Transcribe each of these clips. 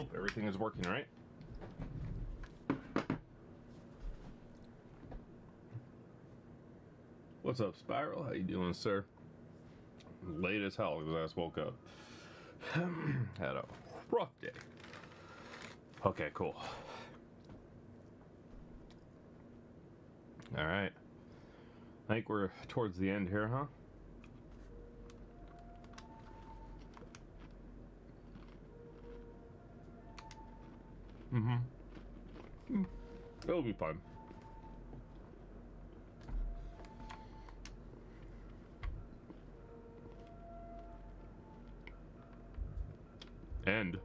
hope everything is working right. What's up, Spiral? How you doing, sir? Late as hell because I just woke up. Had a rough day. Okay, cool. Alright. I think we're towards the end here, huh? It'll be fun. End.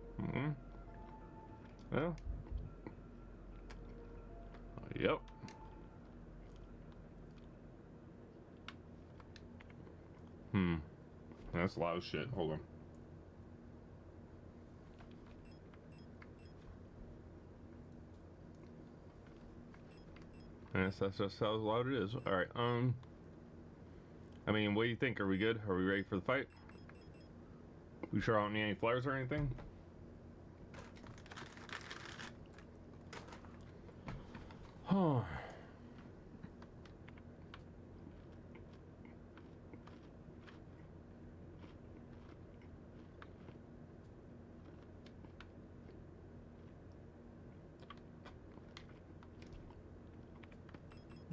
Well. Yep. That's a lot of shit. Hold on. Yes, that's just how loud it is. Alright, I mean, what do you think? Are we good? Are we ready for the fight? We sure I don't need any flares or anything? Huh.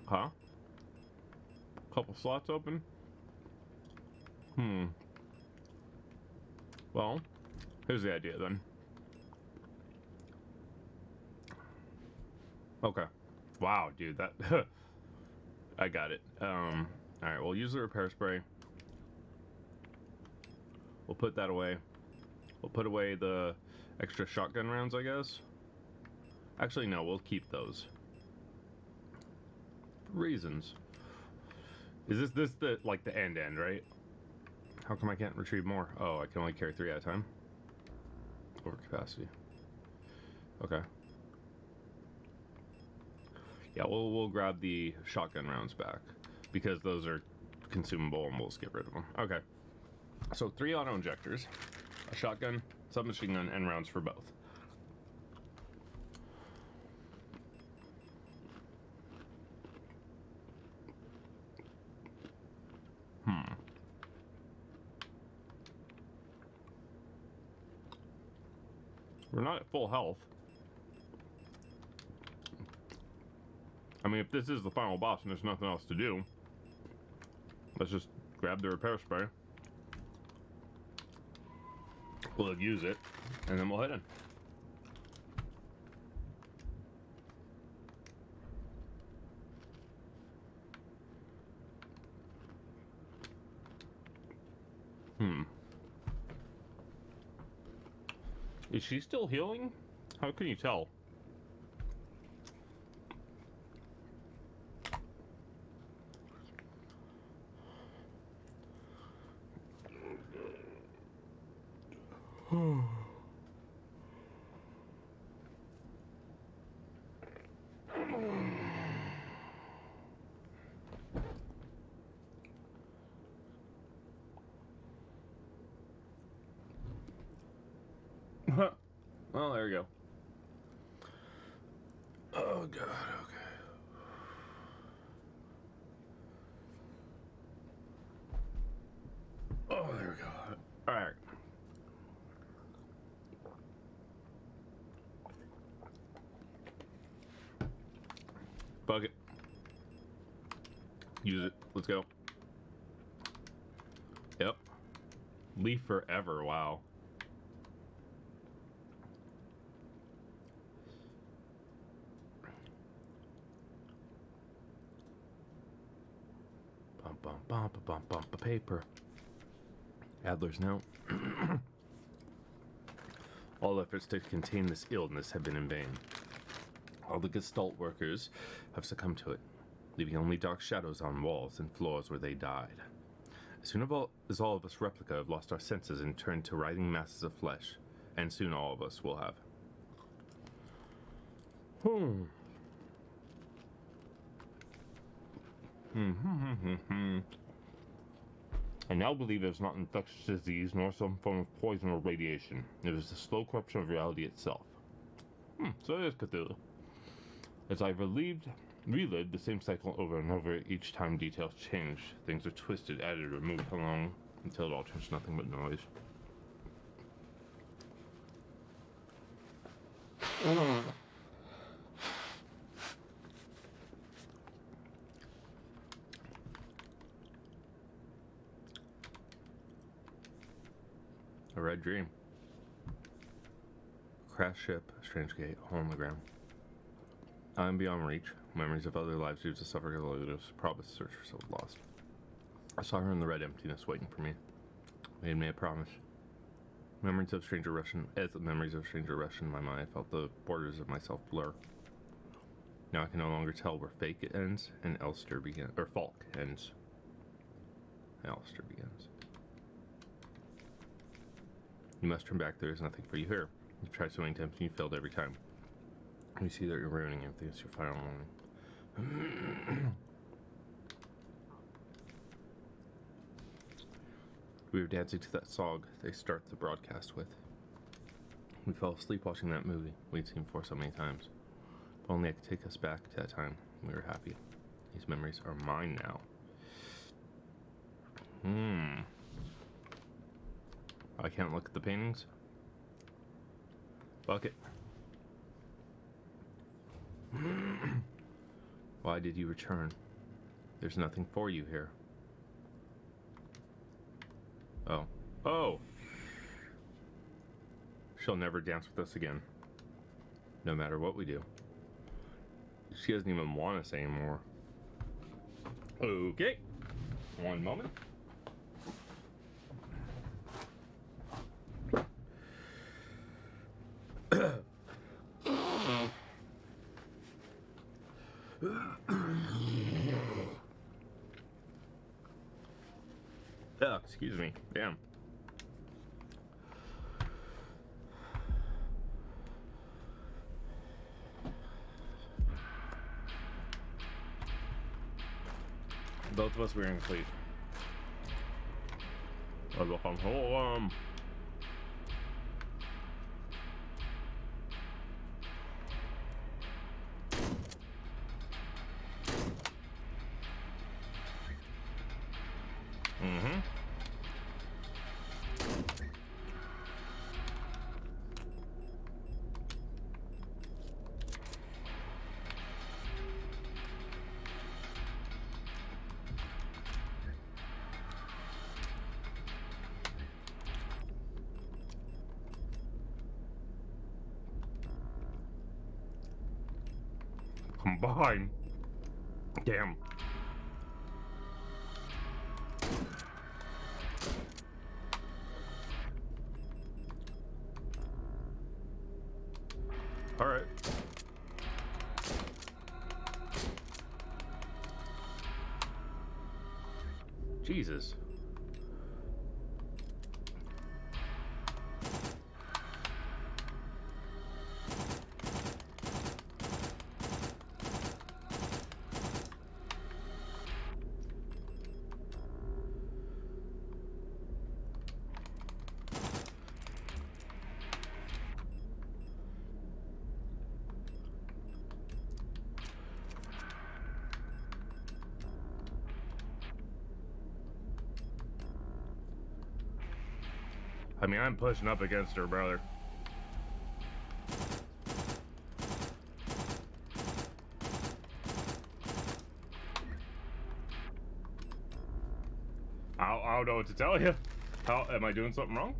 Huh? Couple slots open? Well, here's the idea then. Okay. Wow, dude, that... I got it. Alright, we'll use the repair spray. We'll put that away. We'll put away the extra shotgun rounds, I guess. Actually, no, we'll keep those. Reasons. Is this the, like, the end, right? How come I can't retrieve more? Oh, I can only carry 3 at a time? Over capacity. Okay. Yeah, we'll grab the shotgun rounds back, because those are consumable and we'll just get rid of them. Okay. So 3 auto injectors, a shotgun, submachine gun, and rounds for both. We're not at full health. I mean, if this is the final boss and there's nothing else to do, let's just grab the repair spray. We'll use it, and then we'll head in. Is she still healing? How can you tell? Well, there we go. Oh god, okay. Oh, there we go. Alright. Bucket. Use it. Let's go. Yep. Leaf forever, wow. Bump, paper. Adler's note. All efforts to contain this illness have been in vain. All the Gestalt workers have succumbed to it, leaving only dark shadows on walls and floors where they died. As soon as all of us replica have lost our senses and turned to writhing masses of flesh, and soon all of us will have. I now believe it was not infectious disease nor some form of poison or radiation. It was the slow corruption of reality itself. So it is Cthulhu. As I've relived the same cycle over and over, each time details change. Things are twisted, added, or moved along until it all turns nothing but noise. A red dream. Crash ship, strange gate, hole in the ground. I am beyond reach. Memories of other lives due to suffering relatives, probably search for someone lost. I saw her in the red emptiness waiting for me. Made me a promise. Memories of stranger rush in my mind. I felt the borders of myself blur. Now I can no longer tell where fake ends and Elster begins, or Falk ends. Elster begins. You must turn back. There is nothing for you here. You've tried so many times and you failed every time. You see that you're ruining everything. It's your final warning. We were dancing to that song they start the broadcast with. We fell asleep watching that movie we'd seen before so many times. If only I could take us back to that time. We were happy. These memories are mine now. I can't look at the paintings. Bucket. Why did you return? There's nothing for you here. Oh. Oh! She'll never dance with us again. No matter what we do. She doesn't even want us anymore. Okay. One moment. Oh, excuse me. Damn. Both of us were in sleep. Combine. Damn. All right. Jesus. I mean, I'm pushing up against her, brother. I don't know what to tell you. How am I doing something wrong?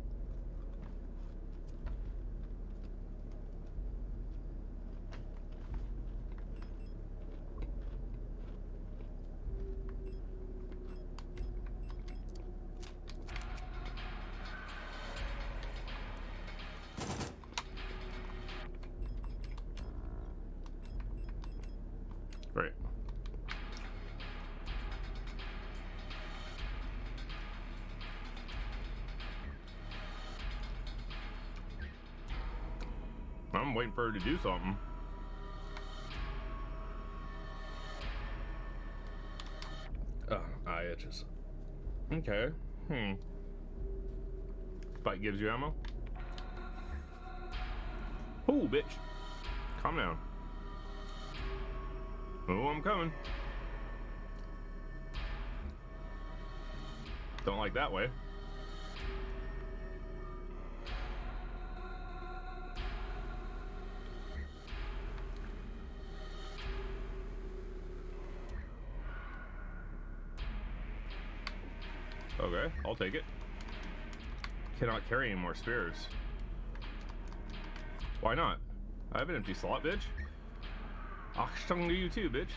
Right. I'm waiting for her to do something. Eye itches. Okay. Bite gives you ammo. Oh, bitch. Calm down. Oh, I'm coming. Don't like that way. Okay, I'll take it. Cannot carry any more spears. Why not? I have an empty slot, bitch. Achtung to you too, bitch.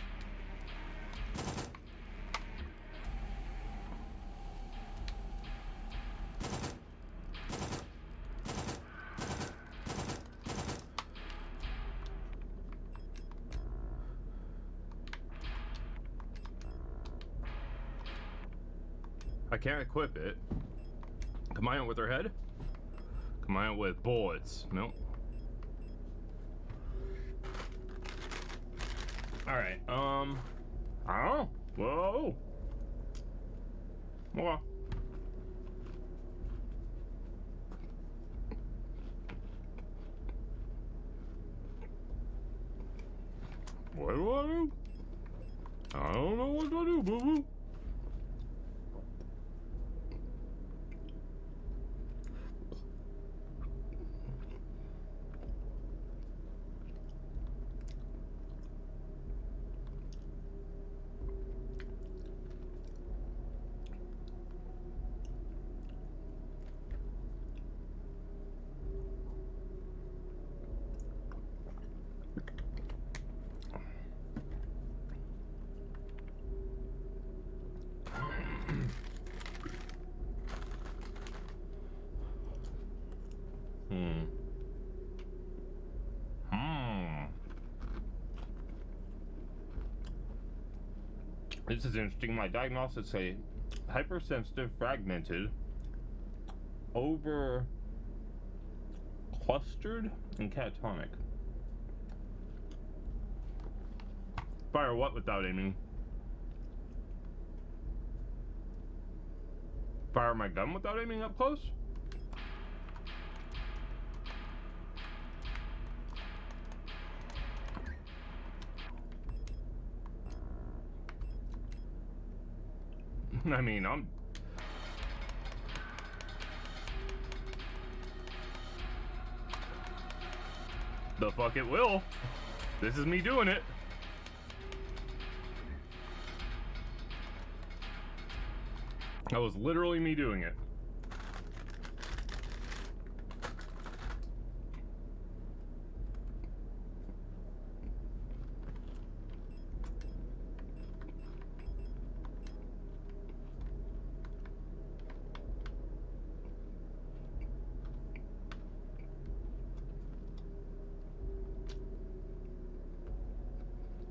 I can't equip it. Combine it with her head? Combine it with bullets. Nope. Alright, I don't know. Whoa. What? What do I do? I don't know what to do, boo-boo. This is interesting. My diagnostics say hypersensitive, fragmented, over clustered, and catatonic. Fire what without aiming? Fire my gun without aiming up close? I mean, I'm... The fuck it will. This is me doing it. That was literally me doing it.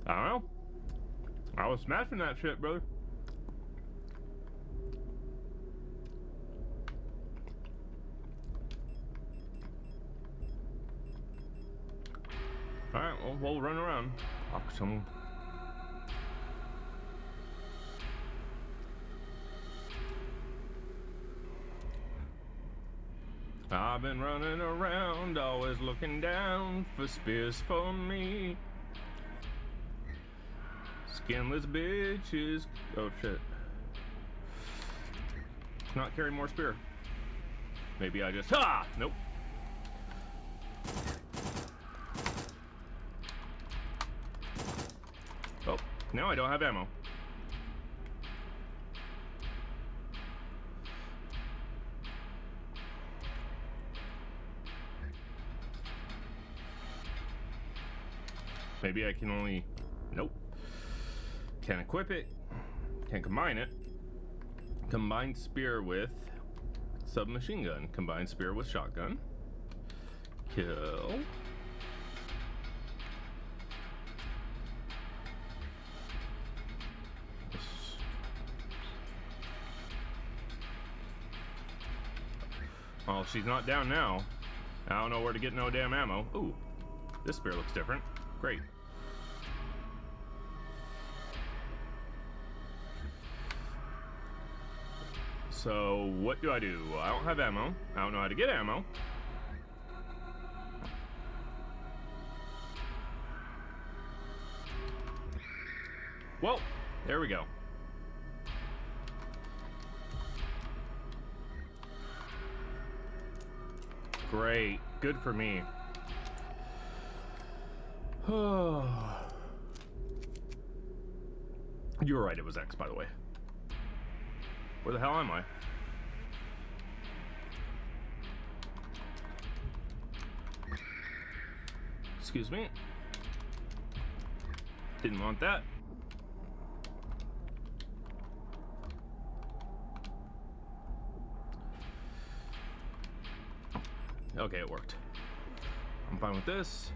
I don't know. I was smashing that shit, brother. Alright, well, we'll run around. Awesome. I've been running around, always looking down for spears for me. Skinless bitches. Oh shit. Not carry more spear. Maybe I just. Ah! Nope. Oh, now I don't have ammo. Maybe I can only. Nope. Can't equip it. Can't combine it. Combine spear with submachine gun. Combine spear with shotgun. Kill. Well, she's not down now. I don't know where to get no damn ammo. Ooh, this spear looks different. Great. So, what do? I don't have ammo. I don't know how to get ammo. Well, there we go. Great. Good for me. You were right, it was X, by the way. Where the hell am I? Excuse me. Didn't want that. Okay, it worked. I'm fine with this.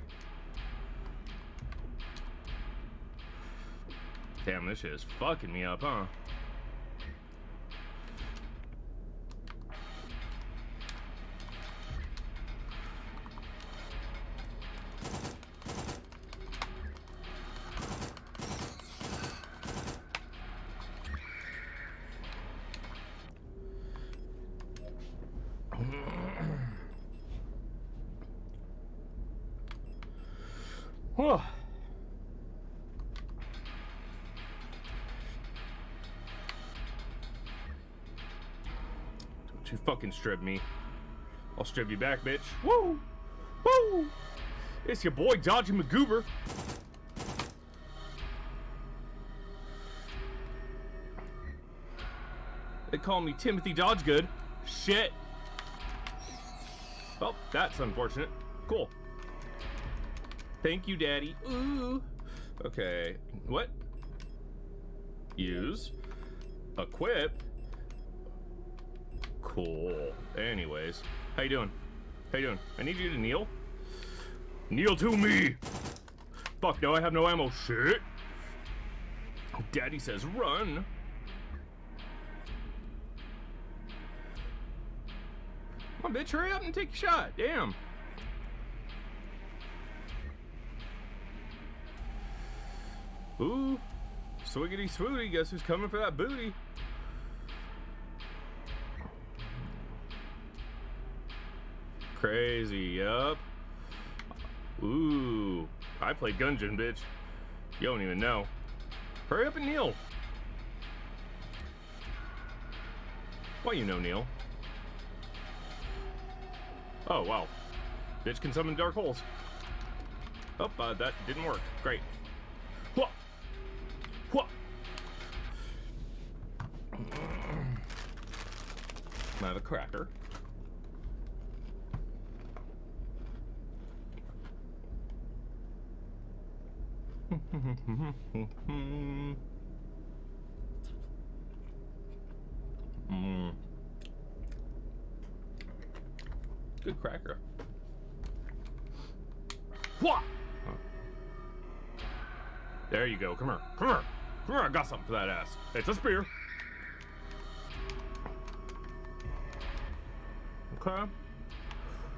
Damn, this shit is fucking me up, huh? Whew. Don't you fucking strip me. I'll strip you back, bitch. Woo! Woo! It's your boy, Dodgy McGoober. They call me Timothy Dodgegood. Shit. Well, that's unfortunate. Cool. Thank you, Daddy. Ooh. Okay. What? Use. Equip. Cool. Anyways. How you doing? How you doing? I need you to kneel. Kneel to me! Fuck no, I have no ammo. Shit. Daddy says run. Come on, bitch, hurry up and take a shot. Damn. Ooh, swiggity swooty, guess who's coming for that booty? Crazy, yup. Ooh, I play Gungeon, bitch. You don't even know. Hurry up and kneel. Why you know, Neil? Oh, wow. Bitch can summon dark holes. Oh, that didn't work. Great. Whoa. Whoa. I have a cracker. Good cracker. What? There you go. Come here. Come here. Come here. I got something for that ass. It's a spear. Okay.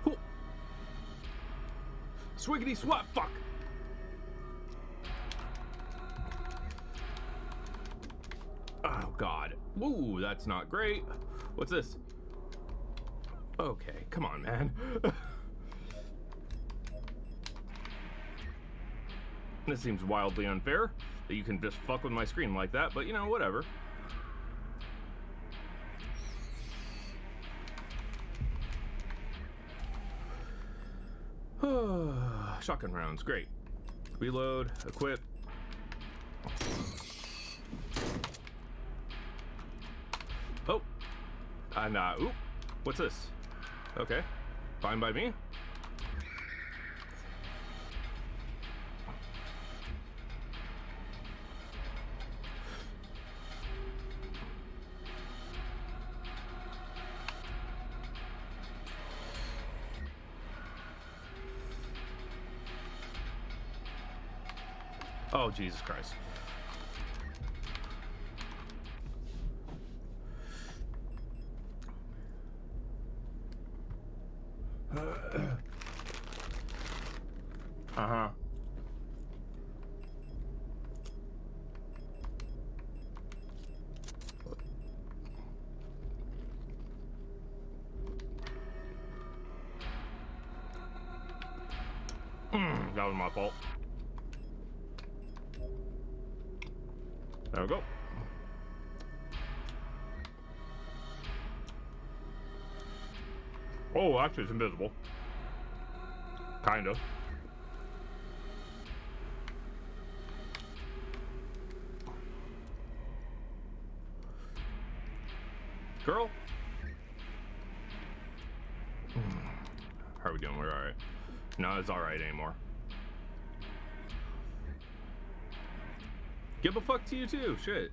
Whew. Swiggity swat. Fuck. Oh, God. Ooh, that's not great. What's this? Okay, come on, man. This seems wildly unfair that you can just fuck with my screen like that, but you know, whatever. Shotgun rounds, great. Reload, equip. Oh, and oop, what's this? Okay, fine by me. Oh, Jesus Christ. Uh-huh. That was my fault. There we go. Oh, actually, it's invisible. Kind of. Girl? How are we doing? We're alright. No, it's alright anymore. Give a fuck to you too, shit.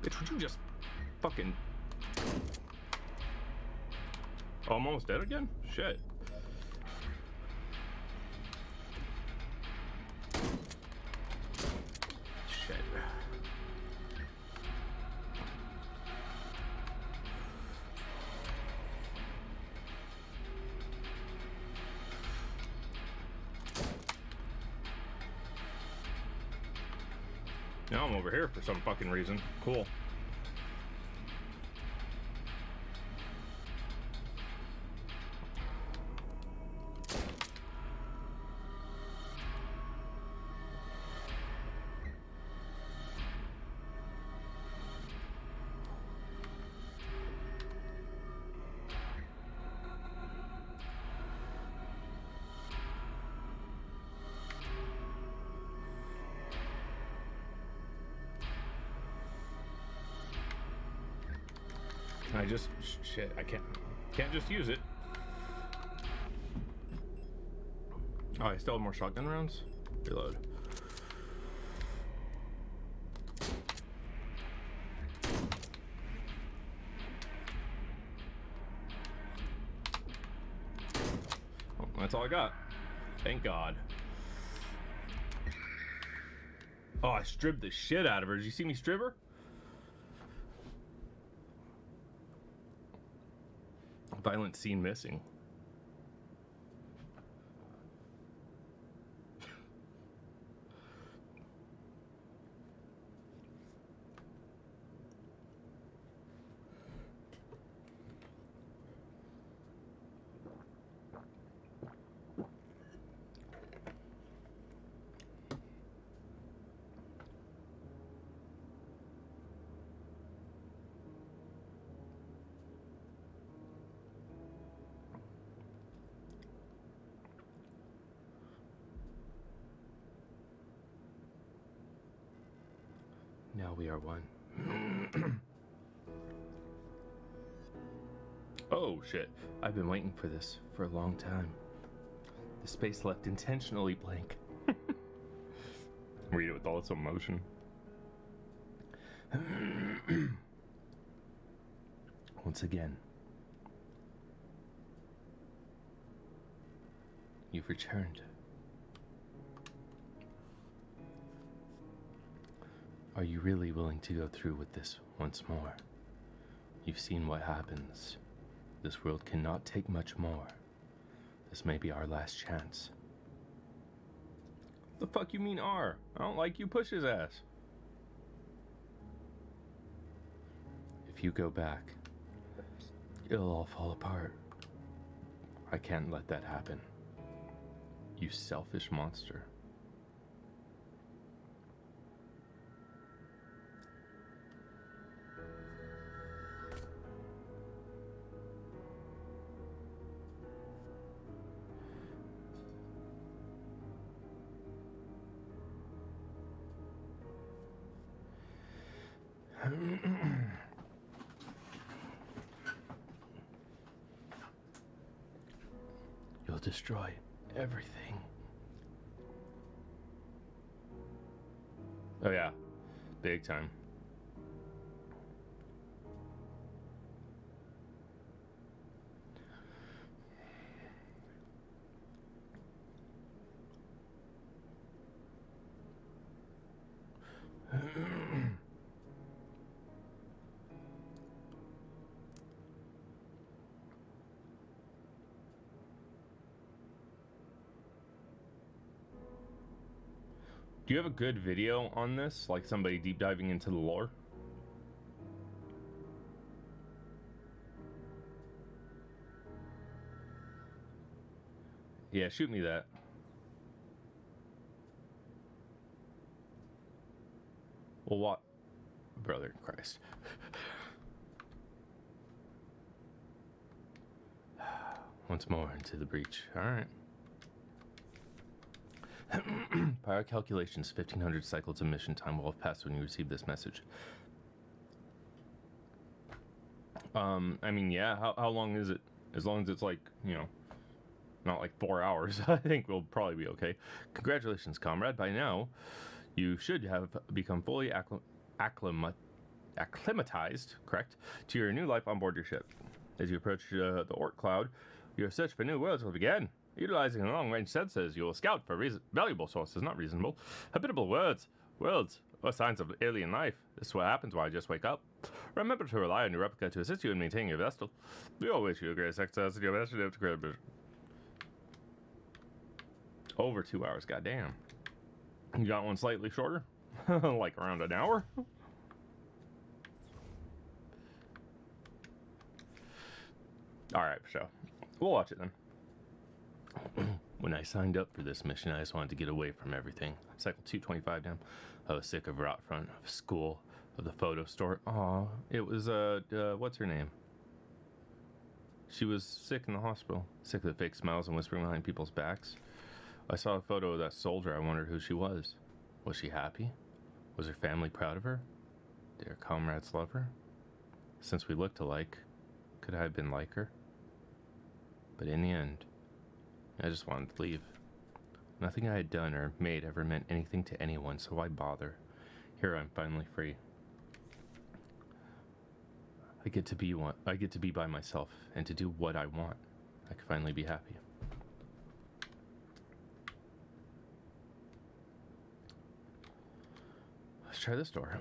Bitch, would you just fucking... Oh, I'm almost dead again? Shit. Shit. Now I'm over here for some fucking reason. Cool. I just... Shit, I can't just use it. Oh, I still have more shotgun rounds? Reload. Oh, that's all I got. Thank God. Oh, I stripped the shit out of her. Did you see me strip her? Violent scene missing. Now we are one. Oh shit. I've been waiting for this for a long time. The space left intentionally blank. Read it with all its emotion. Once again, you've returned. Are you really willing to go through with this once more? You've seen what happens. This world cannot take much more. This may be our last chance. The fuck you mean R? I don't like you, push his ass. If you go back, it'll all fall apart. I can't let that happen. You selfish monster. You'll destroy everything. Oh yeah, big time. Do you have a good video on this? Like somebody deep diving into the lore? Yeah, shoot me that. Well, what? Brother in Christ. Once more into the breach. Alright. Prior calculations, 1500 cycles of mission time will have passed when you receive this message. I mean, yeah, how long is it? As long as it's like, you know, not like 4 hours, I think we'll probably be okay. Congratulations, comrade. By now, you should have become fully acclimatized, correct, to your new life on board your ship. As you approach the Orc Cloud, your search for new worlds will begin. Utilizing long-range sensors, you will scout for valuable sources, not reasonable, habitable worlds, or signs of alien life. This is what happens while I just wake up. Remember to rely on your replica to assist you in maintaining your vessel. We all wish you a great success in your initiative to create over 2 hours, goddamn. You got one slightly shorter? Like around an hour? Alright, for sure. We'll watch it then. When I signed up for this mission, I just wanted to get away from everything. Cycle 225 down. I was sick of Rotfront, of school, of the photo store. Aw, it was, what's her name? She was sick in the hospital. Sick of the fake smiles and whispering behind people's backs. I saw a photo of that soldier. I wondered who she was. Was she happy? Was her family proud of her? Did her comrades love her? Since we looked alike, could I have been like her? But in the end, I just wanted to leave. Nothing I had done or made ever meant anything to anyone, so why bother? Here I'm finally free. I get to be by myself and to do what I want. I can finally be happy. Let's try this door.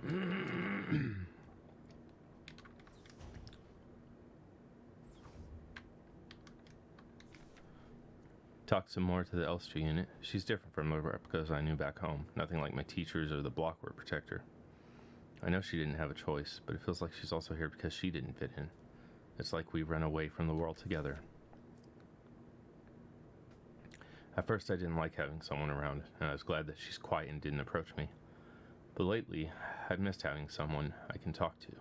Talked some more to the Elstree unit. She's different from the replicas I knew back home. Nothing like my teachers or the blockwork protector. I know she didn't have a choice, but it feels like she's also here because she didn't fit in. It's like we ran away from the world together. At first I didn't like having someone around, and I was glad that she's quiet and didn't approach me. But lately, I've missed having someone I can talk to.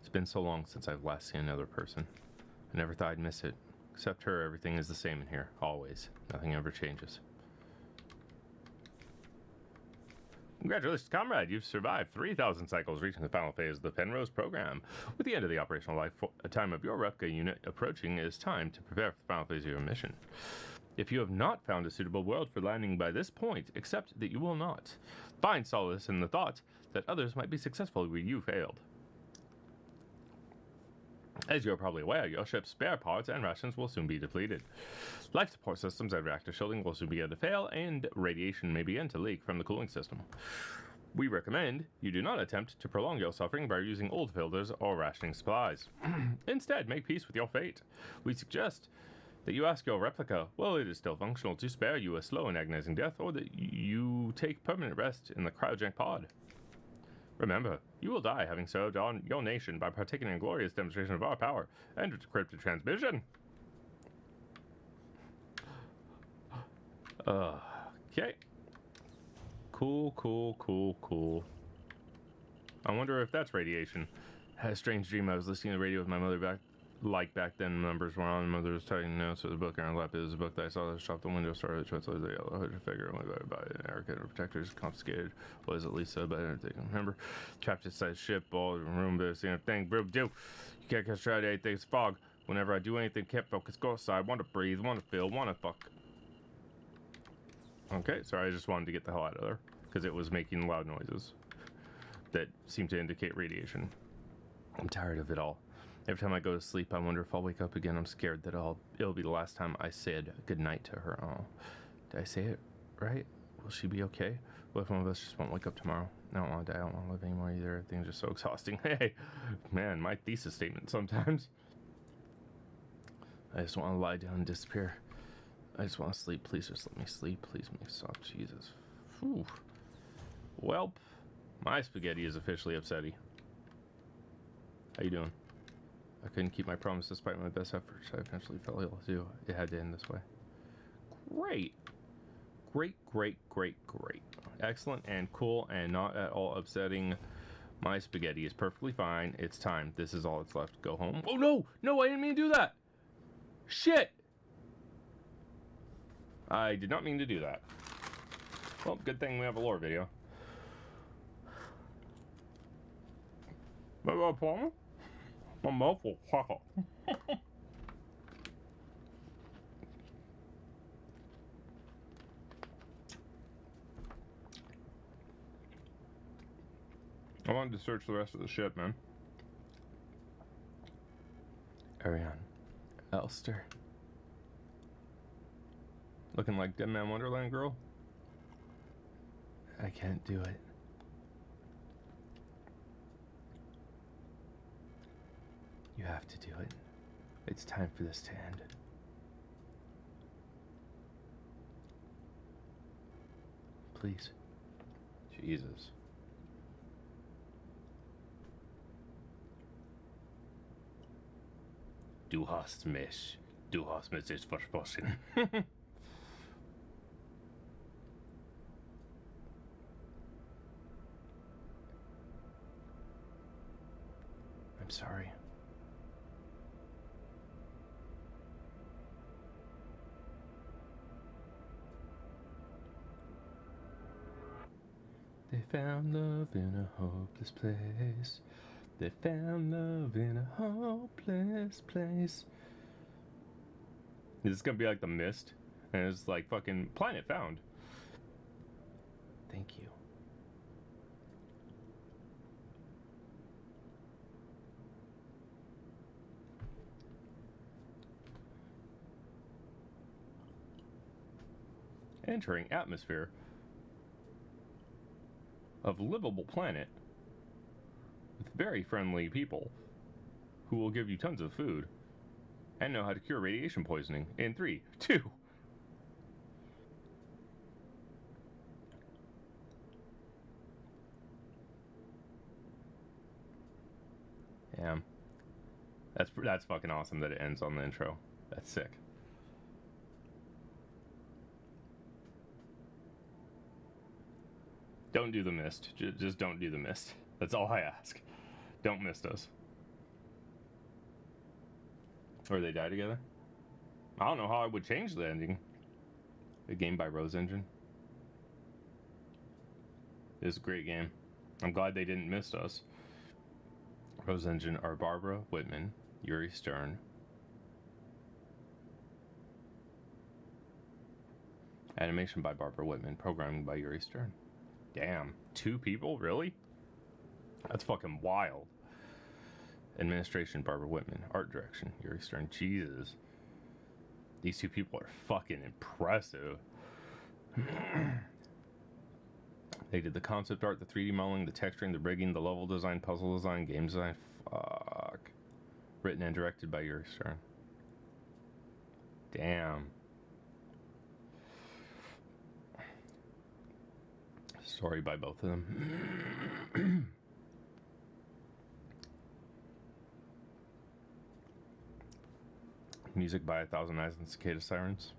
It's been so long since I've last seen another person. I never thought I'd miss it. Except her, everything is the same in here, always. Nothing ever changes. Congratulations, comrade! You've survived 3,000 cycles, reaching the final phase of the Penrose program. With the end of the operational life time of your replica unit approaching, it is time to prepare for the final phase of your mission. If you have not found a suitable world for landing by this point, accept that you will not. Find solace in the thought that others might be successful where you failed. As you're probably aware, your ship's spare parts and rations will soon be depleted. Life support systems and reactor shielding will soon begin to fail, and radiation may begin to leak from the cooling system. We recommend you do not attempt to prolong your suffering by using old filters or rationing supplies. Instead, make peace with your fate. We suggest that you ask your replica, while it is still functional, to spare you a slow and agonizing death, or that you take permanent rest in the cryogenic pod. Remember, you will die having served on your nation by partaking in a glorious demonstration of our power and decrypted transmission. Okay. Cool. I wonder if that's radiation. I had a strange dream. I was listening to the radio with my mother back then. Numbers were on. Mother was taking notes of the book in her lap. It was a book that I saw that shop the window store that translated the yellow hooded figure went by an Erica and her protectors confiscated. Was at least so, but I don't think I remember. Trapped inside ship, all in room, but seeing a thing. Bro, do. You can't catch try anything. It's fog. Whenever I do anything, can't focus. Go outside. Want to breathe. Want to feel. Want to fuck. Okay, sorry. I just wanted to get the hell out of there because it was making loud noises that seemed to indicate radiation. I'm tired of it all. Every time I go to sleep, I wonder if I'll wake up again. I'm scared that it'll be the last time I said goodnight to her. Oh, did I say it right? Will she be okay? What if one of us just won't wake up tomorrow? I don't want to die. I don't want to live anymore either. Everything's just so exhausting. Hey, man, my thesis statement sometimes. I just want to lie down and disappear. I just want to sleep. Please just let me sleep. Please make me stop. Jesus. Whew. Welp, my spaghetti is officially upsetty. How you doing? I couldn't keep my promise despite my best efforts. I eventually fell ill too. It had to end this way. Great. Great, great, great, great. Excellent and cool and not at all upsetting. My spaghetti is perfectly fine. It's time. This is all that's left. Go home. Oh no! No, I didn't mean to do that! Shit! I did not mean to do that. Well, good thing we have a lore video. My mouth will chuckle. I wanted to search the rest of the shit, man. Ariane. Elster. Looking like Dead Man Wonderland girl? I can't do it. You have to do it. It's time for this to end. Please. Jesus. Du hast mich. Du hast mich nicht versprochen. I'm sorry. They found love in a hopeless place. They found love in a hopeless place. This is gonna be like The Mist, and it's like fucking Planet Found. Thank you. Entering atmosphere of livable planet with very friendly people who will give you tons of food and know how to cure radiation poisoning in 3, 2. Damn. That's fucking awesome that it ends on the intro. That's sick. Don't do The Mist. Just don't do The Mist. That's all I ask. Don't mist us. Or they die together? I don't know how I would change the ending. A game by Rose Engine. It's a great game. I'm glad they didn't mist us. Rose Engine are Barbara Whitman, Yuri Stern. Animation by Barbara Whitman, programming by Yuri Stern. Damn, 2 people? Really? That's fucking wild. Administration, Barbara Whitman. Art direction, Yuri Stern. Jesus. These 2 people are fucking impressive. They did the concept art, the 3D modeling, the texturing, the rigging, the level design, puzzle design, game design. Fuck. Written and directed by Yuri Stern. Damn. Story by both of them. Music by 1,000 Eyes and Cicada Sirens.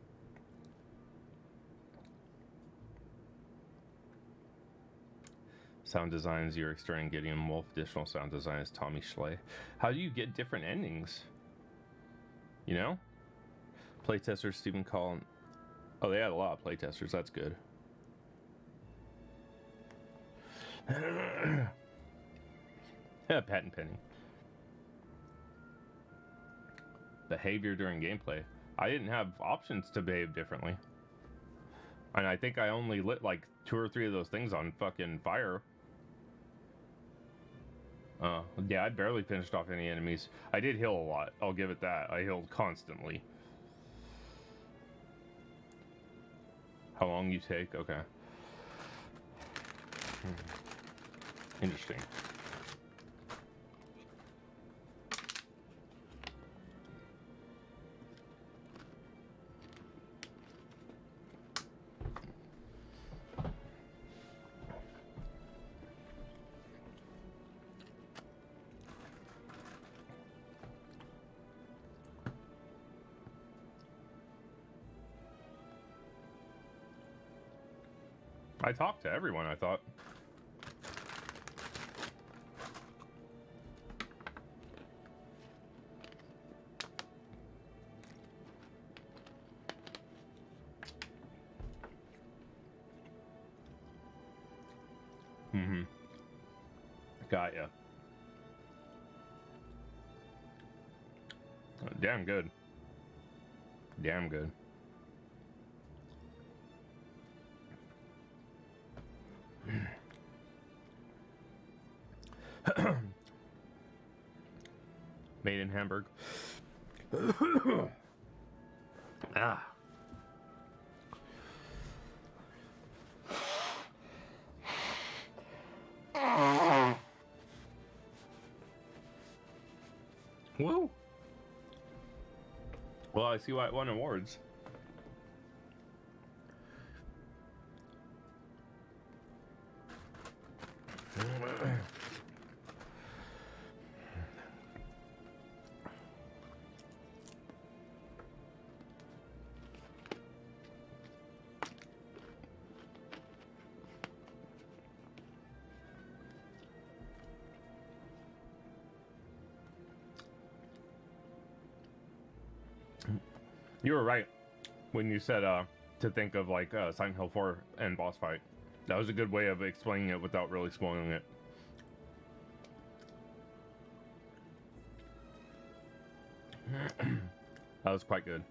Sound design is Yuri Stern and Gideon Wolf. Additional sound design is Tommy Schley. How do you get different endings? You know? Playtester Stephen Call. Oh, they had a lot of playtesters. That's good. Patent pending. Behavior during gameplay. I didn't have options to behave differently. And I think I only lit like 2 or 3 of those things on fucking fire. Yeah, I barely finished off any enemies. I did heal a lot. I'll give it that. I healed constantly. How long you take? Okay. Interesting. I talked to everyone, I thought. Mm-hmm. Got ya. Damn good. Damn good. Made in Hamburg. Ah. Woo. Well, I see why it won awards. You were right when you said to think of like Silent Hill 4 and boss fight. That was a good way of explaining it without really spoiling it. That was quite good.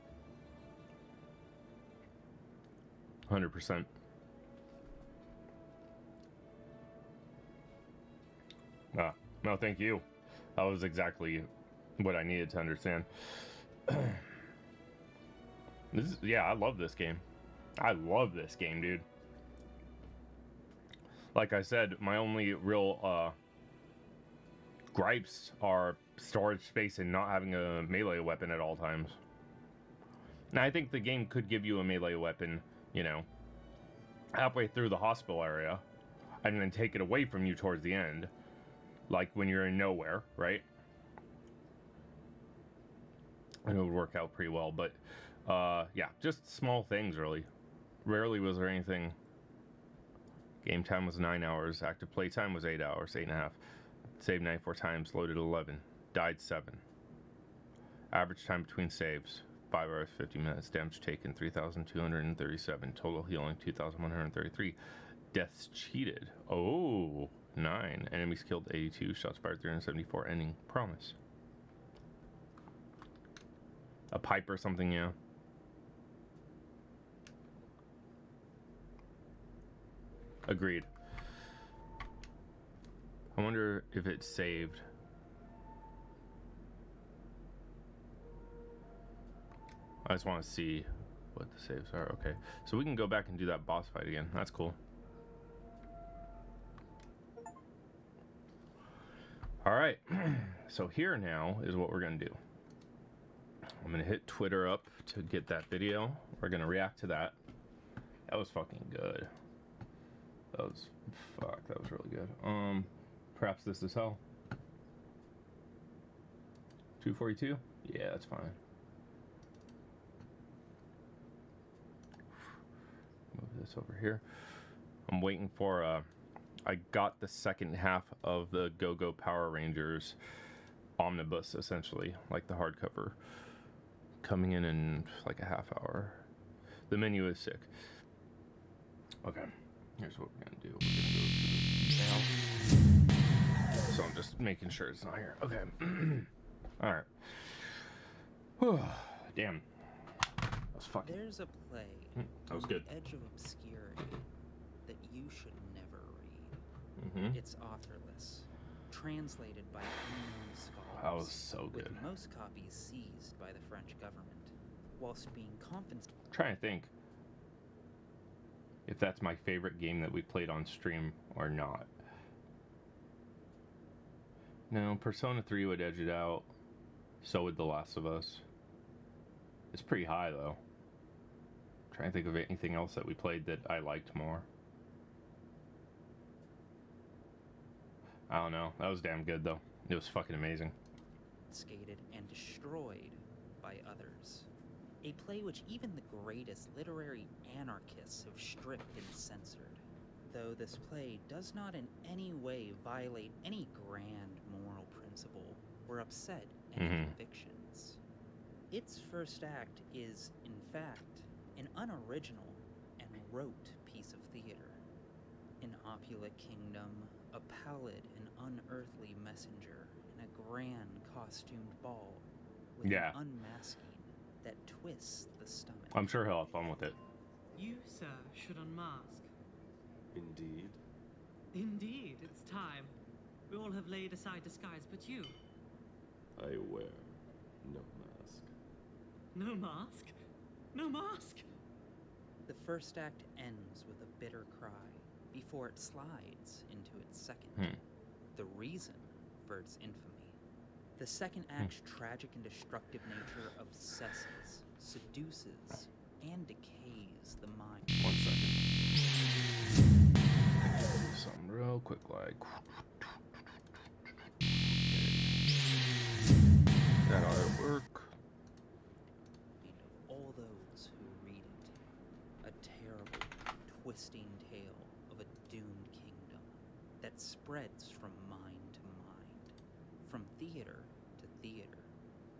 100%. No, thank you. That was exactly what I needed to understand. Yeah, I love this game. I love this game, dude. Like I said, my only real gripes are storage space and not having a melee weapon at all times. Now, I think the game could give you a melee weapon, you know, halfway through the hospital area, and then take it away from you towards the end, like when you're in nowhere, right? And it would work out pretty well, but yeah, just small things, really. Rarely was there anything. Game time was 9 hours. Active play time was 8 hours, 8.5. Saved 94 times, loaded 11. Died 7. Average time between saves, 5 hours, 50 minutes. Damage taken, 3,237. Total healing, 2,133. Deaths cheated, 9. Enemies killed, 82. Shots fired, 374. Ending promise. A pipe or something, yeah. Agreed. I wonder if it's saved. I just want to see what the saves are. Okay, so we can go back and do that boss fight again. That's cool. All right, so here now is what we're gonna do. I'm gonna hit Twitter up to get that video. We're gonna react to that. That was fucking good. That was really good. Perhaps this is hell. 242? Yeah, that's fine. Move this over here. I'm waiting for I got the second half of the Go-Go Power Rangers omnibus, essentially, like the hardcover, coming in like a half hour. The menu is sick. Okay, here's what we're gonna do. We're gonna go to the so I'm just making sure it's not here. Okay. All right. Whew. Damn. That was fucking. There's a play that was on good. the edge of obscurity that you should never read. It's authorless, translated by unknown scholars. That was so good. With most copies seized by the French government, whilst being confiscated. I'm trying to think if that's my favorite game that we played on stream or not. No, Persona 3 would edge it out. So would The Last of Us. It's pretty high, though. I'm trying to think of anything else that we played that I liked more. I don't know. That was damn good, though. It was fucking amazing. Skated and destroyed by others. A play which even the greatest literary anarchists have stripped and censored. though this play does not in any way violate any grand moral principle or upset any convictions. Its first act is, in fact, an unoriginal and rote piece of theater. An opulent kingdom, a pallid and unearthly messenger, and a grand costumed ball with an unmasking that twists the stomach. I'm sure he'll have fun with it. You, sir, should unmask. Indeed. Indeed, it's time. We all have laid aside disguise but you. I wear no mask. No mask? No mask? The first act ends with a bitter cry before it slides into its second. The reason for its infamy. The second act's tragic and destructive nature obsesses, seduces, and decays the mind. 1 second. Something real quick, like that artwork. Of all those who read it, a terrible, twisting tale of a doomed kingdom that spreads from mind to mind, from theater to theater,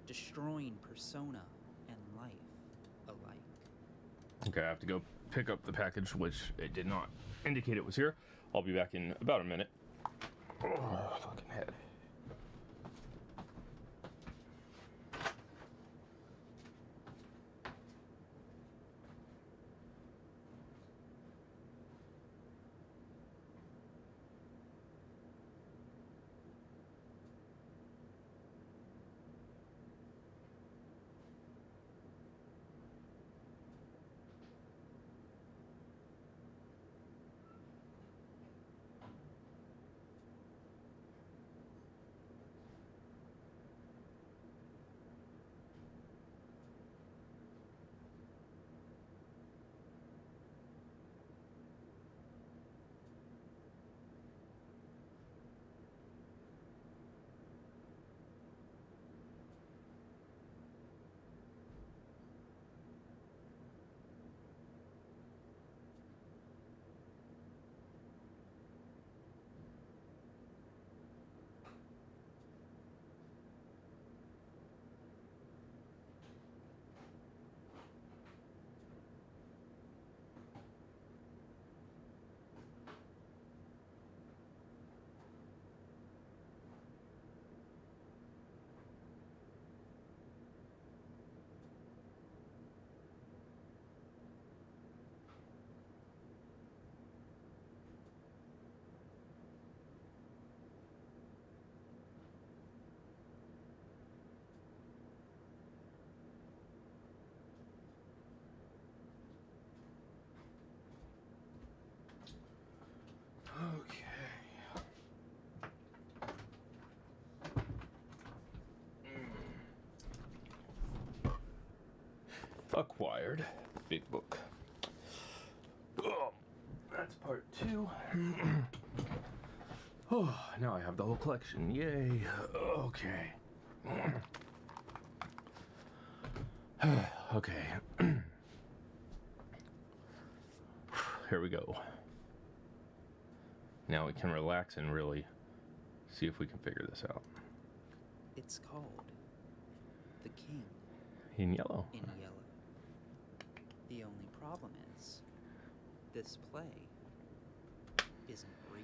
destroying persona and life alike. Okay, I have to go pick up the package, which it did not indicate it was here. I'll be back in about a minute. Oh, fucking head. Acquired. Big book. Oh, that's part 2. Oh, now I have the whole collection. Yay. Okay. Okay. Here we go. Now we can relax and really see if we can figure this out. It's called The King In yellow. in Yellow. The only problem is, this play isn't real.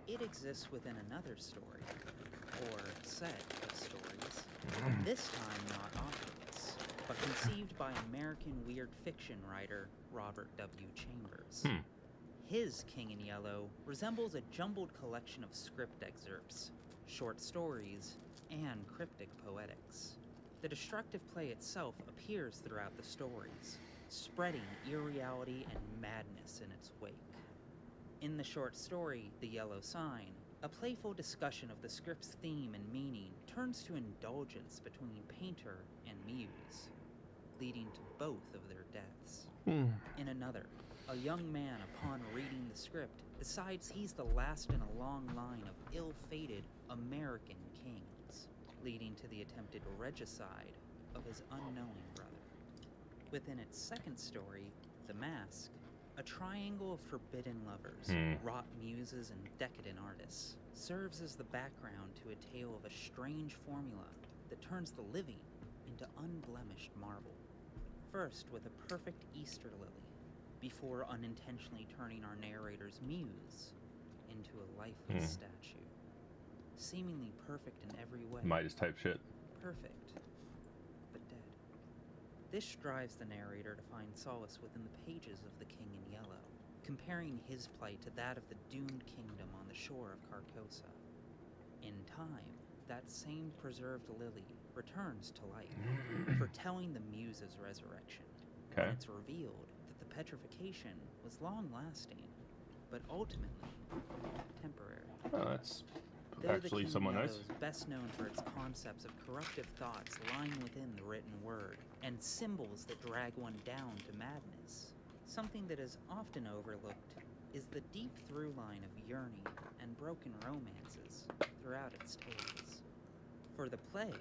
It exists within another story, or set of stories, this time not Oculus, but conceived by American weird fiction writer Robert W. Chambers. His King in Yellow resembles a jumbled collection of script excerpts, short stories, and cryptic poetics. The destructive play itself appears throughout the stories, spreading irreality and madness in its wake. In the short story, The Yellow Sign, a playful discussion of the script's theme and meaning turns to indulgence between painter and muse, leading to both of their deaths. In another, a young man, upon reading the script, decides he's the last in a long line of ill-fated American kings, leading to the attempted regicide of his unknowing brother. Within its second story, The Mask, A triangle of forbidden lovers, wrought muses, and decadent artists serves as the background to a tale of a strange formula that turns the living into unblemished marble. First with a perfect Easter lily, before unintentionally turning our narrator's muse into a lifeless statue. Seemingly perfect in every way. Midas type shit. Perfect, but dead. This drives the narrator to find solace within the pages of The King in Yellow, comparing his plight to that of the doomed kingdom on the shore of Carcosa. In time, that same preserved lily returns to life, foretelling the Muse's resurrection. Okay. And it's revealed that the petrification was long-lasting, but ultimately temporary. Oh, that's Though actually the King somewhat Yellow nice. is best known for its concepts of corruptive thoughts lying within the written word, and symbols that drag one down to madness. Something that is often overlooked is the deep through line of yearning and broken romances throughout its tales. For the play,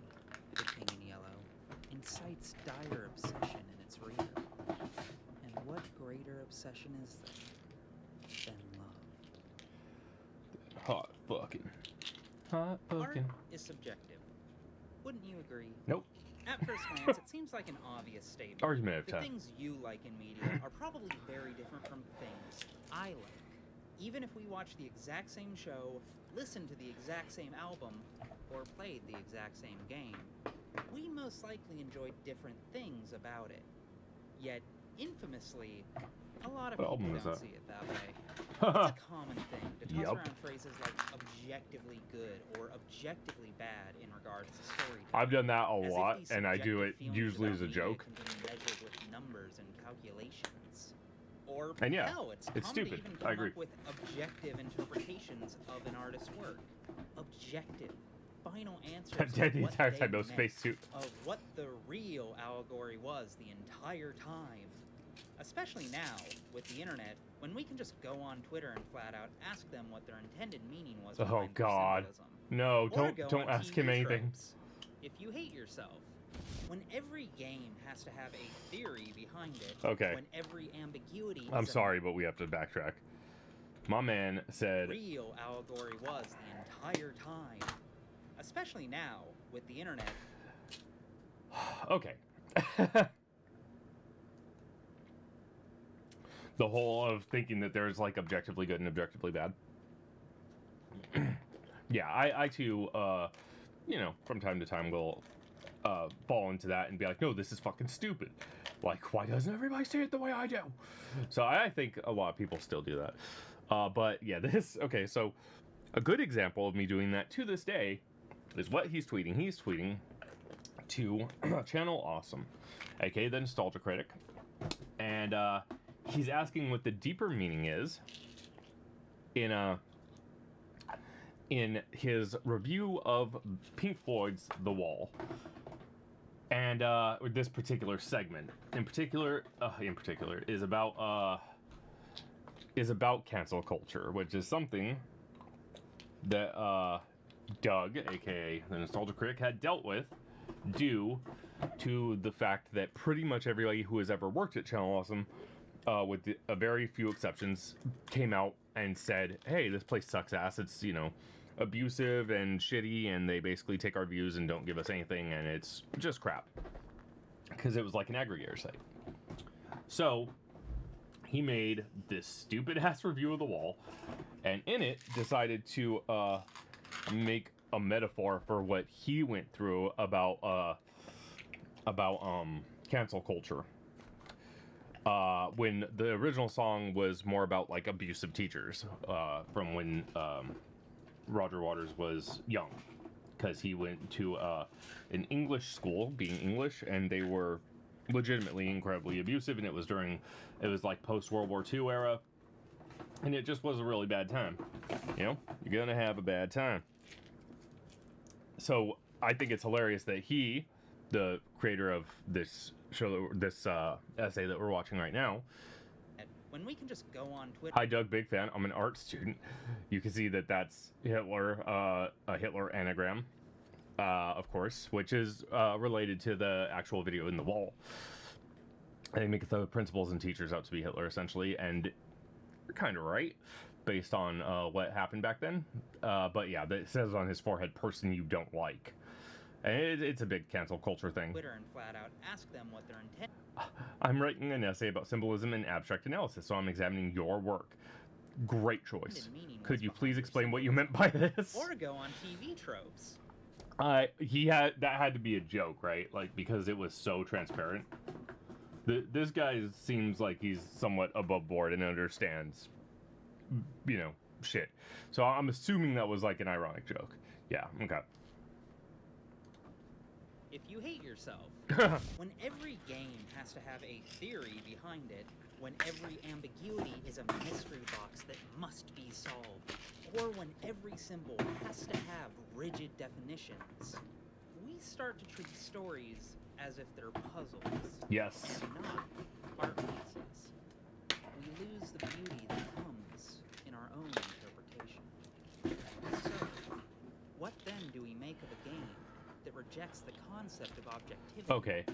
The King in Yellow incites dire obsession in its reader. And what greater obsession is there than love? Hot fucking. Hot Art fucking. is subjective. Wouldn't you agree? Nope. At first glance, it seems like an obvious statement. Argument of The time. things you like in media are probably very different from the things I like. Even if we watch the exact same show, listen to the exact same album, or played the exact same game, we most likely enjoyed different things about it. Yet, infamously, a lot of What people album don't was that? see it that way. It's a common thing to toss Yup. around phrases like objectively good or objectively bad in regards to storytelling. I've done that a As if lot, these and I do it subjective feelings usually about as a media joke. can be measured with numbers and calculations. Or And yeah, hell, it's it's common stupid. to even I come agree. up with objective interpretations of an artist's work. Objective, final answers I'm dead of the what entire they time, no meant, spacesuit. of what the real allegory was the entire time. Especially now, with the internet, when we can just go on Twitter and flat out ask them what their intended meaning was Oh behind their God. symbolism. No, Or go don't on ask TV him anything. tropes. If you hate yourself, when every game has to have a theory behind it, Okay. when every ambiguity I'm is a sorry, but we have to backtrack. My man said, real allegory was the entire time. Especially now, with the internet. okay. The whole of thinking that there's like objectively good and objectively bad. Yeah, I too, from time to time will fall into that and be like, no, this is fucking stupid. Like, why doesn't everybody say it the way I do? So I think a lot of people still do that. But yeah, okay, so a good example of me doing that to this day is what he's tweeting. He's tweeting to Channel Awesome, aka the Nostalgia Critic, and he's asking what the deeper meaning is in his review of Pink Floyd's The Wall, and this particular segment in particular is about cancel culture, which is something that Doug, aka the Nostalgia Critic, had dealt with due to the fact that pretty much everybody who has ever worked at Channel Awesome, with a very few exceptions, came out and said, hey, this place sucks ass. It's, abusive and shitty, and they basically take our views and don't give us anything, and it's just crap. Because it was like an aggregator site. So he made this stupid ass review of The Wall, and in it decided to make a metaphor for what he went through about cancel culture. When the original song was more about like abusive teachers, from when Roger Waters was young, because he went to an English school, being English, and they were legitimately incredibly abusive, and it was like post World War II era, and it just was a really bad time. You're gonna have a bad time. So I think it's hilarious that he, the creator of this show, this essay that we're watching right now. When we can just go on Twitter. Hi, Doug, big fan. I'm an art student. You can see that that's Hitler, a Hitler anagram, of course, which is related to the actual video in The Wall. They make the principals and teachers out to be Hitler, essentially, and you're kind of right, based on what happened back then. But yeah, it says on his forehead, person you don't like. And it's a big cancel culture thing. Twitter and flat out ask them what their intent. I'm writing an essay about symbolism and abstract analysis, so I'm examining your work. Great choice. Could you please explain what you meant by this? Or go on TV tropes. That had to be a joke, right? Like, because it was so transparent. This guy seems like he's somewhat above board and understands, shit. So I'm assuming that was like an ironic joke. Yeah, okay. If you hate yourself, when every game has to have a theory behind it, when every ambiguity is a mystery box that must be solved, or when every symbol has to have rigid definitions, we start to treat stories as if they're puzzles. Yes. And not art pieces. We lose the beauty that comes in our own interpretation. So, what then do we make of a game that rejects the concept of objectivity? Okay.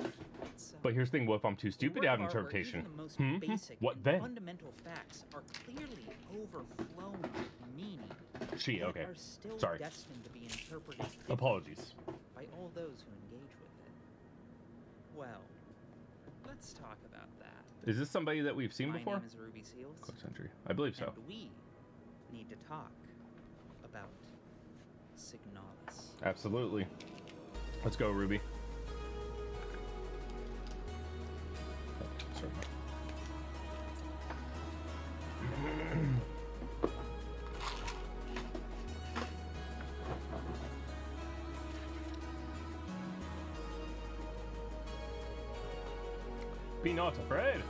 But here's the thing, what if I'm too stupid to have an interpretation? Even the most basic What and then? fundamental facts are clearly overflowing with meaning. She, that okay. Are still Sorry. destined to be interpreted differently Apologies. by all those who engage with it. Well, let's talk about that. Is this somebody that we've seen My before? name is Ruby Seals. Cloak Century. I believe so. And we need to talk about Signalis. Absolutely. Let's go, Ruby. Sorry. Be not afraid.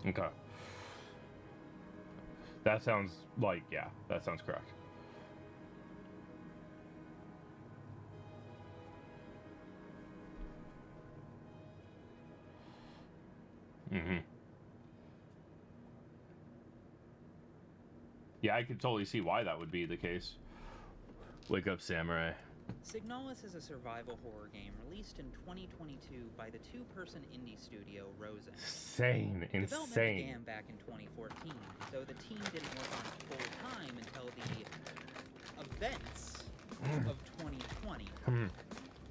Okay. That sounds like, yeah, that sounds correct. Mm-hmm. Yeah, I could totally see why that would be the case. Wake up, samurai. Signalis is a survival horror game released in 2022 by the two-person indie studio Rosen. Insane. Development began back in 2014, though the team didn't work on it full-time until the events of 2020.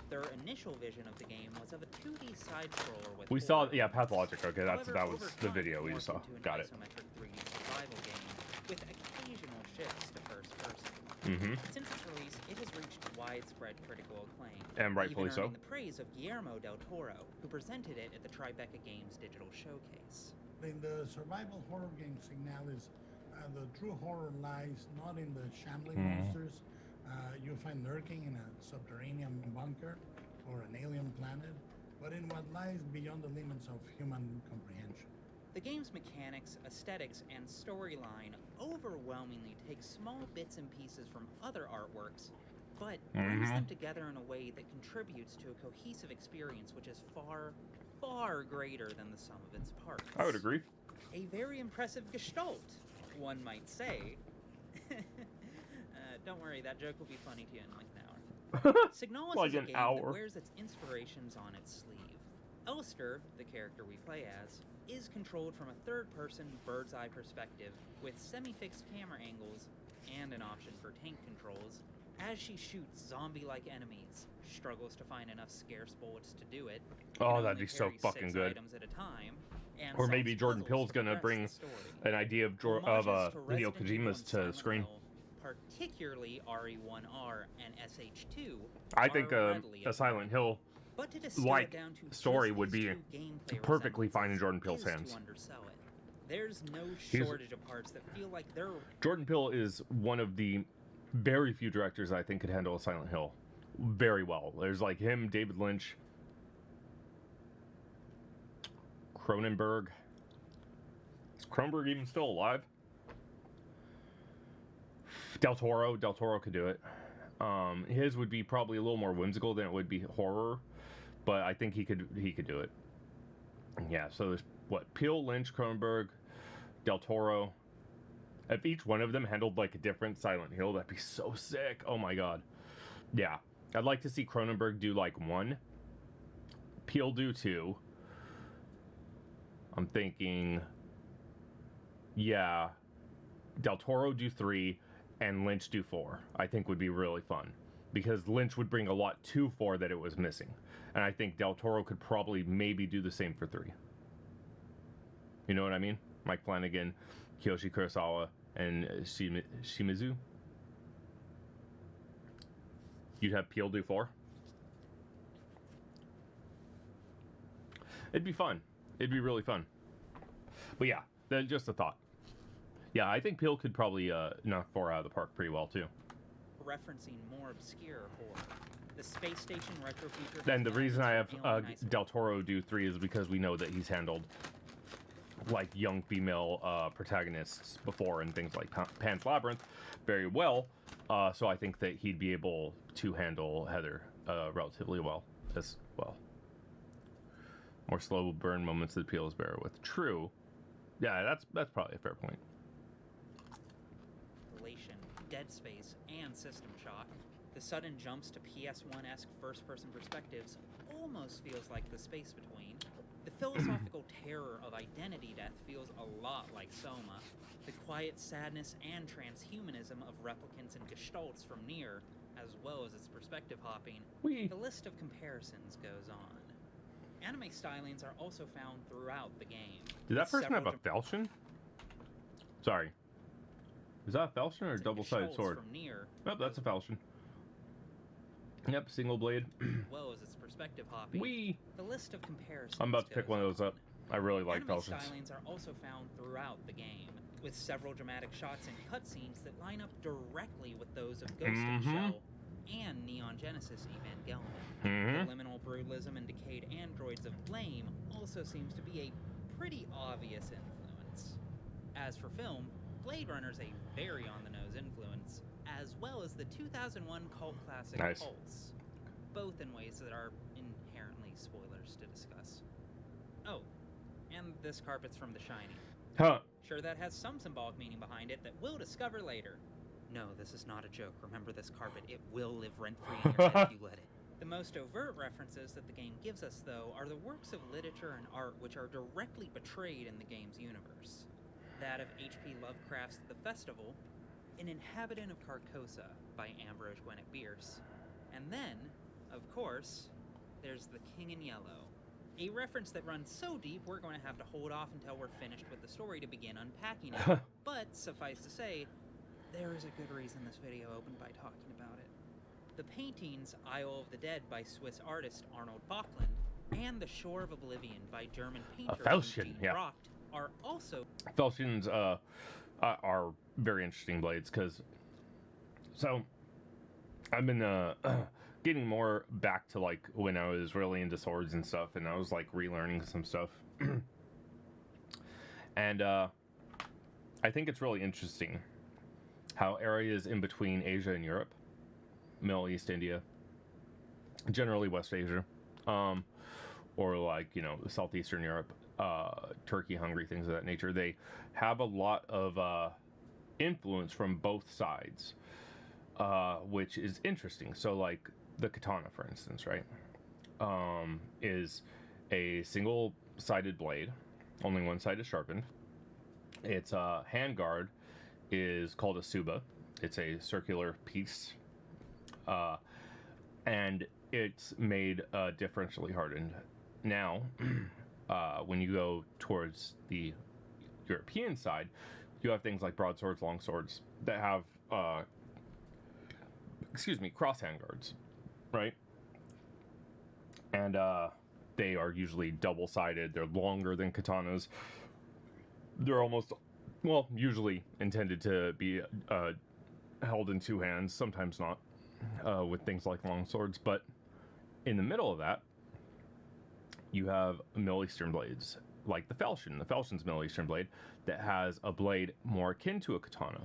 Their initial vision of the game was of a 2D side-scroller with We saw, horror yeah, Pathologic. Okay, However, that was over the time, video we it just saw. morphed into an Got it. isometric 3D survival game with occasional shifts to first person. Since its release, it has reached widespread critical acclaim, And rightfully even so. earning the praise of Guillermo del Toro, who presented it at the Tribeca Games digital showcase. In the survival horror game Signalis, the true horror lies not in the shambling monsters you find lurking in a subterranean bunker or an alien planet, but in what lies beyond the limits of human comprehension. The game's mechanics, aesthetics, and storyline overwhelmingly take small bits and pieces from other artworks, but brings them together in a way that contributes to a cohesive experience which is far, far greater than the sum of its parts. I would agree. A very impressive gestalt, one might say. Don't worry, that joke will be funny to you in like an hour. Signalis Like is a an game hour. that wears its inspirations on its sleeve. Elster, the character we play as, is controlled from a third-person bird's-eye perspective with semi-fixed camera angles and an option for tank controls. As she shoots zombie-like enemies, struggles to find enough scarce bullets to do it. Oh, can that'd only be so carry fucking 6 good. items at a time, and Or maybe solves Jordan puzzles Peele's to gonna progress bring the story. an idea of Homages to Hideo Resident Evil Kojima's and to Silent screen. Hill, particularly RE1R and SH2, I think are a readily Silent apparent. Hill But to distill like it down to story just would these be two gameplay perfectly fine in resemblances Jordan Peele's is to hands. undersell it. There's no He's- shortage of parts that feel like they're Jordan Peele is one of the very few directors I think could handle a Silent Hill very well. There's like him, David Lynch, Cronenberg. Is Cronenberg even still alive? Del Toro. Del Toro could do it. His would be probably a little more whimsical than it would be horror, but I think he could do it. Yeah, so there's what, Peel, Lynch, Cronenberg, Del Toro. If each one of them handled like a different Silent Hill, that'd be so sick. Oh my god. Yeah, I'd like to see Cronenberg do like 1, Peel do 2. I'm thinking, yeah, Del Toro do 3, and Lynch do 4. I think would be really fun, because Lynch would bring a lot to 4 that it was missing, and I think Del Toro could probably maybe do the same for 3. You know what I mean? Mike Flanagan, Kiyoshi Kurosawa, and Shimizu. You'd have Peel do 4. It'd be fun. It'd be really fun. But yeah, that's just a thought. Yeah, I think Peel could probably knock 4 out of the park pretty well too. Referencing more obscure horror. The space station retro feature. And the reason I have Del Toro do 3 is because we know that he's handled like young female protagonists before and things like Pan's Labyrinth very well. So I think that he'd be able to handle Heather relatively well as well. More slow burn moments that Peel is better with. True. Yeah, that's probably a fair point. Relation, Dead Space, and System Shock. The sudden jumps to PS1-esque first-person perspectives almost feels like the space between. The philosophical terror of identity death feels a lot like Soma. The quiet sadness and transhumanism of replicants and gestalts from Nier, as well as its perspective hopping. The list of comparisons goes on. Anime stylings are also found throughout the game. Did that person have a falchion? Sorry. Is that a falchion or a double-sided sword? Nope, that's a falchion. Yep, single blade. As well as its perspective hopping. The list of comparisons. I'm about to pick one of those up. I really like falchions. Anime stylings are also found throughout the game, with several dramatic shots and cutscenes that line up directly with those of Ghost in the Shell and Neon Genesis Evangelion. The liminal brutalism and decayed androids of Blame also seems to be a pretty obvious influence. As for film, Blade Runner's a very on-the-nose influence, as well as the 2001 cult classic Pulse, both in ways that are inherently spoilers to discuss. Oh, and this carpet's from The Shining. Huh. Sure, that has some symbolic meaning behind it that we'll discover later. No, this is not a joke. Remember this carpet. It will live rent-free in your head if you let it. The most overt references that the game gives us, though, are the works of literature and art which are directly portrayed in the game's universe. That of H.P. Lovecraft's The Festival, An Inhabitant of Carcosa by Ambrose Gwinnett Bierce. And then, of course, there's The King in Yellow, a reference that runs so deep we're going to have to hold off until we're finished with the story to begin unpacking it. But, suffice to say, there is a good reason this video opened by talking about it. The paintings Isle of the Dead by Swiss artist Arnold Böcklin and The Shore of Oblivion by German painter Eugene Bracht are also... Falchions are very interesting blades, because... So, I've been getting more back to, like, when I was really into swords and stuff, and I was, like, relearning some stuff. And I think it's really interesting how areas in between Asia and Europe, Middle East, India, generally West Asia, or like, you know, Southeastern Europe, Turkey, Hungary, things of that nature, they have a lot of influence from both sides, which is interesting. So like the katana, for instance, right, is a single-sided blade, only one side is sharpened. Its handguard is called a suba. It's a circular piece, and it's made differentially hardened. Now, when you go towards the European side, you have things like broadswords, longswords that have, cross handguards, right? And they are usually double-sided. They're longer than katanas. They're almost, well, usually intended to be held in two hands, sometimes not, with things like longswords. But in the middle of that, you have Middle Eastern blades, like the falchion. The falchion's Middle Eastern blade that has a blade more akin to a katana,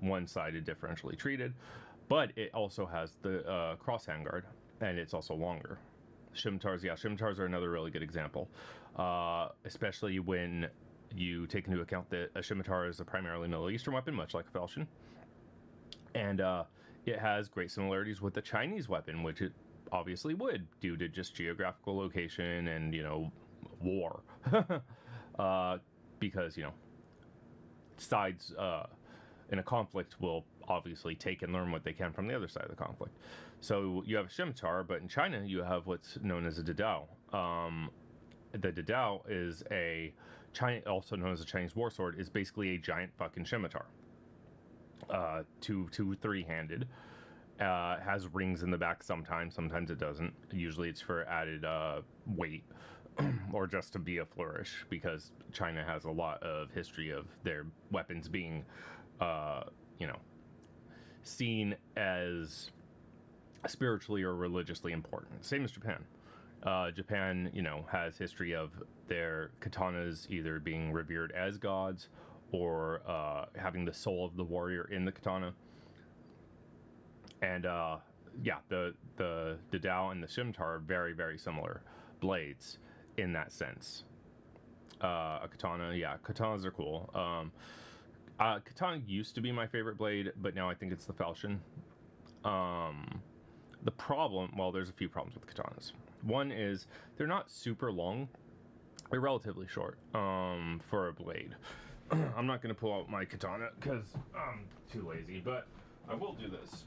one-sided, differentially treated, but it also has the cross handguard, and it's also longer. Scimitars, yeah, scimitars are another really good example, especially when you take into account that a scimitar is a primarily Middle Eastern weapon, much like a falchion, and it has great similarities with the Chinese weapon, which it obviously would, due to just geographical location and, you know, war. Because, you know, sides in a conflict will obviously take and learn what they can from the other side of the conflict. So you have a scimitar, but in China you have what's known as a dadao. The dadao is also known as a Chinese war sword, is basically a giant fucking scimitar. Three-handed. Has rings in the back sometimes it doesn't. Usually it's for added weight or just to be a flourish, because China has a lot of history of their weapons being, you know, seen as spiritually or religiously important. Same as Japan. Japan, you know, has history of their katanas either being revered as gods or having the soul of the warrior in the katana. And yeah, the dadao and the scimitar are very, very similar blades in that sense. A katana, yeah, katanas are cool. Katana used to be my favorite blade, but now I think it's the falchion. The problem, well, there's a few problems with katanas. One is they're not super long. They're relatively short for a blade. I'm not going to pull out my katana because I'm too lazy, but I will do this.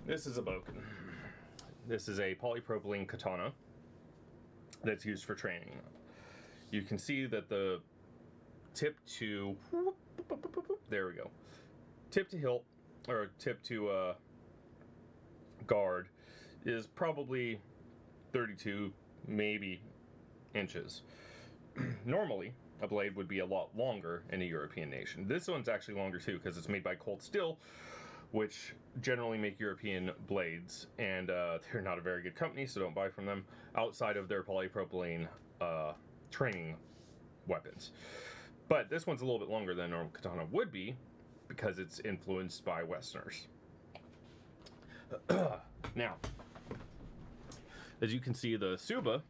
This is a boken. This is a polypropylene katana that's used for training. You can see that the tip to, there we go, tip to hilt, or tip to guard is probably 32, maybe inches. Normally, a blade would be a lot longer in a European nation. This one's actually longer too, because it's made by Cold Steel, which generally make European blades, and they're not a very good company, so don't buy from them outside of their polypropylene training weapons. But this one's a little bit longer than a normal katana would be, because it's influenced by Westerners. Now, as you can see, the tsuba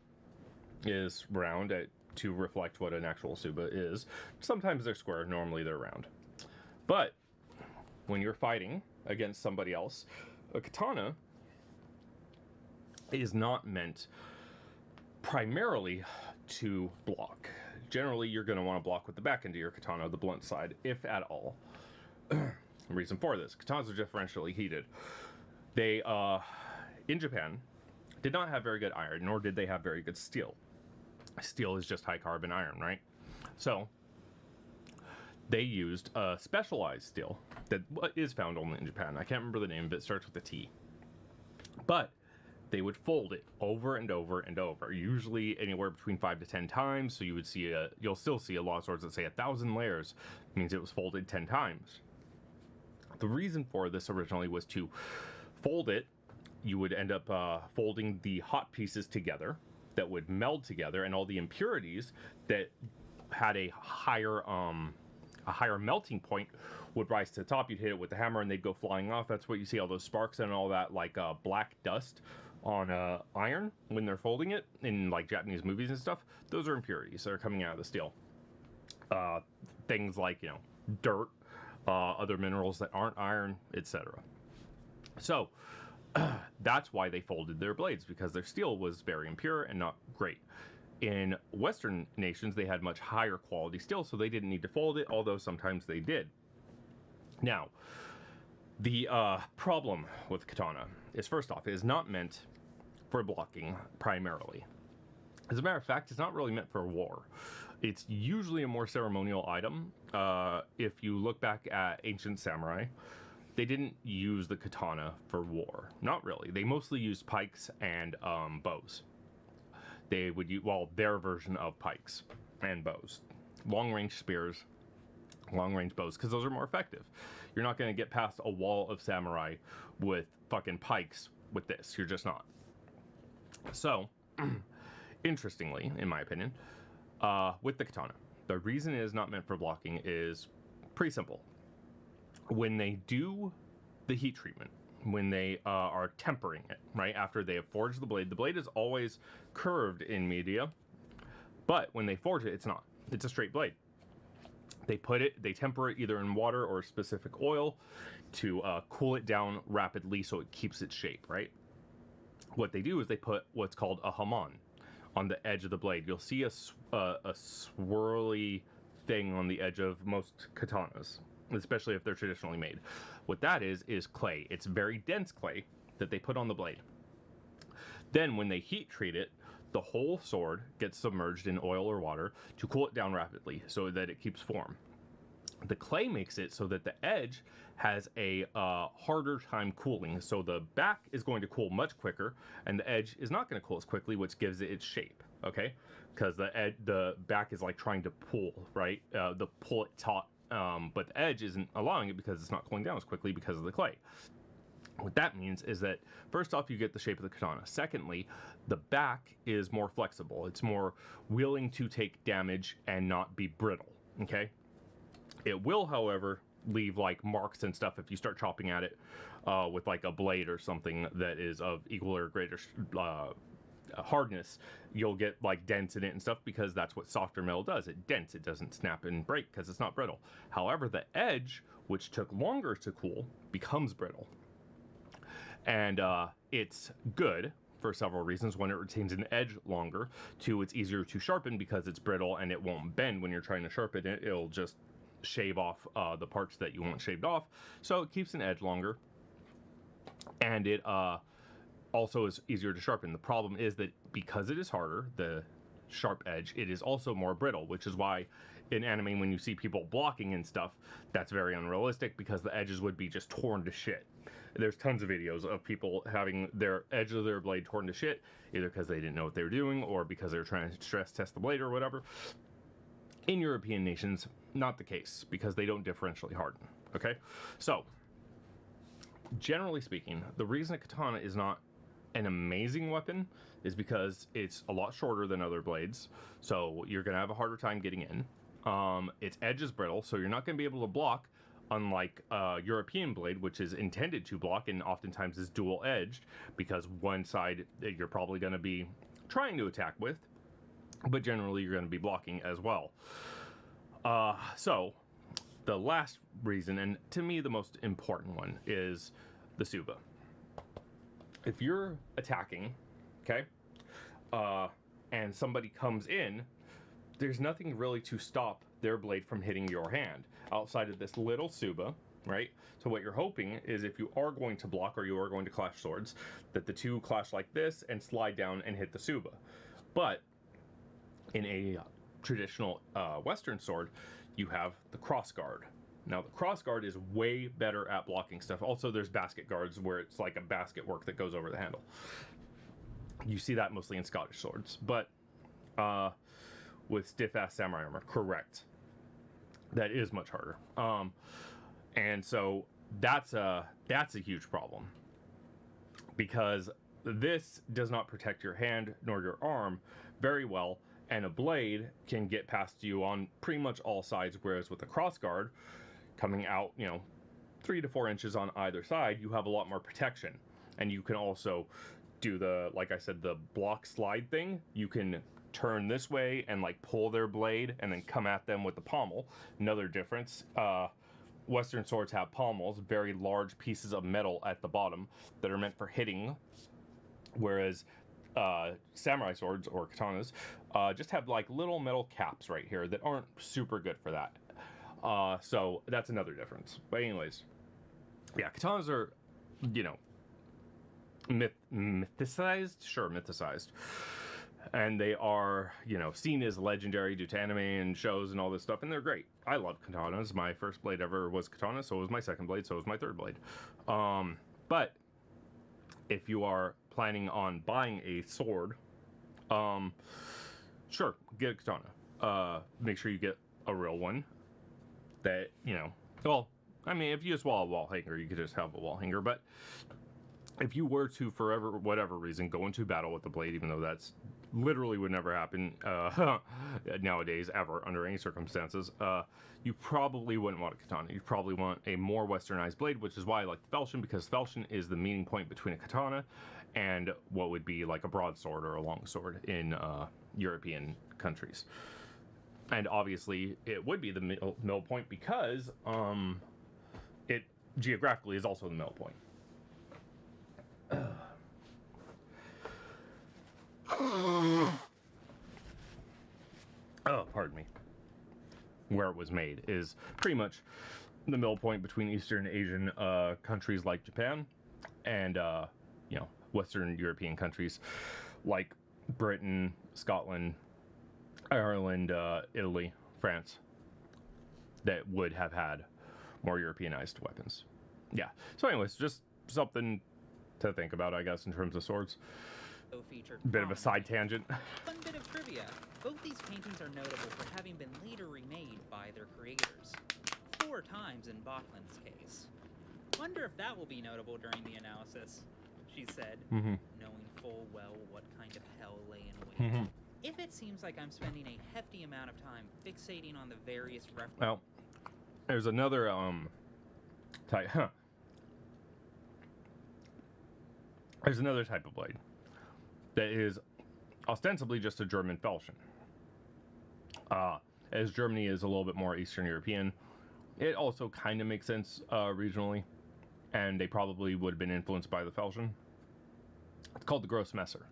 is round to reflect what an actual tsuba is. Sometimes they're square, normally they're round. But when you're fighting against somebody else, a katana is not meant primarily to block. Generally, you're going to want to block with the back end of your katana, the blunt side, if at all. Reason for this, katanas are differentially heated. They, in Japan, did not have very good iron, nor did they have very good steel. Steel is just high carbon iron, right? So they used a specialized steel that is found only in Japan. I can't remember the name of it. It starts with a T. But they would fold it over and over and over, usually anywhere between 5 to 10 times. So you would see you'll still see a lot of swords that say 1,000 layers, means it was folded 10 times. The reason for this originally was to fold it. You would end up folding the hot pieces together that would meld together, and all the impurities that had a higher melting point would rise to the top. You'd hit it with the hammer and they'd go flying off. That's what you see, all those sparks and all that, like black dust on iron when they're folding it in like Japanese movies and stuff. Those are impurities that are coming out of the steel. Things like, you know, dirt, other minerals that aren't iron, etc. So that's why they folded their blades, because their steel was very impure and not great. In Western nations, they had much higher quality steel, so they didn't need to fold it, although sometimes they did. Now, the problem with katana is, first off, it is not meant for blocking primarily. As a matter of fact, it's not really meant for war. It's usually a more ceremonial item. If you look back at ancient samurai, they didn't use the katana for war. Not really. They mostly used pikes and bows. They would use, well, their version of pikes and bows. Long-range spears, long-range bows, because those are more effective. You're not going to get past a wall of samurai with fucking pikes with this. You're just not. So, interestingly, in my opinion, with the katana, the reason it is not meant for blocking is pretty simple. When they do the heat treatment, when they are tempering it, right? After they have forged the blade is always curved in media, but when they forge it, it's not. It's a straight blade. They temper it either in water or specific oil to cool it down rapidly so it keeps its shape, right? What they do is they put what's called a hamon on the edge of the blade. You'll see a swirly thing on the edge of most katanas, especially if they're traditionally made. What that is clay. It's very dense clay that they put on the blade. Then when they heat treat it, the whole sword gets submerged in oil or water to cool it down rapidly so that it keeps form. The clay makes it so that the edge has a harder time cooling. So the back is going to cool much quicker, and the edge is not going to cool as quickly, which gives it its shape. Okay, because the back is like trying to pull, right? The pull it taut, but the edge isn't allowing it because it's not cooling down as quickly because of the clay. What that means is that, first off, you get the shape of the katana. Secondly, the back is more flexible. It's more willing to take damage and not be brittle, okay? It will, however, leave like marks and stuff if you start chopping at it with like a blade or something that is of equal or greater hardness. You'll get like dents in it and stuff because that's what softer metal does. It dents, it doesn't snap and break because it's not brittle. However, the edge, which took longer to cool, becomes brittle. And it's good for several reasons. One, it retains an edge longer. Two, it's easier to sharpen because it's brittle and it won't bend when you're trying to sharpen it. It'll just shave off the parts that you want shaved off. So it keeps an edge longer. And it also is easier to sharpen. The problem is that because it is harder, the sharp edge, it is also more brittle, which is why in anime when you see people blocking and stuff, that's very unrealistic because the edges would be just torn to shit. There's tons of videos of people having their edge of their blade torn to shit, either because they didn't know what they were doing or because they were trying to stress test the blade or whatever. In European nations, not the case because they don't differentially harden, okay? So, generally speaking, the reason a katana is not an amazing weapon is because it's a lot shorter than other blades, so you're going to have a harder time getting in. Its edge is brittle, so you're not going to be able to block, unlike a European blade, which is intended to block and oftentimes is dual-edged, because one side you're probably going to be trying to attack with, but generally you're going to be blocking as well. So, the last reason, and to me the most important one, is the Suba. If you're attacking, okay, and somebody comes in, there's nothing really to stop their blade from hitting your hand outside of this little Suba, right? So what you're hoping is if you are going to block or you are going to clash swords, that the two clash like this and slide down and hit the Suba. But in a traditional Western sword, you have the cross guard. Now the cross guard is way better at blocking stuff. Also, there's basket guards where it's like a basket work that goes over the handle. You see that mostly in Scottish swords, but with stiff-ass samurai armor, correct. That is much harder. And so that's a huge problem because this does not protect your hand nor your arm very well, and a blade can get past you on pretty much all sides, whereas with a cross guard coming out, 3 to 4 inches on either side, you have a lot more protection. And you can also do like I said, the block slide thing. You can turn this way and like pull their blade and then come at them with the pommel. Another difference, Western swords have pommels, very large pieces of metal at the bottom that are meant for hitting, whereas samurai swords or katanas just have like little metal caps right here that aren't super good for that. So that's another difference. But anyways, yeah, katanas are, mythicized? Sure, mythicized. And they are, seen as legendary due to anime and shows and all this stuff, and they're great. I love katanas. My first blade ever was katana, so was my second blade, so was my third blade. But if you are planning on buying a sword, sure, get a katana. Make sure you get a real one that, well, I mean, if you just want a wall hanger, you could just have a wall hanger, but if you were to, for whatever reason, go into battle with the blade, even though that's literally would never happen nowadays, ever, under any circumstances, you probably wouldn't want a katana. You'd probably want a more westernized blade, which is why I like the falchion, because falchion is the meeting point between a katana and what would be like a broadsword or a longsword in European countries. And obviously, it would be the middle point because it geographically is also the middle point. Oh, pardon me. Where it was made is pretty much the middle point between Eastern Asian countries like Japan and you know, Western European countries like Britain, Scotland, Ireland, Italy, France, that would have had more Europeanized weapons. Yeah. So, anyways, just something to think about, I guess, in terms of swords. Featured Bit of a side tangent. Fun bit of trivia. Both these paintings are notable for having been later remade by their creators. 4 times in Bachman's case. Wonder if that will be notable during the analysis, she said, knowing full well what kind of hell lay in wait. If it seems like I'm spending a hefty amount of time fixating on the various references... Well, there's another type... There's another type of blade that is ostensibly just a German falchion. As Germany is a little bit more Eastern European, it also kind of makes sense regionally, and they probably would have been influenced by the falchion. It's called the Grossmesser.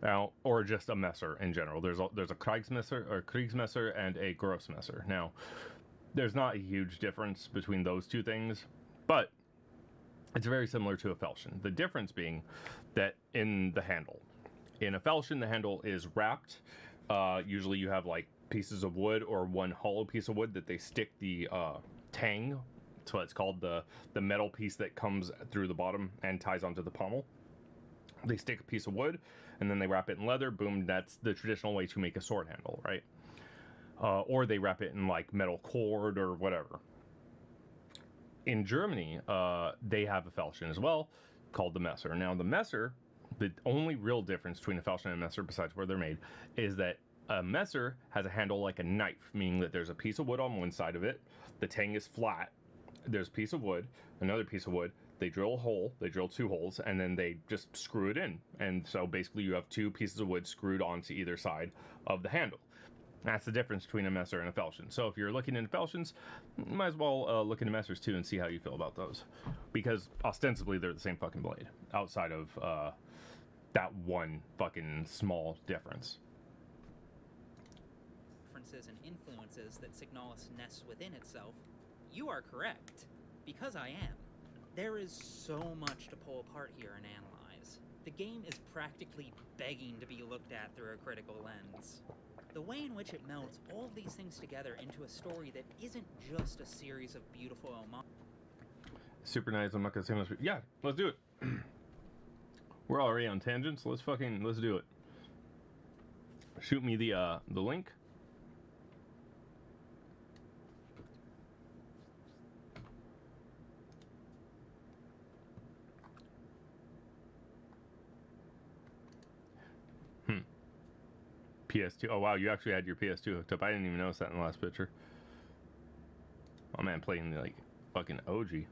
Now, or just a messer in general. There's a Kriegsmesser and a Grossmesser. Now, there's not a huge difference between those two things, but it's very similar to a falchion. The difference being that in the handle. In a falchion, the handle is wrapped. Usually you have like pieces of wood or one hollow piece of wood that they stick the tang, so it's called the metal piece that comes through the bottom and ties onto the pommel. They stick a piece of wood and then they wrap it in leather. Boom, that's the traditional way to make a sword handle, right? Or they wrap it in like metal cord or whatever. In Germany, they have a falchion as well called the Messer. Now the Messer, the only real difference between a falchion and a Messer, besides where they're made, is that a Messer has a handle like a knife, meaning that there's a piece of wood on one side of it, the tang is flat, there's a piece of wood, another piece of wood, they drill a hole, they drill 2 holes, and then they just screw it in. And so basically you have 2 pieces of wood screwed onto either side of the handle. That's the difference between a Messer and a falchion. So if you're looking into falchions, you might as well look into Messers too and see how you feel about those. Because ostensibly they're the same fucking blade, outside of that one fucking small difference. Differences and influences that Signalis nests within itself, you are correct. Because I am. There is so much to pull apart here and analyze. The game is practically begging to be looked at through a critical lens. The way in which it melds all of these things together into a story that isn't just a series of beautiful homages. Super nice. I'm not gonna say much. Yeah, let's do it. We're already on tangents. So let's do it. Shoot me the link. PS2. Oh wow, you actually had your PS2 hooked up. I didn't even notice that in the last picture. Oh man, playing like fucking OG.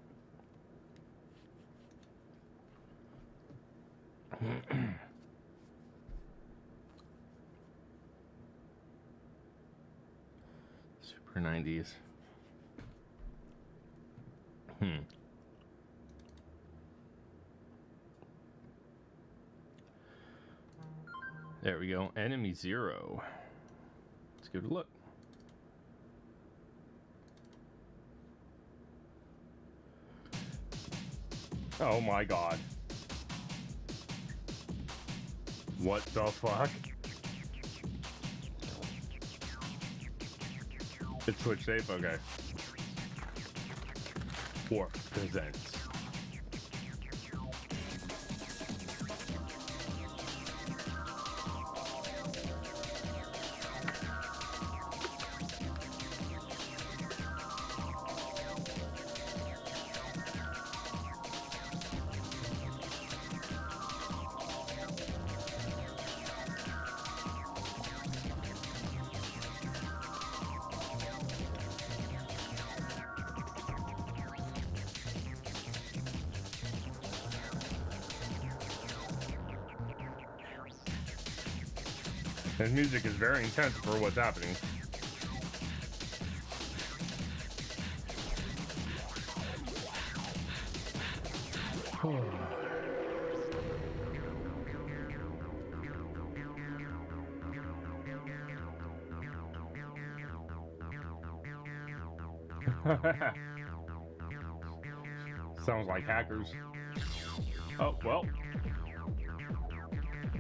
Super 90s. There we go. Enemy 0. Let's give it a look. Oh my god. What the fuck? It's Twitch safe? Okay. War presents. His music is very intense for what's happening. Sounds like hackers. Oh, well.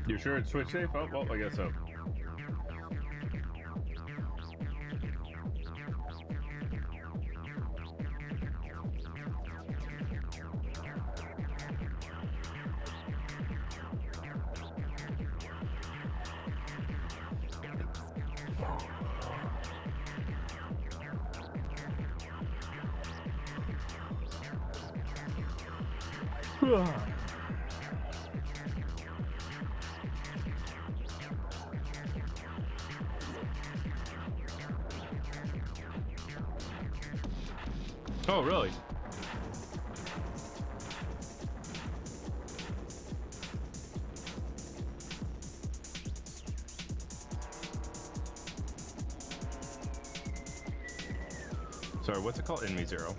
You sure it's switch safe? Oh, well, I guess so. Oh, really? Sorry, what's it called? Enemy Zero.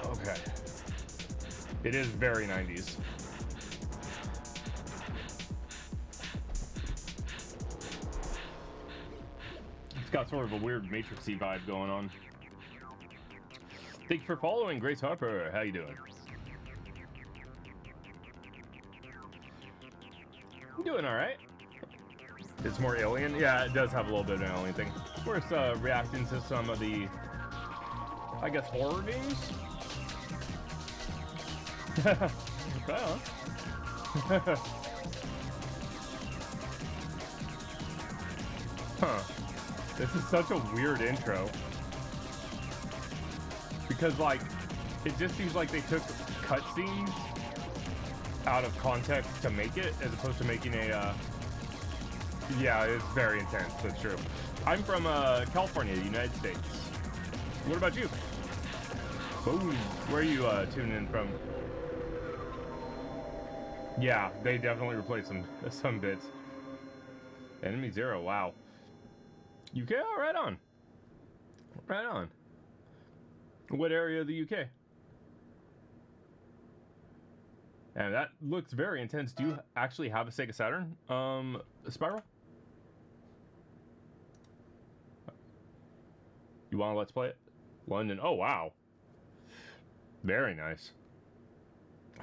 Okay. It is very 90s. It's got sort of a weird Matrixy vibe going on. Thank you for following, Grace Harper. How you doing? I'm doing all right. It's more alien. Yeah, it does have a little bit of an alien thing. Of course, reacting to some of the, I guess, horror games. Right on. Huh. This is such a weird intro. Because, like, it just seems like they took cutscenes out of context to make it, as opposed to making a, yeah, it's very intense, that's true. I'm from, California, the United States. What about you? Oh, where are you, tuning in from? Yeah, they definitely replaced some bits. Enemy Zero, wow. UK? Oh, right on. Right on. What area of the UK? And that looks very intense. Do you actually have a Sega Saturn, Spiral? You want to let's play it? London. Oh, wow. Very nice.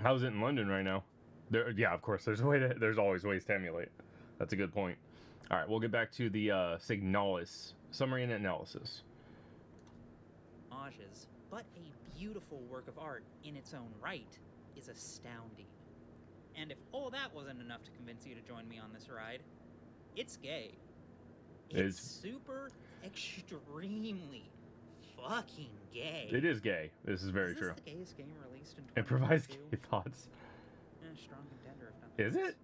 How's it in London right now? Yeah, of course. There's always ways to emulate. That's a good point. All right, we'll get back to the Signalis summary and analysis. Homages, but a beautiful work of art in its own right, is astounding. And if all that wasn't enough to convince you to join me on this ride, it's gay. It's super extremely fucking gay. It is gay. This is very true. Is this the gayest game released in 2022? It provides gay thoughts. Strong contender, if nothing Is else. it?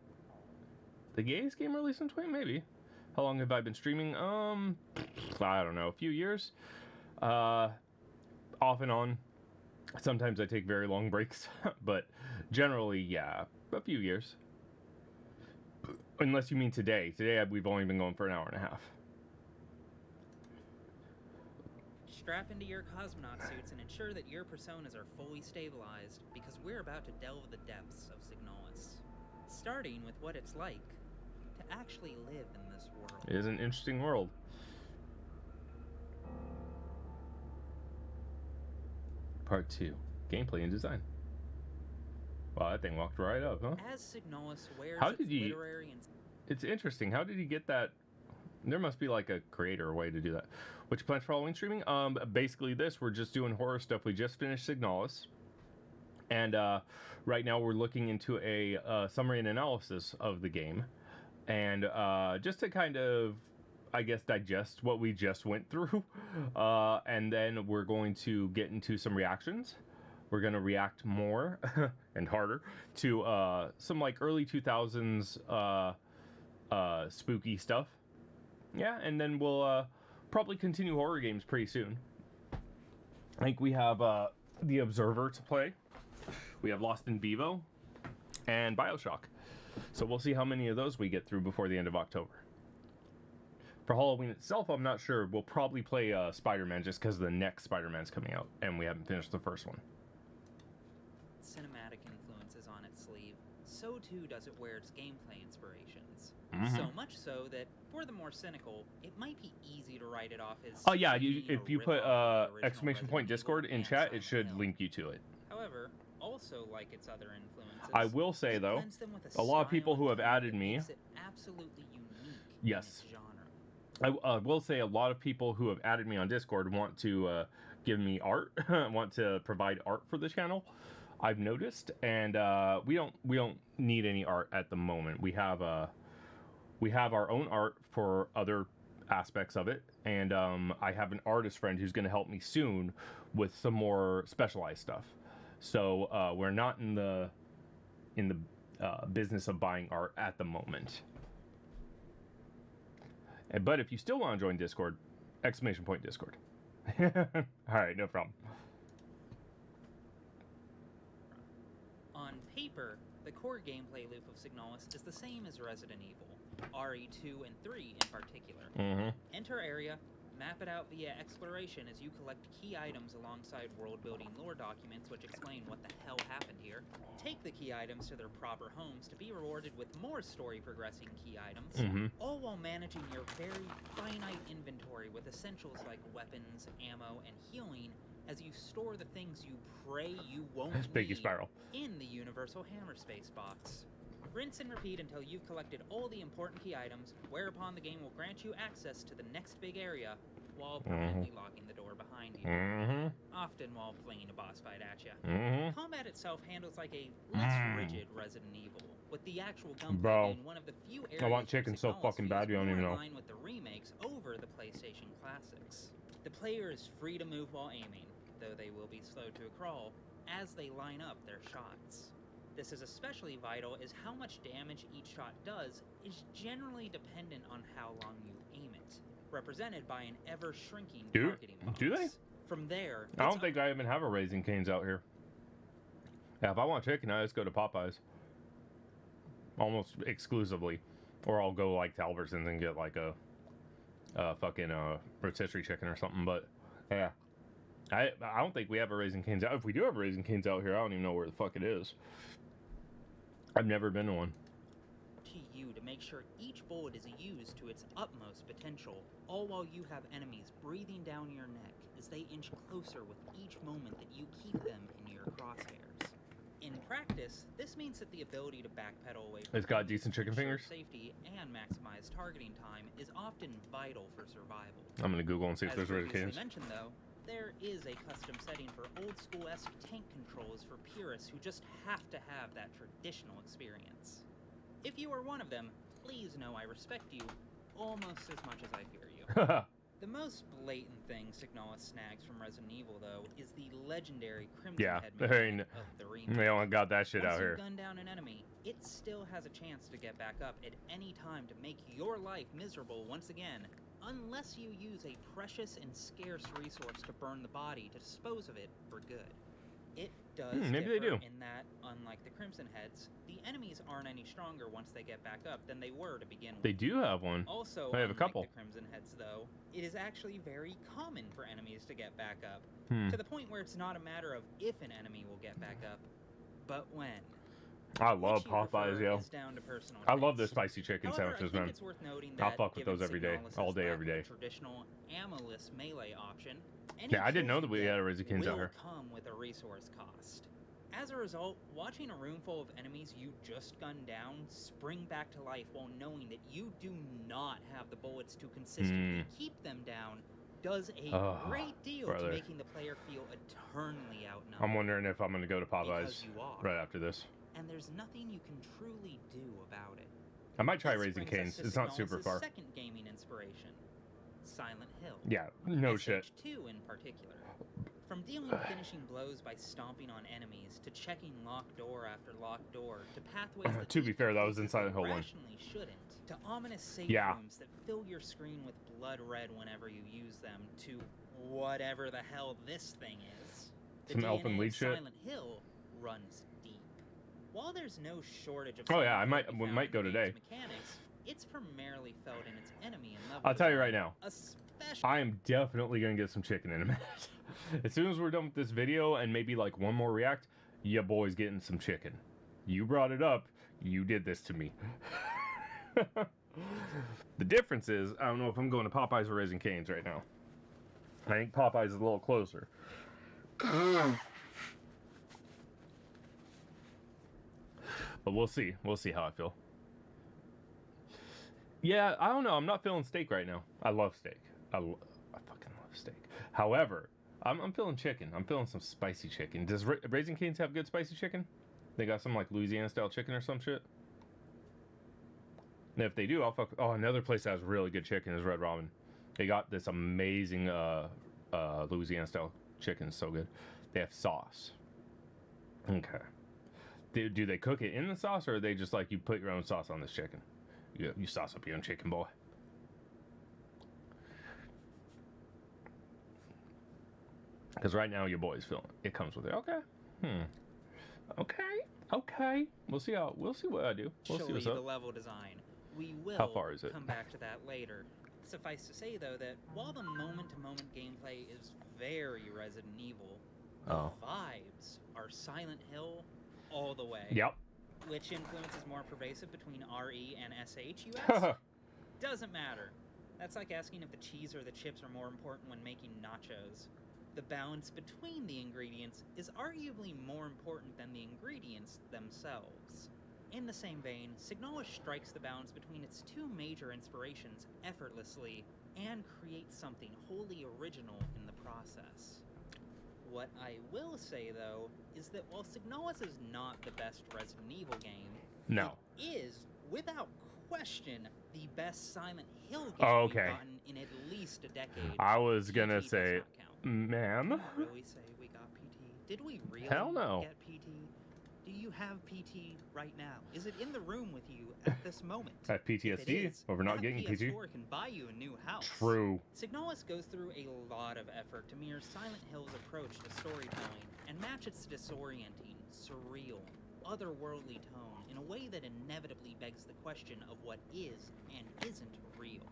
The gayest game released in 20? Maybe. How long have I been streaming? I don't know. A few years. Off and on. Sometimes I take very long breaks, but generally, yeah, a few years. Unless you mean today. Today we've only been going for an hour and a half. Strap into your cosmonaut suits and ensure that your personas are fully stabilized, because we're about to delve the depths of Signalis. Starting with what it's like to actually live in this world. It is an interesting world. Part 2. Gameplay and design. Wow, that thing walked right up, huh? As Signalis wears How its did you... literary and... It's interesting. How did he get that? There must be like a creator way to do that. What's your plans for Halloween streaming? Basically this. We're just doing horror stuff. We just finished Signalis. And right now we're looking into a summary and analysis of the game. And just to kind of, I guess, digest what we just went through. And then we're going to get into some reactions. We're going to react more and harder to some like early 2000s spooky stuff. Yeah, and then we'll probably continue horror games pretty soon. I think we have The Observer to play. We have Lost in Vivo and Bioshock. So we'll see how many of those we get through before the end of October. For Halloween itself, I'm not sure. We'll probably play Spider-Man just because the next Spider-Man's coming out and we haven't finished the first one. Cinematic influences on its sleeve, so too does it wear its gameplay inspirations. Mm-hmm. So much so that, for the more cynical, it might be easy to write it off as... Oh yeah, being a if you put rip-off of the original exclamation point Resident Discord Evil in and chat, it Silent should Hill. link you to it. However, also like its other influences, I will say it though, blends them with a lot of style people and who have tone added that me. makes it absolutely unique Yes. in its genre. I will say a lot of people who have added me on Discord want to give me art, want to provide art for the channel. I've noticed, and we don't need any art at the moment. We have our own art for other aspects of it, and I have an artist friend who's going to help me soon with some more specialized stuff. So we're not in the business of buying art at the moment. But if you still want to join Discord, exclamation point Discord. All right, no problem. On paper, the core gameplay loop of Signalis is the same as Resident Evil, RE2 and 3 in particular. Mm-hmm. Enter area, map it out via exploration as you collect key items alongside world-building lore documents which explain what the hell happened here. Take the key items to their proper homes to be rewarded with more story-progressing key items, all while managing your very finite inventory with essentials like weapons, ammo, and healing as you store the things you pray you won't Biggie need Spiral. in the Universal Hammer Space box. Rinse and repeat until you've collected all the important key items, whereupon the game will grant you access to the next big area, while permanently locking the door behind you. Often while flinging a boss fight at you. Combat itself handles like a less rigid Resident Evil, with the actual gunplay being one of the few areas I want chicken so fucking bad you don't even know. in line with the remakes over the PlayStation classics. The player is free to move while aiming, though they will be slow to a crawl, as they line up their shots. This is especially vital as how much damage each shot does is generally dependent on how long you aim it, represented by an ever-shrinking targeting box. Do they? From there, I don't think I even have a Raising Cane's out here. Yeah, if I want chicken, I just go to Popeyes. Almost exclusively. Or I'll go like to Albertsons and get like a fucking rotisserie chicken or something, but yeah. I don't think we have a Raising Cane's out. If we do have a Raising Cane's out here, I don't even know where the fuck it is. I've never been to one. To you to make sure each bullet is used to its utmost potential, all while you have enemies breathing down your neck as they inch closer with each moment that you keep them in your crosshairs. In practice, this means that the ability to backpedal away from It's got enemies decent to chicken ensure fingers. safety and maximize targeting time is often vital for survival. I'm gonna Google and see if there's Raising previously Cane's. mentioned, though, there is a custom setting for old-school-esque tank controls for purists who just have to have that traditional experience. If you are one of them, please know I respect you almost as much as I fear you. The most blatant thing Signalis snags from Resident Evil, though, is the legendary Crimson Yeah, Head they mechanic of the remake. They only got that shit Once out you here. gun down an enemy, it still has a chance to get back up at any time to make your life miserable once again, unless you use a precious and scarce resource to burn the body to dispose of it for good. It does maybe they differ do. in that, unlike the Crimson Heads, the enemies aren't any stronger once they get back up than they were to begin with. They do have one. Also, They have a unlike couple. the Crimson Heads, though, it is actually very common for enemies to get back up, to the point where it's not a matter of if an enemy will get back up, but when. I love Which you prefer Popeyes, yo. is down to personal I love their taste. spicy chicken However, sandwiches, I think man. it's worth noting I'll that fuck with given those every day, Signalis' all day, lack every of day. Traditional ammo-less melee option. Any Yeah, I didn't know kills that you we had get a Raising Cane's out will here. come with a resource cost. As a result, watching a room full of enemies you just gunned down spring back to life while knowing that you do not have the bullets to consistently keep them down does a Oh, great deal brother. to making the player feel eternally outnumbered. I'm wondering if I'm going to go to Because Popeyes you are. right after this. And there's nothing you can truly do about it. I might try This Raising brings us Canes. to It's not super Signalis' far. second gaming inspiration, Silent Hill. Yeah, no shit. SH2 in particular. From dealing finishing blows by stomping on enemies, to checking locked door after locked door, to pathways that To be lead fair, that was places in Silent Hill 1. rationally shouldn't, to ominous save Yeah. rooms that fill your screen with blood red whenever you use them, to whatever the hell this thing is. The Some DNA Elfen of Lied shit. Silent Hill runs deep. While there's no shortage of Oh, yeah, Silent I Hill might- to be we found might in go the today. game's mechanics, it's primarily felt in its enemy and level I'll tell you design, right now. especially I am definitely going to get some chicken in a minute. As soon as we're done with this video and maybe like one more react, ya boy's getting some chicken. You brought it up. You did this to me. The difference is, I don't know if I'm going to Popeyes or Raising Cane's right now. I think Popeyes is a little closer. But we'll see. We'll see how I feel. Yeah, I don't know. I'm not feeling steak right now. I love steak. I fucking love steak. However, I'm feeling chicken. I'm feeling some spicy chicken. Does Raising Cane's have good spicy chicken? They got some like Louisiana style chicken or some shit? And if they do, I'll fuck. Oh, another place that has really good chicken is Red Robin. They got this amazing Louisiana style chicken. So good. They have sauce. Okay. Do they cook it in the sauce, or are they just like you put your own sauce on this chicken? You sauce up your own chicken, boy. Because right now your boy's feeling it. It comes with it. Okay. Okay. We'll see what I do. We'll see Surely what's the up. level design. We will How far is it? come back to that later. Suffice to say, though, that while the moment-to-moment gameplay is very Resident Evil, the vibes are Silent Hill all the way. Yep. Which influence is more pervasive between RE and SH, you ask? Doesn't matter. That's like asking if the cheese or the chips are more important when making nachos. The balance between the ingredients is arguably more important than the ingredients themselves. In the same vein, Signalis strikes the balance between its two major inspirations effortlessly and creates something wholly original in the process. What I will say, though, is that while Signalis is not the best Resident Evil game, No. it is, without question, the best Silent Hill game Oh, we've okay. gotten in at least a decade. I was PT gonna does say, not count. ma'am. Did we really say we got PT? Did we really Hell no. get PT? Do you have PT right now? Is it in the room with you at this moment? I have If it PTSD is, over not that getting PT. PS4 can buy you a new house. True. Signalis goes through a lot of effort to mirror Silent Hill's approach to storytelling and match its disorienting, surreal, otherworldly tone in a way that inevitably begs the question of what is and isn't real.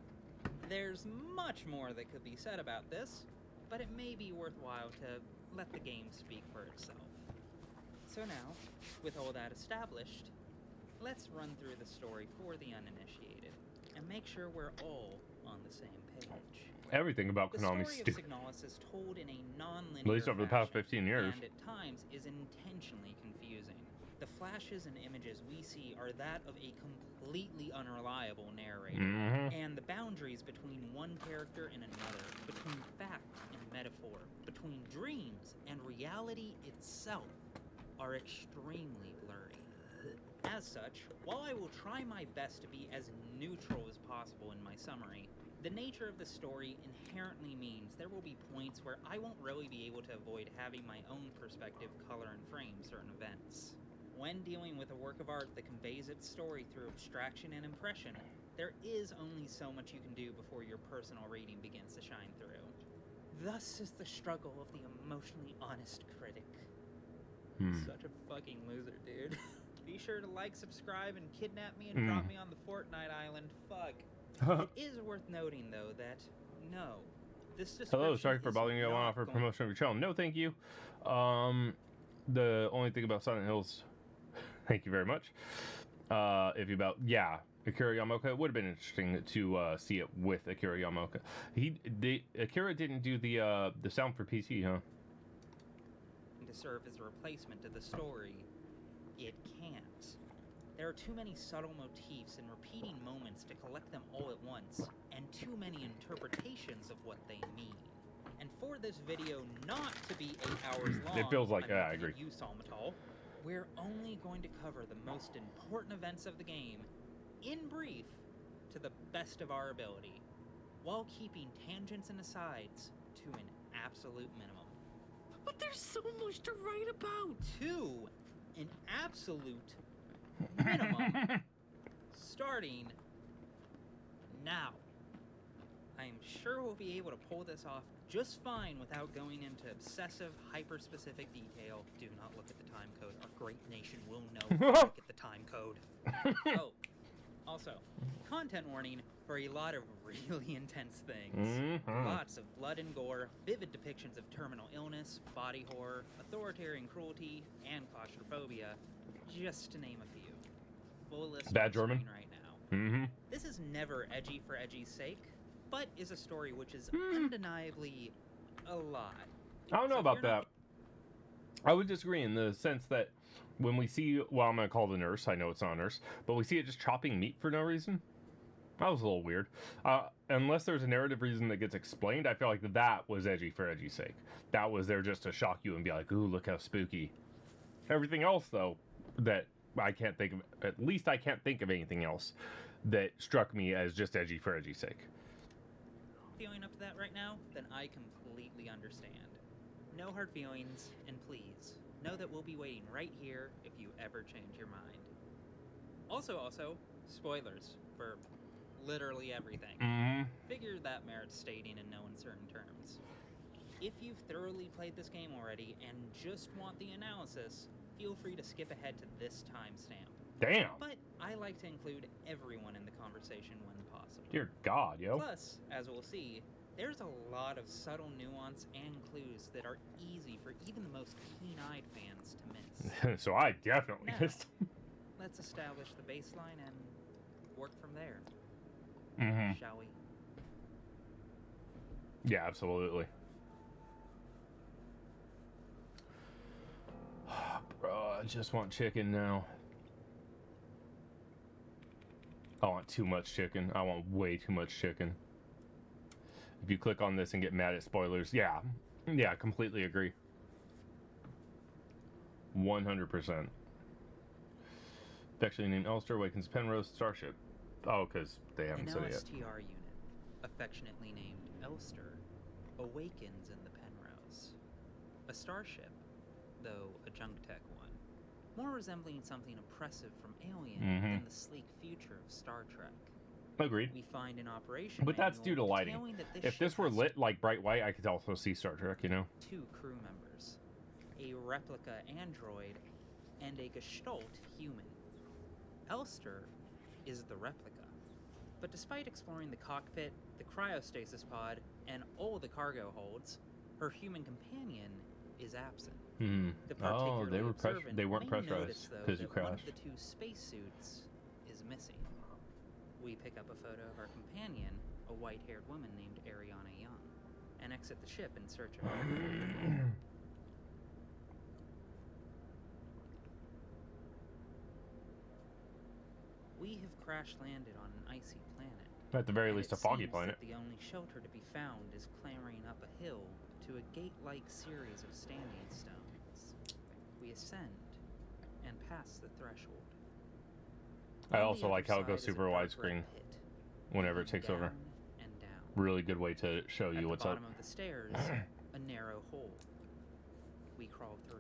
There's much more that could be said about this, but it may be worthwhile to let the game speak for itself. So now, with all that established, let's run through the story for the uninitiated and make sure we're all on the same page. Everything about The Konami's story of stupid. Signalis is told in a non-linear At least over the past fashion, 15 years. and at times is intentionally confusing. The flashes and images we see are that of a completely unreliable narrator, Mm-hmm. and the boundaries between one character and another, between fact and metaphor, between dreams and reality itself, are extremely blurry. As such, while I will try my best to be as neutral as possible in my summary, the nature of the story inherently means there will be points where I won't really be able to avoid having my own perspective color and frame certain events. When dealing with a work of art that conveys its story through abstraction and impression, there is only so much you can do before your personal reading begins to shine through. Thus is the struggle of the emotionally honest critic. Such a fucking loser, dude. Be sure to like, subscribe, and kidnap me and drop me on the Fortnite island. Fuck. It is worth noting, though, that no, this description Hello, sorry for is bothering you. I want to not offer going- promotion of your channel. No, thank you. The only thing about Silent Hills, thank you very much. If you about Akira Yamaoka, it would have been interesting to see it with Akira Yamaoka. Akira didn't do the sound for PC, huh? To serve as a replacement to the story, it can't. There are too many subtle motifs and repeating moments to collect them all at once, and too many interpretations of what they mean. And for this video not to be 8 hours long, It feels like, I'm I looking agree. at you, Salmatal, we're only going to cover the most important events of the game, in brief, to the best of our ability, while keeping tangents and asides to an absolute minimum. But there's so much to write about. To an absolute minimum, starting now. I am sure we'll be able to pull this off just fine without going into obsessive, hyper-specific detail. Do not look at the time code. Our great nation will know. Look at the time code. Oh, also, content warning for a lot of really intense things. Lots of blood and gore, vivid depictions of terminal illness, body horror, authoritarian cruelty, and claustrophobia, just to name a few. Full list Bad on German. screen right now. This is never edgy for edgy's sake, but is a story which is undeniably a lot. I don't know So if about you're that. not- I would disagree in the sense that when we see, well, I'm going to call the nurse, I know it's not a nurse, but we see it just chopping meat for no reason. That was a little weird. Unless there's a narrative reason that gets explained, I feel like that was edgy for edgy's sake. That was there just to shock you and be like, ooh, look how spooky. Everything else, though, that I can't think of, at least I can't think of anything else that struck me as just edgy for edgy's sake. Feeling up to that right now, then I completely understand. No hard feelings, and please, know that we'll be waiting right here if you ever change your mind. Also, spoilers for literally everything. Figure that merits stating in no uncertain terms. If you've thoroughly played this game already and just want the analysis, feel free to skip ahead to this timestamp. Damn. But I like to include everyone in the conversation when possible. Dear God, yo. Plus, as we'll see, there's a lot of subtle nuance and clues that are easy for even the most keen-eyed fans to miss. So I definitely Now, missed. let's establish the baseline and work from there, shall we? Yeah, absolutely. Bro, I just want chicken now. I want too much chicken. I want way too much chicken. If you click on this and get mad at spoilers, yeah, completely agree. 100%. Affectionately named Elster awakens Penrose starship. Oh, because they haven't An said it yet. LSTR unit, affectionately named Elster, awakens in the Penrose. A starship, though a junk tech one, more resembling something oppressive from Alien than the sleek future of Star Trek. Agreed. We find an operation But that's due to manual lighting. detailing that If ship this were has lit like bright white, I could also see Star Trek, you know? 2 crew members, a replica android, and a Gestalt human. Elster is the replica. But despite exploring the cockpit, the cryostasis pod, and all the cargo holds, her human companion is absent. The Oh, they particularly were observant they weren't may pressurized notice, though, because you that one of crashed. the 2 spacesuits is missing. We pick up a photo of our companion, a white-haired woman named Ariana Young, and exit the ship in search of her. We have crash-landed on an icy planet. At the very and least, it a foggy seems planet. that the only shelter to be found is clambering up a hill to a gate-like series of standing stones. We ascend and pass the threshold. I On the also other like how it goes side is a super dark widescreen red pit, whenever it leading takes over. down and down. Really good way to show At you what's the up. bottom of the stairs, a narrow hole. We crawl through.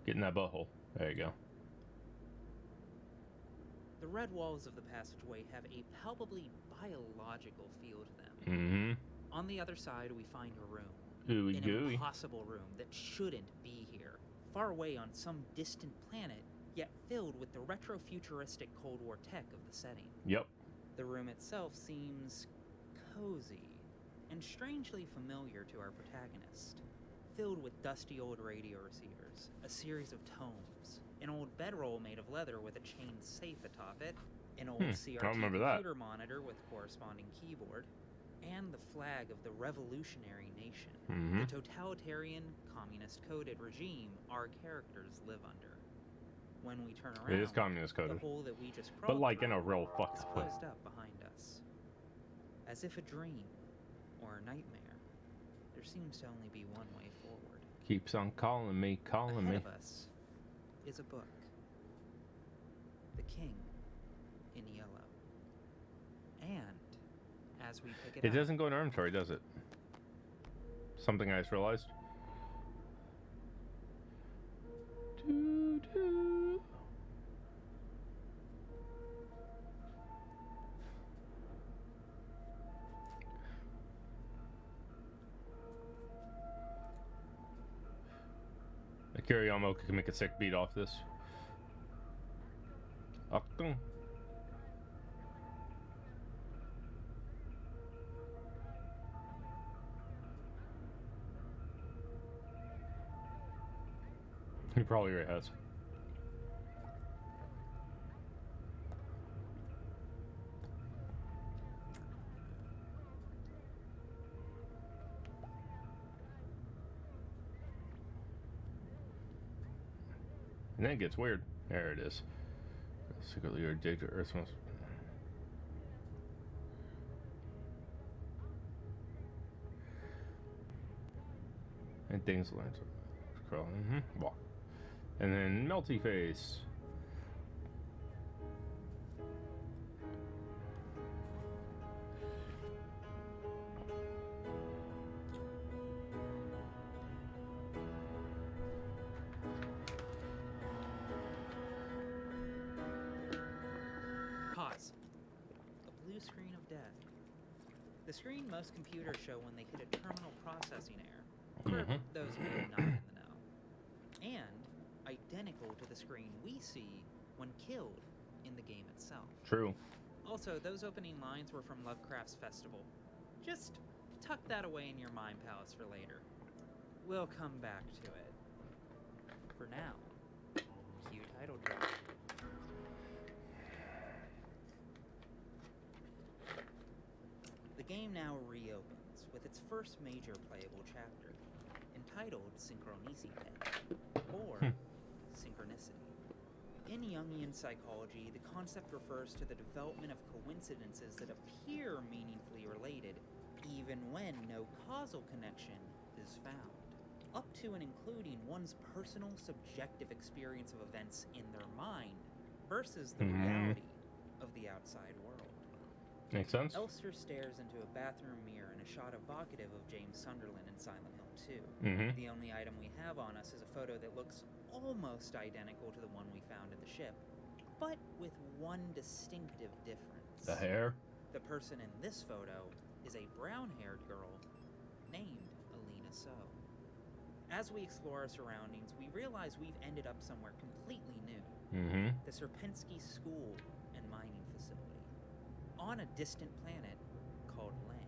Get in that butthole. There you go. The red walls of the passageway have a palpably biological feel to them. On the other side, we find a room. Ooey An gooey. impossible room that shouldn't be here. Far away on some distant planet, yet filled with the retro-futuristic Cold War tech of the setting. Yep. The room itself seems cozy and strangely familiar to our protagonist. Filled with dusty old radio receivers, a series of tomes, an old bedroll made of leather with a chained safe atop it, an old CRT I remember that. computer monitor with corresponding keyboard, and the flag of the revolutionary nation, the totalitarian, communist-coded regime our characters live under. When we turn It around, is communist the coded. hole that we just But crawled like in a through real is fucked way. closed up behind us. As if a dream or a nightmare, there seems to only be one way forward. Keeps on calling me, calling Ahead me. of us is a book. The King in Yellow. And as we pick it It up, doesn't go in our inventory, does it? Something I just realized. Doo-doo. Kiriyama can make a sick beat off this. Achtung. He probably already has. And then it gets weird. There it is. Secretly your data Earth must. And things learn to crawl. Walk. And then Melty Face. pause. A blue screen of death. The screen most computers show when they hit a terminal processing error. For those of you not in the know. And identical to the screen we see when killed in the game itself. True. Also, those opening lines were from Lovecraft's Festival. Just tuck that away in your mind palace for later. We'll come back to it. For now, cue title drop. The game now reopens with its first major playable chapter, entitled Synchronicity, or Synchronicity. In Jungian psychology, the concept refers to the development of coincidences that appear meaningfully related, even when no causal connection is found, up to and including one's personal subjective experience of events in their mind versus the reality of the outside world. Makes sense. Elster stares into a bathroom mirror in a shot evocative of James Sunderland in Silent Hill 2. The only item we have on us is a photo that looks almost identical to the one we found in the ship, but with one distinctive difference. The hair. The person in this photo is a brown-haired girl named Alina So. As we explore our surroundings, we realize we've ended up somewhere completely new. The Serpensky School and Mining Facility, on a distant planet called Lang.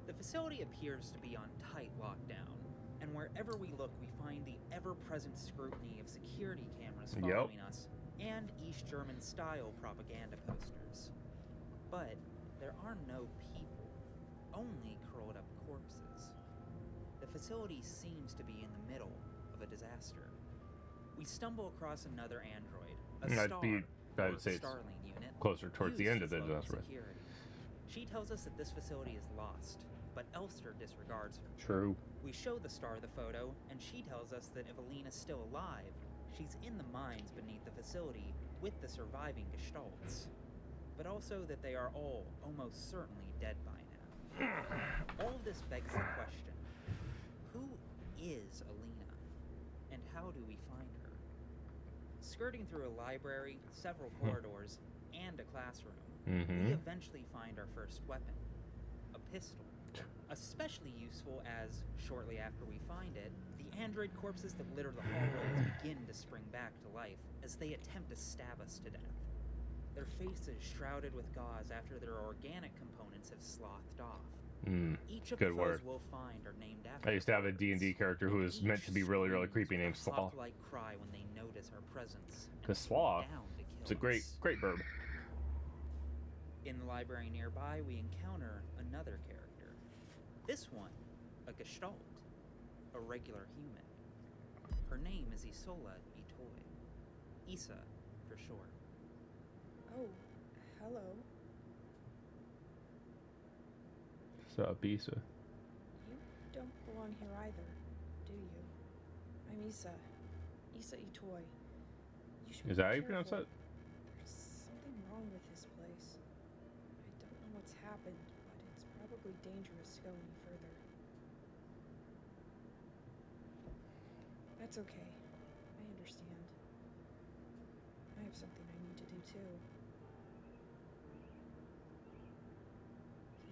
The facility appears to be on tight lockdown, and wherever we look, we find the ever-present scrutiny of security cameras following us, and East German-style propaganda posters. But there are no people, only curled-up corpses. The facility seems to be in the middle of a disaster. We stumble across another android, a I would say it's Starling unit, closer towards the used end of as the local disaster. security. She tells us that this facility is lost, but Elster disregards her. True. We show the star the photo, and she tells us that if Alina's still alive, she's in the mines beneath the facility with the surviving gestalts. But also that they are all almost certainly dead by now. All of this begs the question, who is Alina, and how do we find her? Skirting through a library, several corridors, and a classroom, we eventually find our first weapon, a pistol. Especially useful as, shortly after we find it, the android corpses that litter the hallways begin to spring back to life as they attempt to stab us to death. Their faces shrouded with gauze after their organic components have slothed off. Each of the foes we'll find are named after. I used to have a D&D character who was meant to be really, really creepy named Sloth. Soft-like cry when they notice our presence. Because Sloth, it's a great us. verb. In the library nearby, we encounter another character. This one, a Gestalt, a regular human. Her name is Isola Itoy. Issa, for short. Oh, hello. So, Bisa. You don't belong here either, do you? I'm Issa. Issa Itoy. You should Is be that how you careful. pronounce that? There's something wrong with this place. I don't know what's happened, but it's probably dangerous to go any further. That's okay. I understand. I have something I need to do too.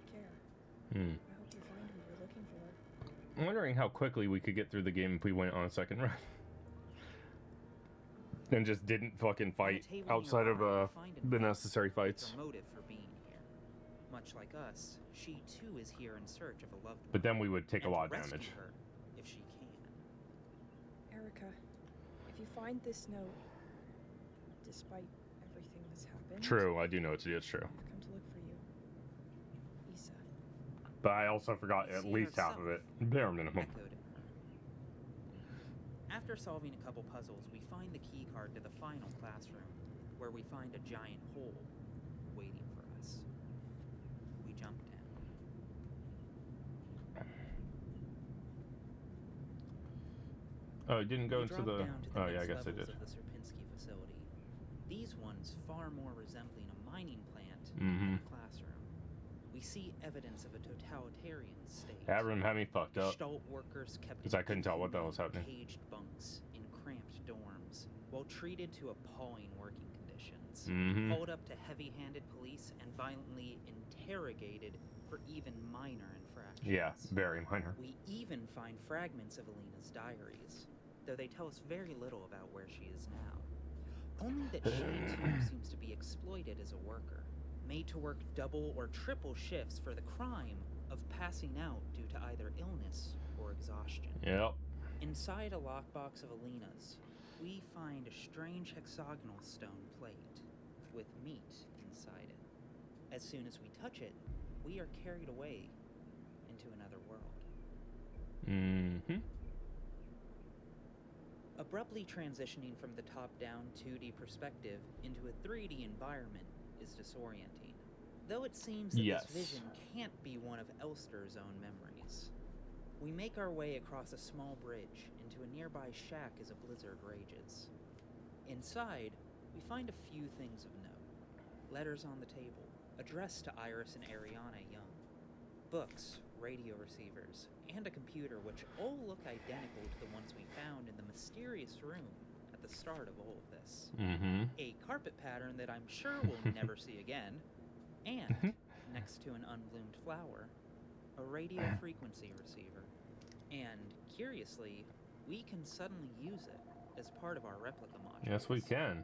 Take care. I hope you find who you're looking for. I'm wondering how quickly we could get through the game if we went on a second run. And just didn't fucking fight table outside of nearby, we find a the note necessary with fights. her motive for being here. Much like us, she too is here in search of a loved one. But then we would take a and lot of rescue damage. her if she can. Erica, if you find this note, despite everything that's happened, True, I do know what to do, it's true. I've come to look for you. Issa. But I also forgot at See least half of it. Bare minimum. Echoed in her. After solving a couple puzzles, we find the key card to the final classroom, where we find a giant hole waiting for us. We jump down. Oh, it didn't go We into drop the... down to the Oh, yeah, I next guess I levels did. of the Sierpinski facility. These ones far more resembling a mining plant Mhm. than a classroom. We see evidence of a totalitarian state. That room had me fucked up. Gestalt workers kept 'Cause I couldn't tell what the hell was happening. caged bunks in cramped dorms, while treated to appalling working conditions. Mhm. Hauled up to heavy-handed police and violently interrogated for even minor infractions. Yeah, very minor. We even find fragments of Alina's diaries, though they tell us very little about where she is now. Only that she too seems to be exploited as a worker, made to work double or triple shifts for the crime of passing out due to either illness or exhaustion. Yep. Inside a lockbox of Alina's, we find a strange hexagonal stone plate with meat inside it. As soon as we touch it, we are carried away into another world. Mm-hmm. Abruptly transitioning from the top-down 2D perspective into a 3D environment is disorienting, though it seems that Yes. this vision can't be one of Elster's own memories. We make our way across a small bridge into a nearby shack as a blizzard rages. Inside, we find a few things of note. Letters on the table, addressed to Iris and Ariana Young. Books, radio receivers, and a computer which all look identical to the ones we found in the mysterious room at the start of all of this. Mm-hmm. A carpet pattern that I'm sure we'll never see again, and, next to an unbloomed flower, a radio frequency receiver. And, curiously, we can suddenly use it as part of our replica module. Yes, we can.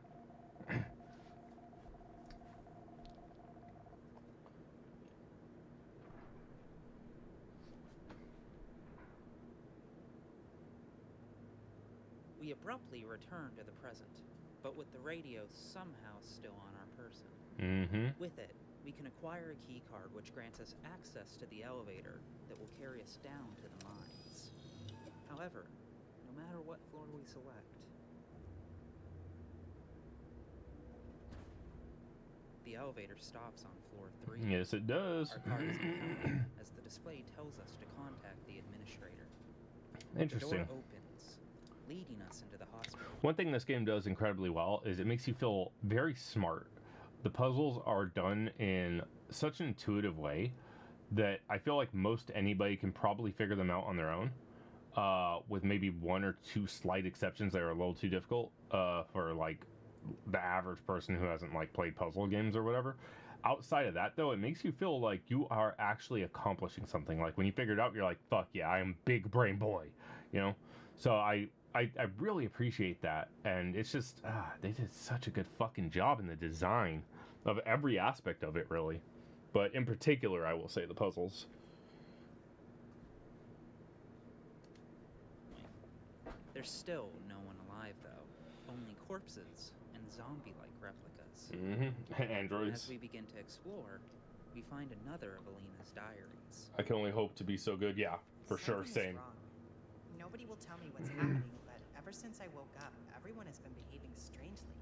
We abruptly return to the present, but with the radio somehow still on our person. Mm-hmm. With it, we can acquire a key card which grants us access to the elevator that will carry us down to the mines. However, no matter what floor we select, the elevator stops on floor 3. Yes, it does. Our card is invalid, as the display tells us to contact the administrator. Interesting. The door opens, leading us into the hospital. One thing this game does incredibly well is it makes you feel very smart. The puzzles are done in such an intuitive way that I feel like most anybody can probably figure them out on their own, with maybe one or two slight exceptions that are a little too difficult for like the average person who hasn't like played puzzle games or whatever. Outside of that, though, it makes you feel like you are actually accomplishing something. Like when you figure it out, you're like, "Fuck yeah, I am big brain boy," you know. So I really appreciate that, and it's just they did such a good fucking job in the design of every aspect of it, really. But in particular, I will say the puzzles. There's still no one alive, though. Only corpses and zombie-like replicas. Mm-hmm. Androids. As we begin to explore, we find another of Alina's diaries. I can only hope to be so good. Yeah, for sure. Something's Same. wrong. Nobody will tell me what's happening, but ever since I woke up, everyone has been behaving strangely.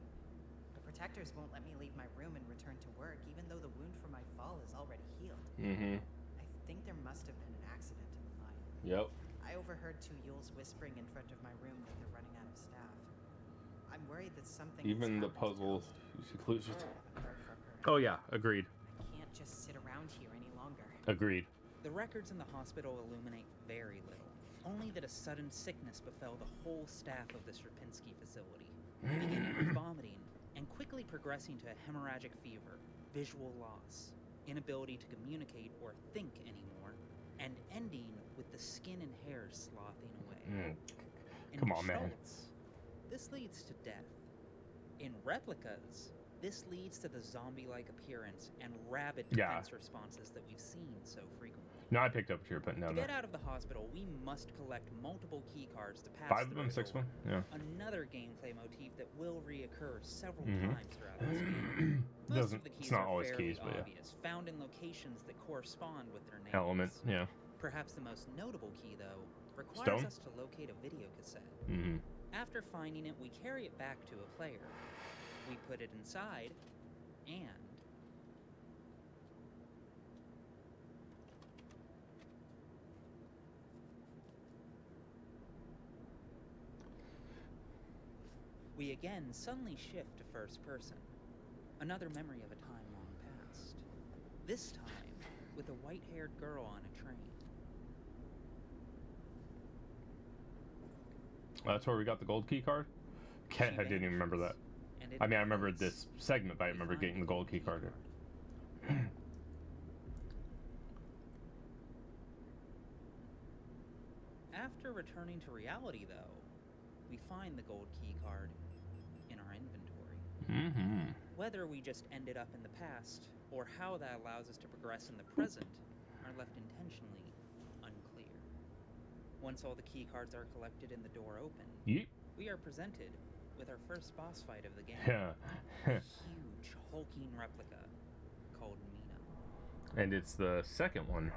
protectors won't let me leave my room and return to work, even though the wound from my fall is already healed. Mm-hmm. I think there must have been an accident in the mine. Yep. I overheard two Yules whispering in front of my room that they're running out of staff. I'm worried that something Even has the happened to puzzle Ghost. conclusions. I haven't heard from her. Oh yeah, agreed. I can't just sit around here any longer. Agreed. The records in the hospital illuminate very little. Only that a sudden sickness befell the whole staff of this Rapinski facility, beginning with vomiting and quickly progressing to a hemorrhagic fever, visual loss, inability to communicate or think anymore, and ending with the skin and hair slothing away. In Come on, man. Gestalts, this leads to death. In replicas, this leads to the zombie-like appearance and rabid defense responses that we've seen so frequently. No, I picked up what you were putting down To there. get out of the hospital, we must collect multiple key cards to pass 5 of through them, a 6 of door. them. Yeah. Another gameplay motif that will reoccur several Mhm. times throughout this game. Most Doesn't. of the keys It's not are always fairly keys, but yeah. obvious, found in locations that correspond with their names. Element. Yeah. Perhaps the most notable key, though, requires Stone? us to locate a video cassette. Mm-hmm. After finding it, we carry it back to a player. We put it inside, and we again suddenly shift to first person. Another memory of a time long past. This time with a white-haired girl on a train. That's where we got the gold key card? She I didn't even remember that. vanishes, and it I mean, I remember ends this segment, but I we remember find getting the gold key card. After returning to reality, though, we find the gold key card in our inventory. Mm-hmm. Whether we just ended up in the past, or how that allows us to progress in the present, are left intentionally unclear. Once all the key cards are collected and the door open, Yeet. we are presented with our first boss fight of the game. Yeah. A huge, hulking replica called Mina. And it's the second one.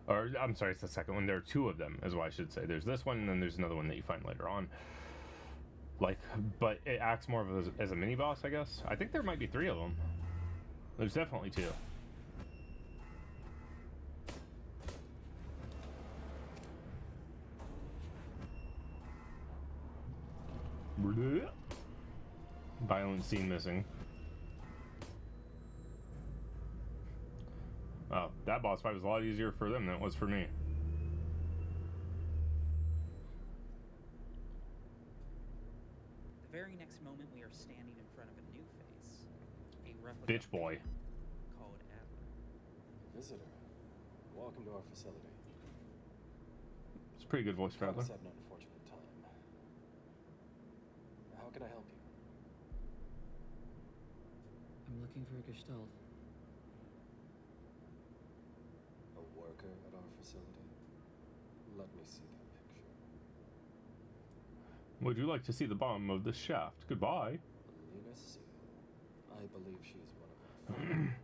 Or, I'm sorry, it's the second one. There are 2 of them, is what I should say. There's this one, and then there's another one that you find later on. Like, but it acts more of as a mini-boss, I guess. I think there might be 3 of them. There's definitely 2. Violent scene missing. Oh, that boss fight was a lot easier for them than it was for me. The very next moment, we are standing in front of a new face. A replica Bitch boy. called Adler. Visitor, welcome to our facility. It's a pretty good voice for Caught Adler. us at an unfortunate time. How can I help you? I'm looking for a Gestalt. A worker at our facility? Let me see that picture. Would you like to see the bottom of this shaft? Goodbye. Lena C. I believe she's one of our fellow workers.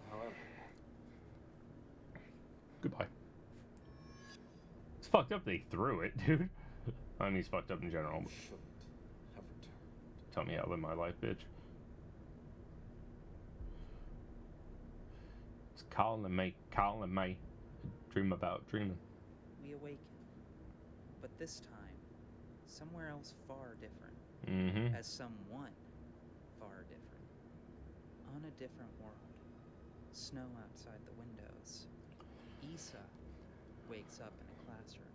However, Goodbye. It's fucked up they threw it, dude. I mean, he's fucked up in general. you But shouldn't have returned. tell me how to live my life, bitch. It's calling me. Dream about dreaming. We awaken. But this time, somewhere else far different. Mm-hmm. As someone far different. On a different world. Snow outside the windows. Issa wakes up in a classroom.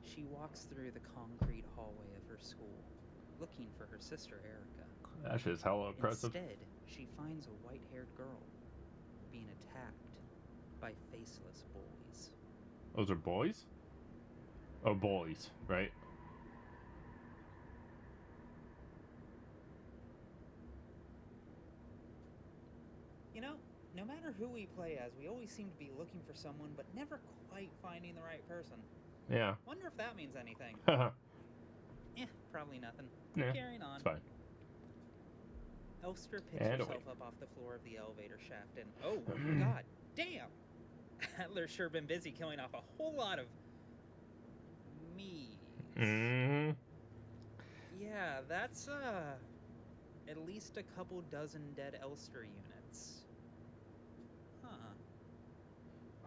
She walks through the concrete hallway of her school, looking for her sister Erica. That shit's hella impressive. Instead, she finds a white-haired girl being attacked by faceless boys. Those are boys? Oh, boys, right? You know, no matter who we play as, we always seem to be looking for someone, but never quite finding the right person. Yeah. Wonder if that means anything. Haha. Probably nothing. Yeah, Carrying on. it's fine. Elster picks And herself away. up off the floor of the elevator shaft and, oh, god damn! Adler's sure been busy killing off a whole lot of me. Mm-hmm. Yeah, that's at least a couple dozen dead Elster units.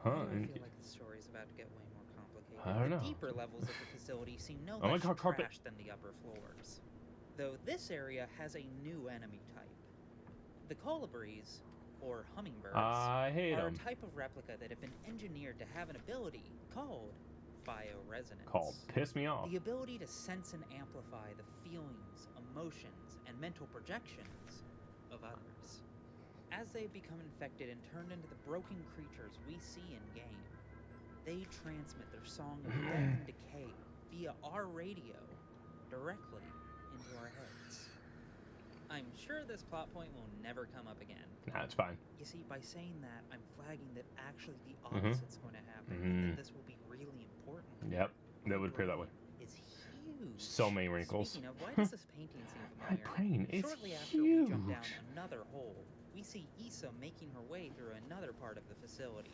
Why do I feel like the story's about to get way more complicated? I don't know. The deeper levels of the facility seem no Oh my less God, carpet. trash than the upper floors. Though this area has a new enemy type. The colibris, or hummingbirds, I hate are them. a type of replica that have been engineered to have an ability called bioresonance. Called piss me off. The ability to sense and amplify the feelings, emotions, and mental projections of others. As they become infected and turned into the broken creatures we see in game, they transmit their song of death and decay via our radio directly into our heads. I'm sure this plot point will never come up again. Nah, it's fine. You see, by saying that, I'm flagging that actually the opposite's going to happen, and that this will be really important. Yep, that would appear that way. It's huge. So many wrinkles. Speaking of, why does this painting seem My familiar? brain is Shortly after we jump down huge. another hole, we see Issa making her way through another part of the facility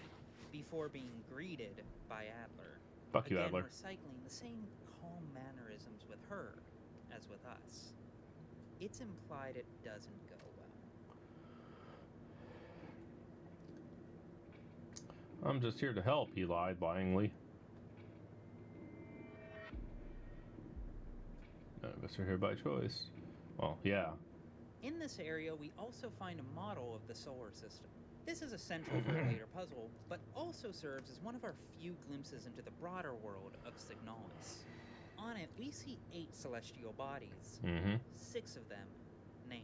before being greeted by Adler. Fuck you, Again, Adler. we're cycling the same calm mannerisms with her as with us. It's implied it doesn't go well. I'm just here to help, he lied lyingly. None of us are here by choice. Well, yeah. In this area, we also find a model of the solar system. This is essential for a later puzzle, but also serves as one of our few glimpses into the broader world of Signalis. On it, we see 8 celestial bodies, 6 of them named.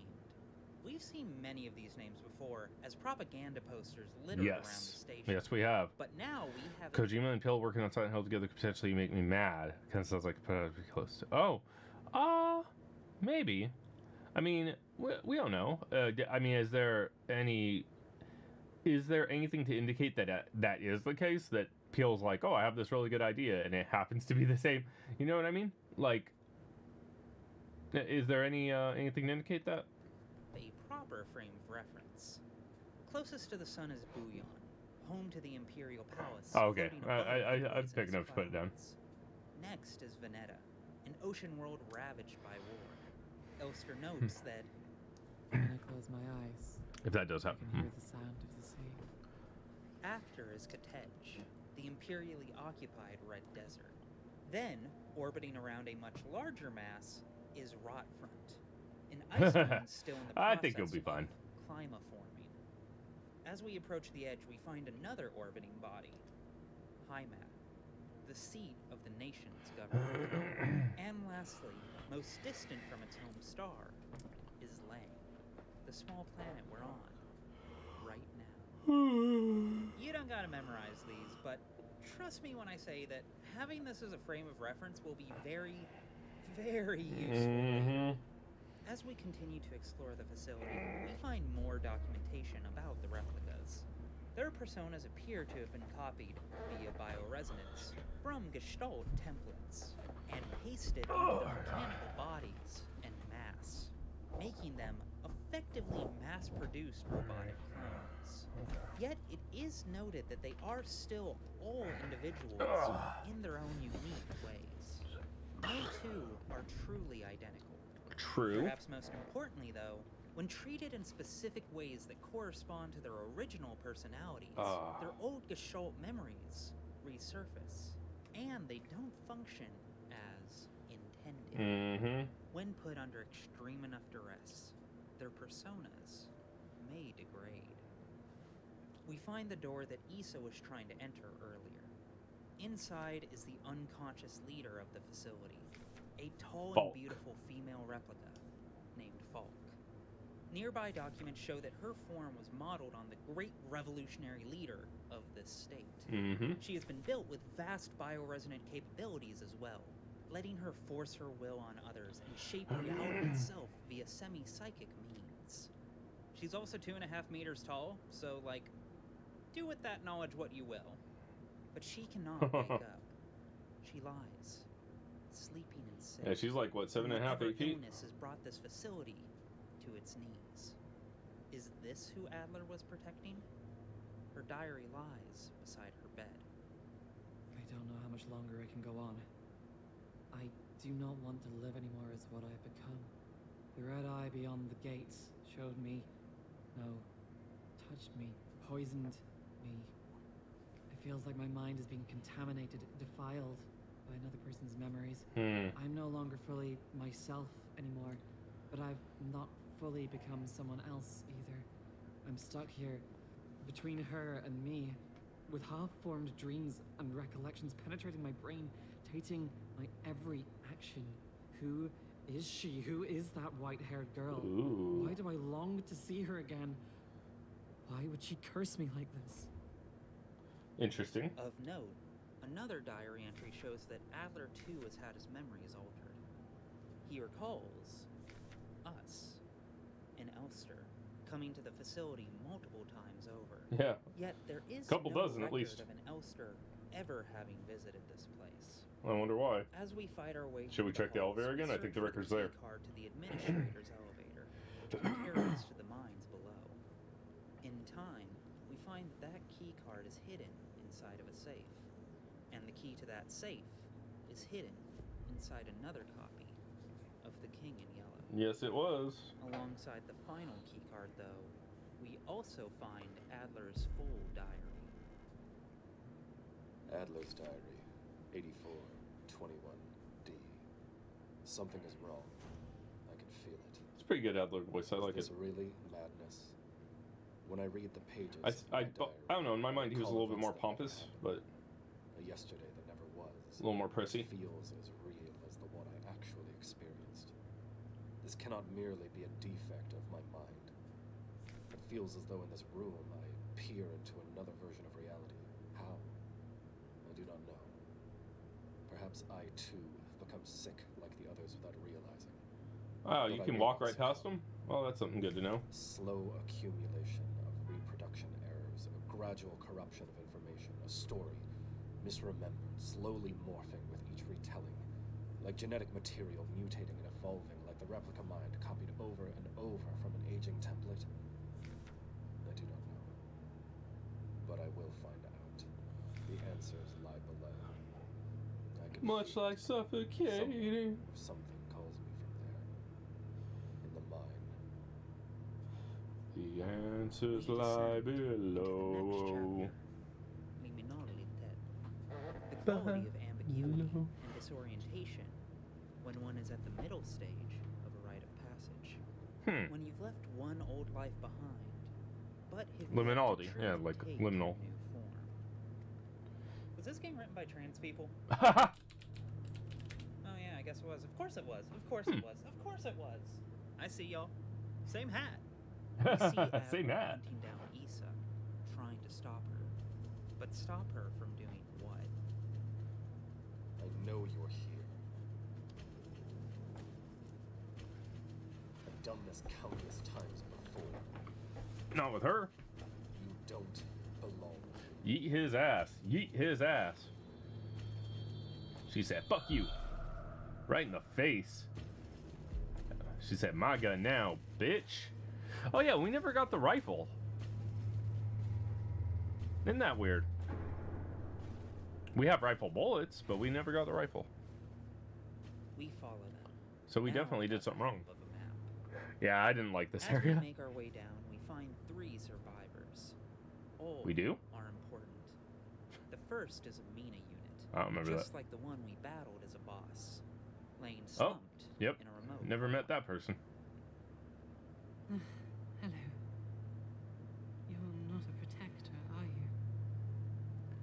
We've seen many of these names before as propaganda posters littered around the station. Yes, we have. But now we have Kojima and Pill working on Silent Hill together could potentially make me mad. Kind of sounds like put it close to. Maybe. I mean, we don't know. I mean, is there anything to indicate that that is the case? That Peel's like, oh, I have this really good idea, and it happens to be the same. You know what I mean? Like, is there anything to indicate that? a proper frame of reference. Closest to the sun is Bouillon, home to the Imperial Palace. Oh, okay. floating above the I'm picking up to put it down. clouds. Next is Veneta, an ocean world ravaged by war. Elster notes that When I close my eyes, If that does I happen. can hear the sound of the sea. after is Katej, the imperially occupied Red Desert. Then, orbiting around a much larger mass, is Rotfront, an ice moon still in the process I think it'll be fine. of climaforming. As we approach the edge, we find another orbiting body, Heimat, the seat of the nation's government. And lastly, most distant from its home star, is Lang, the small planet we're on, right now. You don't gotta memorize these, but trust me when I say that having this as a frame of reference will be very, very useful. As we continue to explore the facility, we find more documentation about the replicas. Their personas appear to have been copied via bioresonance from Gestalt templates and pasted into their mechanical bodies en masse, making them effectively mass-produced robotic clones. Yet it is noted that they are still all individuals in their own unique ways. No two are truly identical. True. Perhaps most importantly, though, when treated in specific ways that correspond to their original personalities, their old Gestalt memories resurface, and they don't function as intended. When put under extreme enough duress, their personas may degrade. We find the door that Issa was trying to enter earlier. Inside is the unconscious leader of the facility, a tall Falk. and beautiful female replica named Falk. Nearby documents show that her form was modeled on the great revolutionary leader of this state. She has been built with vast bioresonant capabilities as well, letting her force her will on others and shape reality itself via semi-psychic means. She's also 2.5 meters tall, so, like, do with that knowledge what you will. But she cannot wake up. She lies, sleeping and sick. Yeah, she's like, what, 7.5, Whatever 8 feet? illness has brought this facility to its knees. Is this who Adler was protecting? Her diary lies beside her bed. I don't know how much longer I can go on. I do not want to live anymore as what I have become. The red eye beyond the gates showed me, no, touched me, poisoned me. It feels like my mind is being contaminated, defiled by another person's memories. I'm no longer fully myself anymore, but I've not fully become someone else either. I'm stuck here, between her and me, with half-formed dreams and recollections penetrating my brain, dictating my every action. Who is she? Who is that white-haired girl? Ooh. Why do I long to see her again? Why would she curse me like this? Interesting. Of note, another diary entry shows that Adler too has had his memories altered. He recalls us in Elster coming to the facility multiple times over. Yeah. Yet there is Couple no dozen, at record least. of an Elster ever having visited this place. I wonder why. As we fight our way Should we through check the halls, elevator we again? I think the search for record's there. key card to the administrator's elevator, which will carry us to the mines below. In time, we find that key card is hidden inside of a safe, and the key to that safe is hidden inside another copy of The King in Yellow. Yes, it was. Alongside the final key card, though, we also find Adler's full diary. Adler's diary, 8421D. Something is wrong. I can feel it. It's pretty good Adler voice. I like Is it. this really madness? When I read the pages I of my diary, don't know. In my mind, he was a recall little bit more events that never pompous, happened. but A yesterday that never was. a little more prissy. Feels as real as the one I actually experienced. This cannot merely be a defect of my mind. It feels as though in this room I peer into another version of reality. How? I do not know. Perhaps I too have become sick like the others without realizing. Oh, you But I can will walk not right past succumb. him? Well, that's something good to know. Slow accumulation of reproduction errors, a gradual corruption of information, a story, misremembered, slowly morphing with each retelling, like genetic material mutating and evolving like the replica mind copied over and over from an aging template. I do not know. But I will find out. The answers lie below. I can Much feel like it. suffocating. Something calls me from there. In the mine. The answers We lie descend into the next below. chapter. Liminality. The quality of ambiguity and disorientation when one is at the middle stage of a rite of passage. When you've left one old life behind, but have yet to Liminality, yeah, truly like take liminal. a new form. Was this game written by trans people? Haha. Oh yeah, I guess it was. Of course it was. Of course it was. Of course it was. I see y'all. Same hat. We see Adler Same hat. hunting down Issa, trying to stop her. But stop her from doing what? I know you're here. I've done this countless times before. Not with her. You don't belong. Yeet his ass. Yeet his ass. She said, fuck you. Right in the face. She said, my gun now, bitch. Oh yeah, we never got the rifle. Isn't that weird? We have rifle bullets, but we never got the rifle. We follow them. So we Now definitely we're did at the something wrong. hub of a map. Yeah, I didn't like this As we area. make our way down, we find 3 survivors. All We do? are important. The first is a Mina unit. I don't remember just that. like the one we battled as a boss, laying Oh, slumped yep. in a remote. Never met that person. Hello. You're not a protector, are you?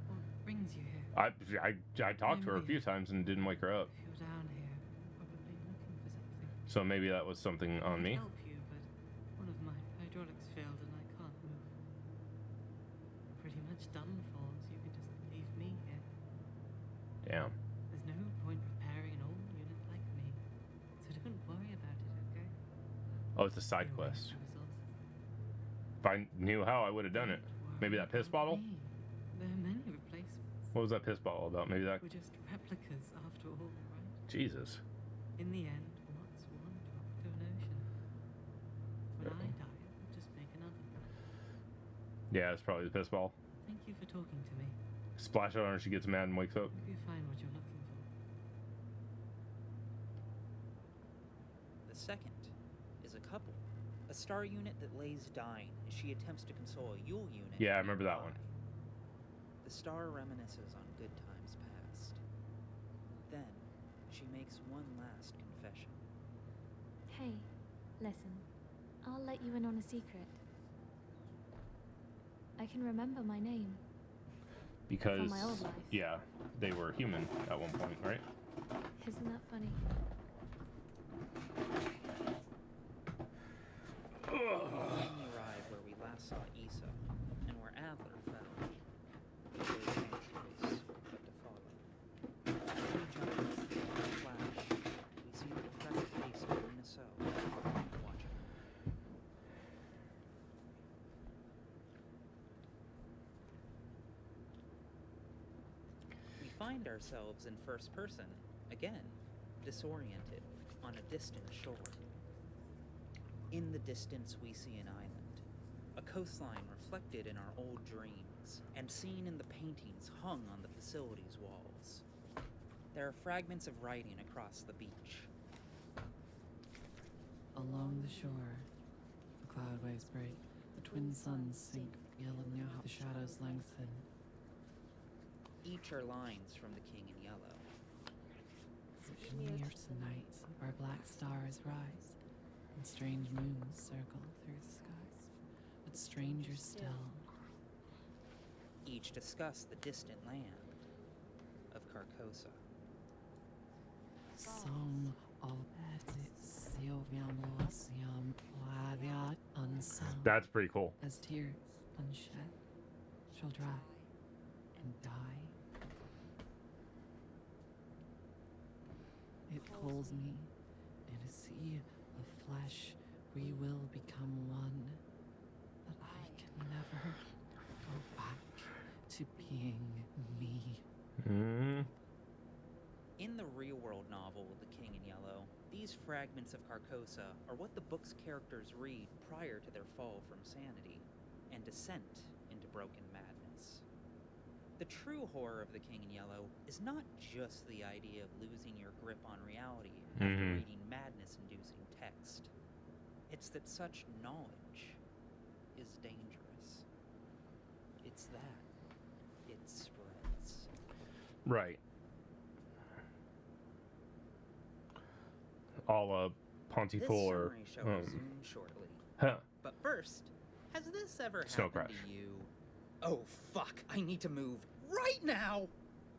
What brings you here? I talked to her a few times and didn't wake her up. If you're down here, probably looking for something. So maybe that was something on I me. can help you, but one of my hydraulics failed and I can't move. I'm pretty much done for, so you can just leave me here. Damn. There's no point repairing an old unit like me, so don't worry about it, okay? Oh, it's a side You'll waste quest. the resources. If I knew how, I would have done it. Don't Maybe worry that piss about bottle? me. There are many replacements. What was that piss bottle about? Maybe that. We're just replicas after all, right? Jesus. In the end, what's one drop to an ocean? When I die, I'll just make another. Yeah, it's probably the piss ball. Thank you for talking to me. Splash on her, she gets mad and wakes up. Hope you find what you're looking for. The second is a couple. A star unit that lays dying as she attempts to console a Yule unit. Yeah, I remember that nearby. one. The star reminisces on good times past. Then, she makes one last confession. Hey, listen. I'll let you in on a secret. I can remember my name. Because, From my old life. yeah, they were human at one point, right? Isn't that funny? We finally arrive where we last saw Issa, and where Adler fell. There is no choice but to follow. We jump in a flash. We see the depressed face of Lena So, watching. We find ourselves in first person, again, disoriented, on a distant shore. In the distance, we see an island, a coastline reflected in our old dreams, and seen in the paintings hung on the facility's walls. There are fragments of writing across the beach. Along the shore, the cloud waves break, the twin suns sink, yellow how the shadows lengthen. Each are lines from The King in Yellow. Vision near tonight, where black stars rise, and strange moons circle through the skies, but stranger still. Each discuss the distant land of Carcosa. Song of Sylviam unsung. That's pretty cool. As tears unshed shall dry and die. It calls me in a sea of flesh. We will become one, but I can never go back to being me. Mm. In the real-world novel, The King in Yellow, these fragments of Carcosa are what the book's characters read prior to their fall from sanity and descent into broken madness. The true horror of The King in Yellow is not just the idea of losing your grip on reality after reading madness-inducing text. It's that such knowledge is dangerous. It's that it spreads. Right. All Pontypool This or summary shall resume shortly. huh. But first, has this ever Snow happened crash. to you? Oh fuck, I need to move right now!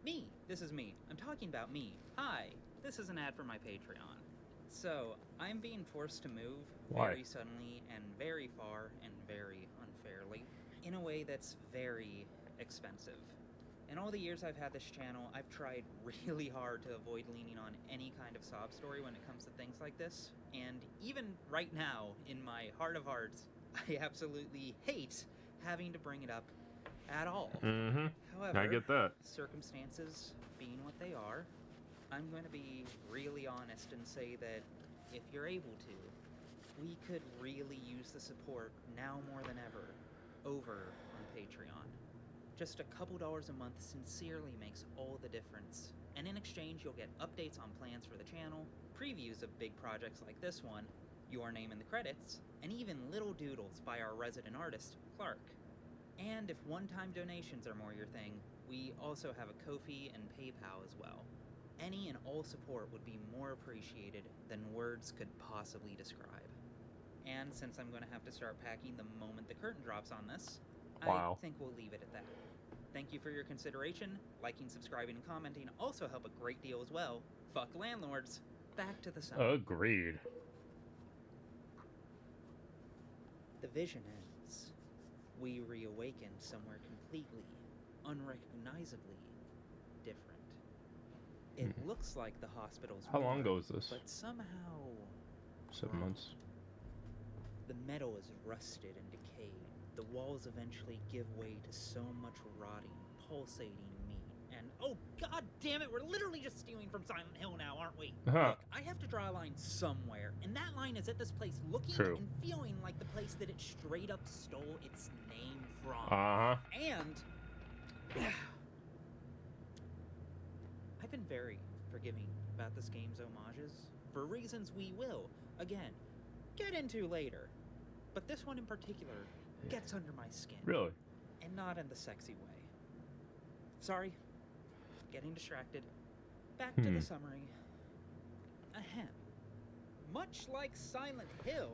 Me, this is me. I'm talking about me. Hi, this is an ad for my Patreon. So, I'm being forced to move Why? very suddenly and very far and very unfairly in a way that's very expensive. In all the years I've had this channel, I've tried really hard to avoid leaning on any kind of sob story when it comes to things like this. And even right now, in my heart of hearts, I absolutely hate having to bring it up at all. Mm-hmm. However, I get that. circumstances being what they are, I'm going to be really honest and say that if you're able to, we could really use the support now more than ever over on Patreon. Just a couple dollars a month sincerely makes all the difference. And in exchange, you'll get updates on plans for the channel, previews of big projects like this one, your name in the credits, and even little doodles by our resident artist, Clark. And if one-time donations are more your thing, we also have a Ko-fi and PayPal as well. Any and all support would be more appreciated than words could possibly describe. And since I'm going to have to start packing the moment the curtain drops on this, Wow. I think we'll leave it at that. Thank you for your consideration. Liking, subscribing, and commenting also help a great deal as well. Fuck landlords. Back to the summit. Agreed. The vision ends. We reawaken somewhere completely, unrecognizably different. It looks like the hospital's How long morgue, ago is this? but somehow 7 wrong. months. The metal is rusted and decayed. The walls eventually give way to so much rotting, pulsating meat. And oh god damn it, we're literally just stealing from Silent Hill now, aren't we? Huh. Look, I have to draw a line somewhere, and that line is at this place looking True. and feeling like the place that it straight up stole its name wrong. Uh-huh. And I've been very forgiving about this game's homages for reasons we will, again, get into later. But this one in particular gets under my skin. Really? And not in the sexy way. Sorry, getting distracted. Back to the summary. Ahem. Much like Silent Hill,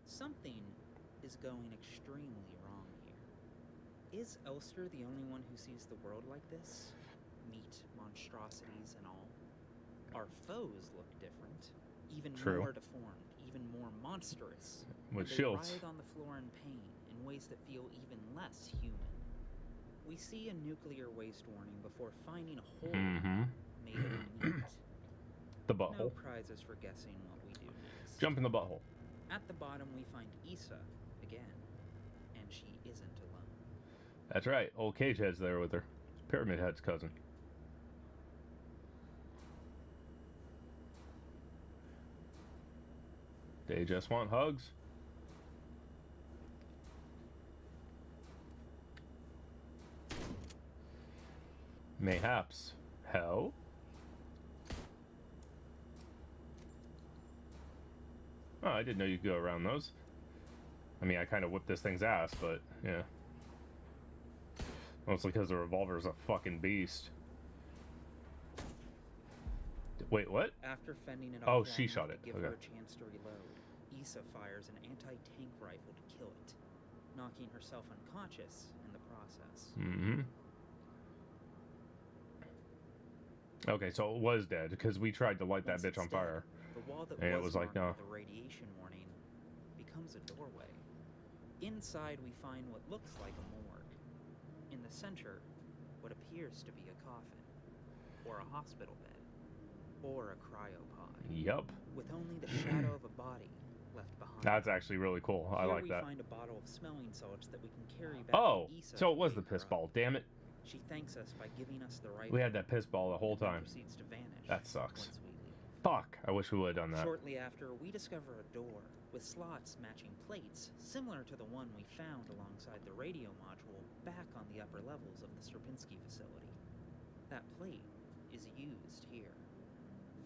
something is going extremely wrong here. Is Elster the only one who sees the world like this? Meat monstrosities and all. Our foes look different, even True. more deformed, even more monstrous. With and shields. They writhe on the floor in pain in ways that feel even less human. We see a nuclear waste warning before finding a hole made of meat. The No butthole. prizes for guessing what we do next. Jump in the butthole. At the bottom, we find Issa again, and she isn't alone. That's right. Old Cage Head's there with her. Pyramid Head's cousin. They just want hugs. Mayhaps. Hell? Oh, I didn't know you could go around those. I mean, I kind of whipped this thing's ass, but yeah. Mostly because the revolver's a fucking beast. Wait, what? After fending it Oh, off she long shot enough it. to give Okay. her a chance to reload, Issa fires an anti-tank rifle to kill it, knocking herself unconscious in the process. Mm-hmm. Okay, so it was dead, because we tried to light that Once bitch it's on dead, fire. The wall that And it was was like, marked no. with the radiation warning becomes a doorway. Inside, we find what looks like a morgue. In the center, what appears to be a coffin, or a hospital bed, or a cryopod, Yup. with only the shadow of a body left behind. That's actually really cool. I Here like we that. find a bottle of smelling salts that we can carry back Oh, to Issa so to it was the wake her piss up. ball. Damn it. She thanks us by giving us the right. We had that piss ball the whole and then time. proceeds to vanish That sucks. once we leave. Fuck. I wish we would have done that. Shortly after, we discover a door with slots matching plates similar to the one we found alongside the radio module back on the upper levels of the Sierpinski facility. That plate is used here.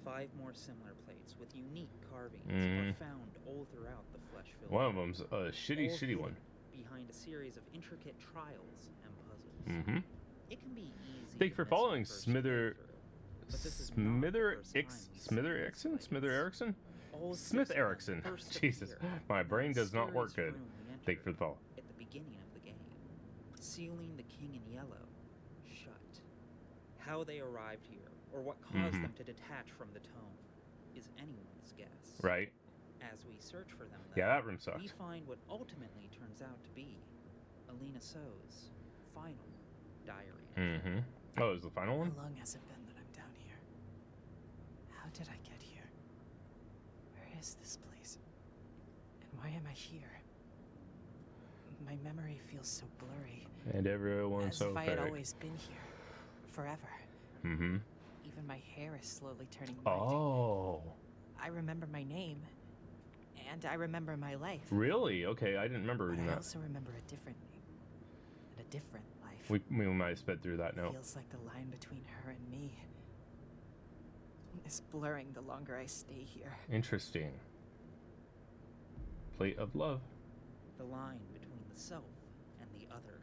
5 more similar plates with unique carvings are found all throughout the flesh-filled One of area, them's a shitty, all shitty hidden one. behind a series of intricate trials and puzzles. Mm-hmm. It can be easy. Thank you to for miss on following first Smither... playthrough, but this is not the first time we've seen Smith these Erickson? plates. Smith Erickson? All Smith 6 of them Erickson. first Jesus. appear My in brain the does not work mysterious good. room we Thank you for entered the follow. at the beginning of the game, sealing the King in Yellow shut. How they arrived here, or what caused them to detach from the tome, is anyone's guess. Right. As we search for them, though, Yeah, that room we sucks. find what ultimately turns out to be Alina So's final diary. Mm-hmm. Oh, it was the final one? How long has it been that I'm down here? How did I get here? Where is this place? And why am I here? My memory feels so blurry. And everyone's As so if I had fake. always been here. Forever. Mm-hmm. Even my hair is slowly turning white. Oh. I remember my name. And I remember my life. Really? Okay, I didn't remember But reading I that. also remember a different name. And a different life. We might have sped through that note. Feels like the line between her and me is blurring the longer I stay here. Interesting. Plate of love. The line between the self and the other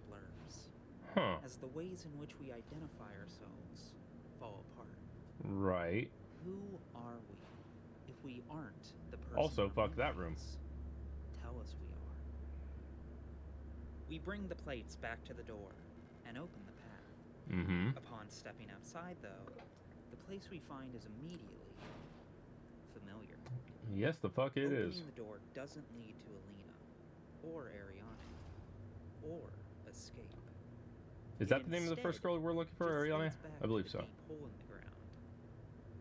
blurs, Huh. as the ways in which we identify ourselves fall apart. Right. Who are we if we aren't the person Also, our fuck that room. memories tell us we are? We bring the plates back to the door and open the path. Mm-hmm. Upon stepping outside, though, the place we find is immediately familiar. Yes, the fuck it Opening is. the door doesn't lead to Alina, or Ariane, or escape. Is that the name of the first girl we're looking for, Just Ariana? leads back I believe to so. a deep hole in the ground,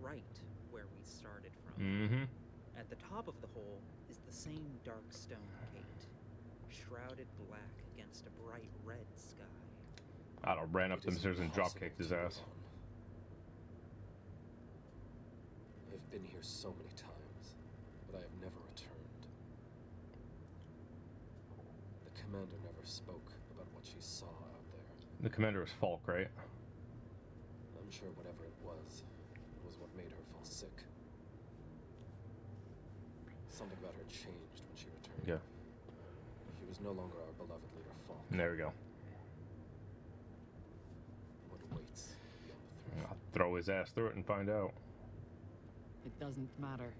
right where we started from. Mm-hmm. At the top of the hole is the same dark stone gate, shrouded black against a bright red sky. I don't ran up It them is stairs and drop impossible kicked his to ass. go on. I've been here so many times, but I have never returned. The commander never never spoke about what she saw out there. The commander was Falk, right? I'm sure whatever it was what made her fall sick. Something about her changed when she returned. Yeah. She was no longer our beloved leader, Falk. There we go. What awaits beyond the threshold? I'll throw his ass through it and find out. It doesn't matter.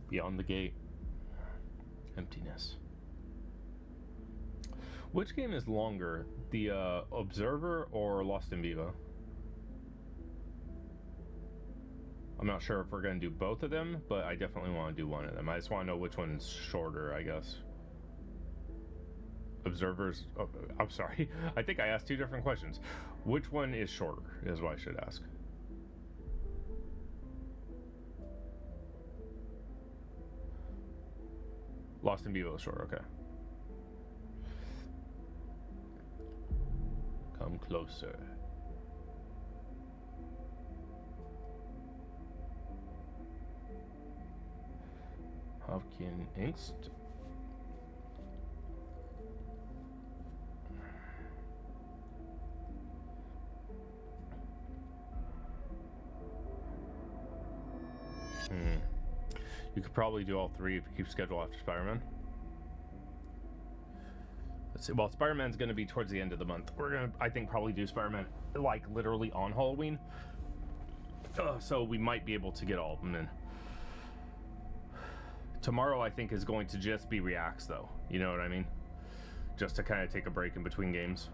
Beyond the gate. Emptiness. Which game is longer, the Observer or Lost in Vivo? I'm not sure if we're going to do both of them, but I definitely want to do one of them. I just want to know which one's shorter, I guess. Observers... Oh, I'm sorry. I think I asked two different questions. Which one is shorter, is what I should ask. Lost in Vivo is shorter, okay. Come closer. Hopkin Angst. You could probably do all three if you keep schedule after Spider-Man. Let's see. Well, Spider-Man's going to be towards the end of the month. We're going to, I think, probably do Spider-Man like literally on Halloween. So we might be able to get all of them in. Tomorrow, I think, is going to just be reacts, though. You know what I mean? Just to kind of take a break in between games.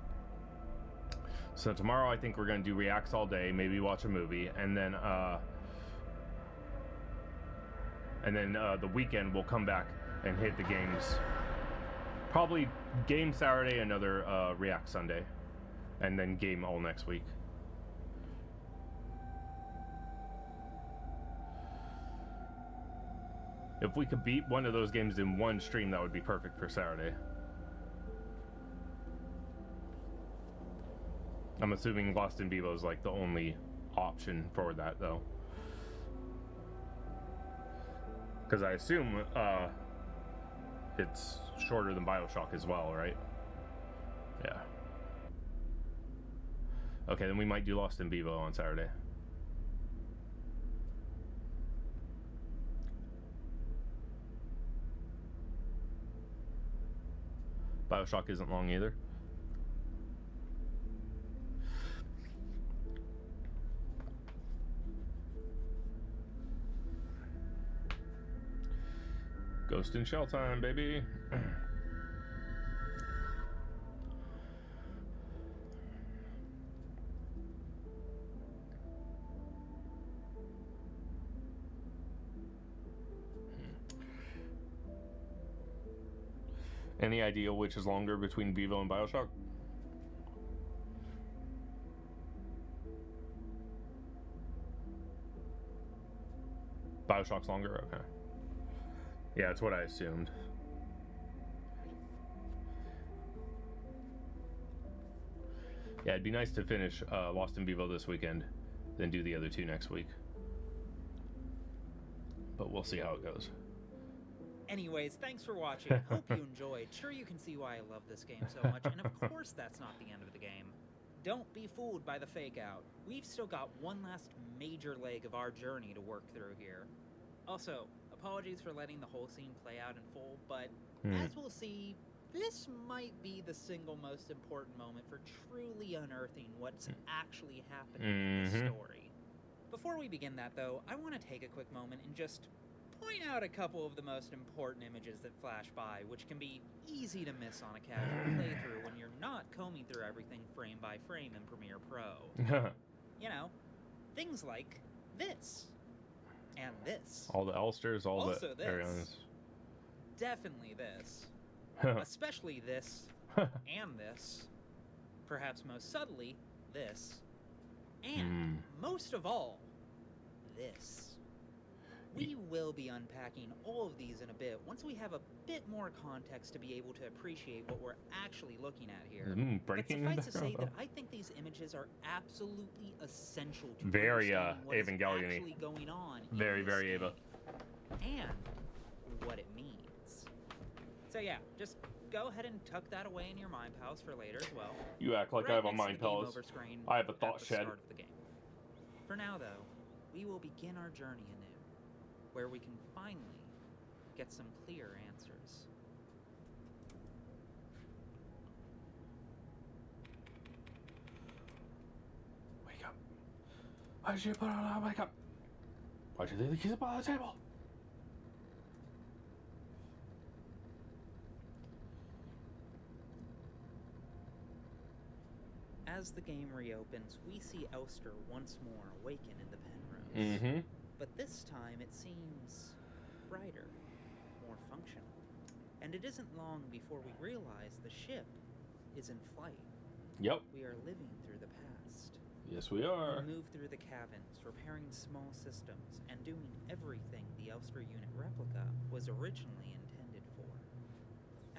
So tomorrow, I think we're going to do reacts all day, maybe watch a movie, and then the weekend we'll come back and hit the games. Probably game Saturday, another react Sunday, and then game all next week. If we could beat one of those games in one stream, that would be perfect for Saturday. I'm assuming Lost in Vivo is like the only option for that, though. Because I assume it's shorter than BioShock as well, right? Yeah. Okay, then we might do Lost in Vivo on Saturday. BioShock isn't long either. Ghost in Shell time, baby. Any idea which is longer between Vivo and BioShock? BioShock's longer? Okay. Yeah, that's what I assumed. Yeah, it'd be nice to finish Lost in Vivo this weekend, then do the other two next week. But we'll see how it goes. Anyways, thanks for watching. Hope you enjoyed. Sure, you can see why I love this game so much, and of course that's not the end of the game. Don't be fooled by the fake out. We've still got one last major leg of our journey to work through here. Also, apologies for letting the whole scene play out in full, but as we'll see, this might be the single most important moment for truly unearthing what's actually happening in the story. Before we begin that, though, I want to take a quick moment and just point out a couple of the most important images that flash by, which can be easy to miss on a casual playthrough when you're not combing through everything frame by frame in Premiere Pro. You know, things like this. And this. All the Elsters, all also the this. Arians. Definitely this. Especially this. And this. Perhaps most subtly, this. And most of all, this. We will be unpacking all of these in a bit once we have a bit more context to be able to appreciate what we're actually looking at here. Breaking but in the suffice to say background. that I think these images are absolutely essential to Very, understanding what is Evangelion-y. actually going on in Very, this very game Eva. and what it means. So yeah, just go ahead and tuck that away in your mind pals for later as well. You act like Right I have a next to mind the game palace. over screen I have a at thought the shed. start of the game. For now though, we will begin our journey anew, where we can finally get some clear answers. Wake up. Why did you put on a wake up? Why'd you leave the keys up on the table? As the game reopens, we see Elster once more awaken in the Penrose. Mm-hmm. But this time it seems brighter, more functional. And it isn't long before we realize the ship is in flight. Yep. We are living through the past. Yes, we are. We move through the cabins, repairing small systems, and doing everything the Elster unit replica was originally intended for.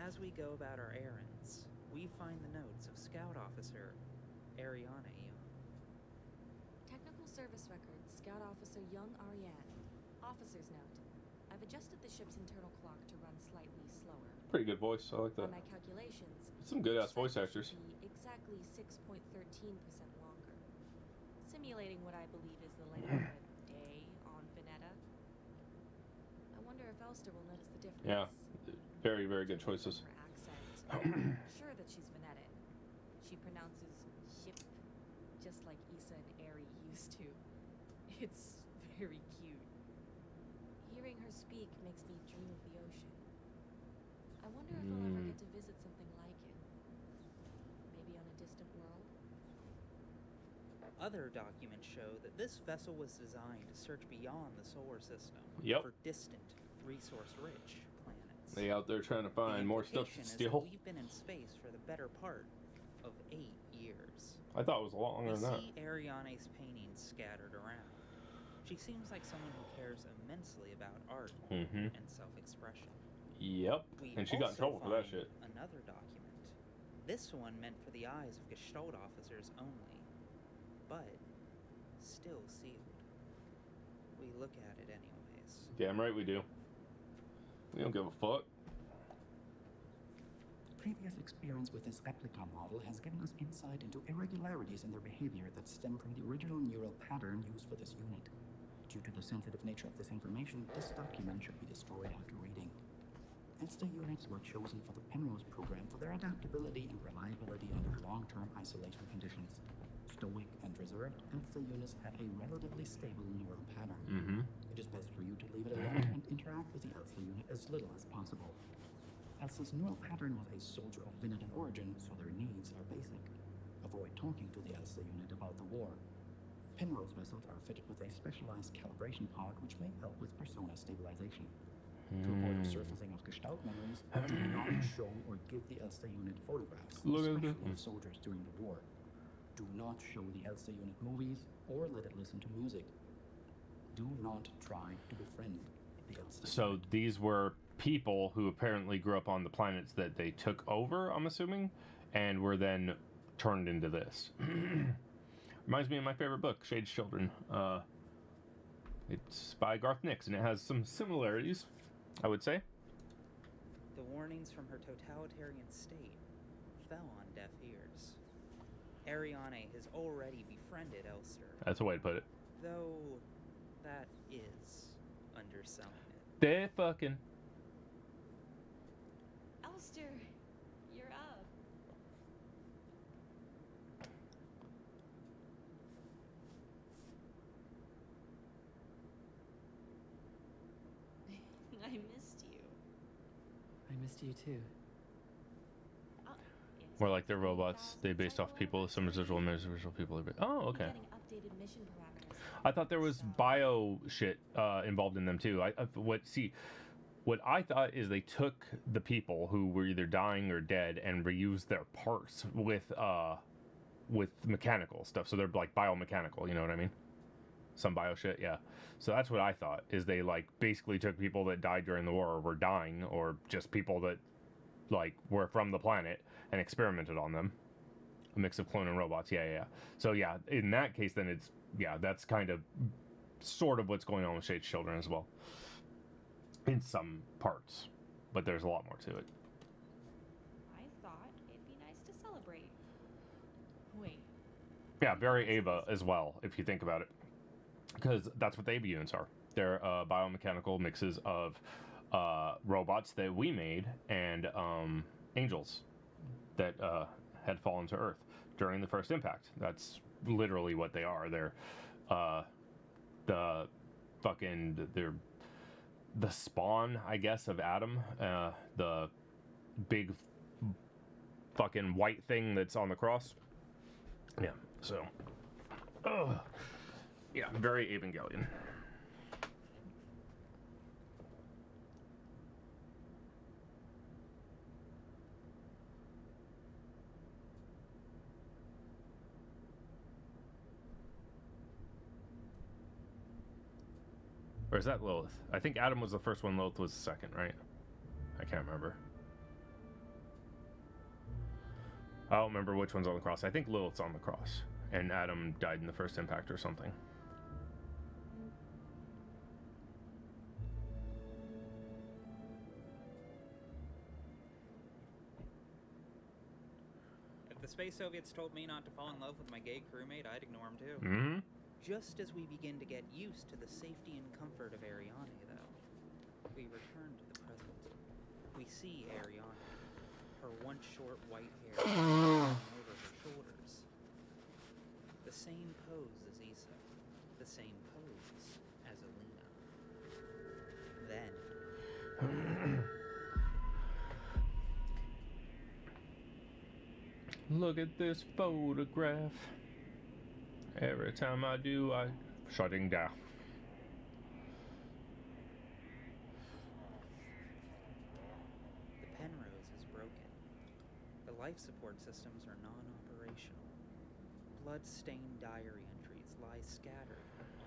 As we go about our errands, we find the notes of Scout Officer Ariana Eon. Technical service records, Scout Officer Young Ariane. Officer's note. I've adjusted the ship's internal clock to run slightly slower. Pretty good voice. I like that. On my calculations, Some good ass each voice cycle actors. should be exactly 6.13% longer, simulating what I believe is the length of a day on Veneta. I wonder if Elster will notice the difference. Yeah. Very, very good choices. Her accent. I'm sure that she's Venetic. She pronounces ship just like Issa and Eri used to. It's very cute. Hearing her speak makes me dream of the ocean. I wonder if I'll ever get to visit something like it. Maybe on a distant world? Other documents show that this vessel was designed to search beyond the solar system Yep. for distant, resource-rich planets. They out there trying to find more stuff to The implication is steal. that we've been in space for the better part of 8 years. I thought it was longer We than that. see Ariane's paintings scattered around. She seems like someone who cares immensely about art Mm-hmm. and self-expression. Yep. We And she got in also trouble for that find shit. Another document. This one meant for the eyes of Gestalt officers only, but still sealed. We look at it anyways. Damn right we do. We don't give a fuck. Previous experience with this replica model has given us insight into irregularities in their behavior that stem from the original neural pattern used for this unit. Due to the sensitive nature of this information, this document should be destroyed after reading. ELSTA units were chosen for the Penrose program for their adaptability and reliability under long-term isolation conditions. Stoic and reserved, ELSTA units have a relatively stable neural pattern. Mm-hmm. It is best for you to leave it alone and interact with the ELSTA unit as little as possible. Elsa's neural pattern was a soldier of Venetan origin, so their needs are basic. Avoid talking to the Elsa unit about the war. Penrose vessels are fitted with a specialized calibration pod which may help with persona stabilization. To avoid the surfacing of Gestalt memories, do not show or give the Elsa unit photographs, Look at especially that. of soldiers during the war. Do not show the Elsa unit movies or let it listen to music. Do not try to befriend the Elsa So unit. these were people who apparently grew up on the planets that they took over, I'm assuming, and were then turned into this. Reminds me of my favorite book, Shade's Children. It's by Garth Nix, and it has some similarities, I would say. The warnings from her totalitarian state fell on deaf ears. Ariane has already befriended Elster, That's a way to put it. though that is underselling it. They're fucking. Elster, you're up. I missed you. I missed you too. It's More like they're robots. They 10,000 based off people. Some residual and residual people. Oh, I'm okay. getting updated mission parameters. I thought there was bio shit involved in them too. What I thought is they took the people who were either dying or dead and reused their parts with mechanical stuff. So they're like biomechanical. You know what I mean? some bio shit, yeah. So that's what I thought, is they like basically took people that died during the war or were dying, or just people that like were from the planet and experimented on them. A mix of clone and robots, yeah. So yeah, in that case, then it's, yeah, that's kind of sort of what's going on with Shade's Children as well. In some parts, but there's a lot more to it. I thought it'd be nice to celebrate. Wait. Yeah, very Ava as well, if you think about it. Because that's what the Ava units are. They're biomechanical mixes of robots that we made and angels that had fallen to Earth during the first impact. That's literally what they are. They're they're the spawn, I guess, of Adam. The big fucking white thing that's on the cross. Yeah, so yeah, very Evangelion. Or is that Lilith? I think Adam was the first one, Lilith was the second, right? I can't remember. I don't remember which one's on the cross. I think Lilith's on the cross. And Adam died in the first impact or something. If the Space Soviets told me not to fall in love with my gay crewmate, I'd ignore him too. Mm-hmm. Just as we begin to get used to the safety and comfort of Ariane, though, we return to the present. We see Ariane, her once short white hair falling over her shoulders. The same pose as Issa, the same pose as Alina. Then... Look at this photograph. Every time I do, I shutting down. The Penrose is broken. The life support systems are non-operational. Blood-stained diary entries lie scattered on the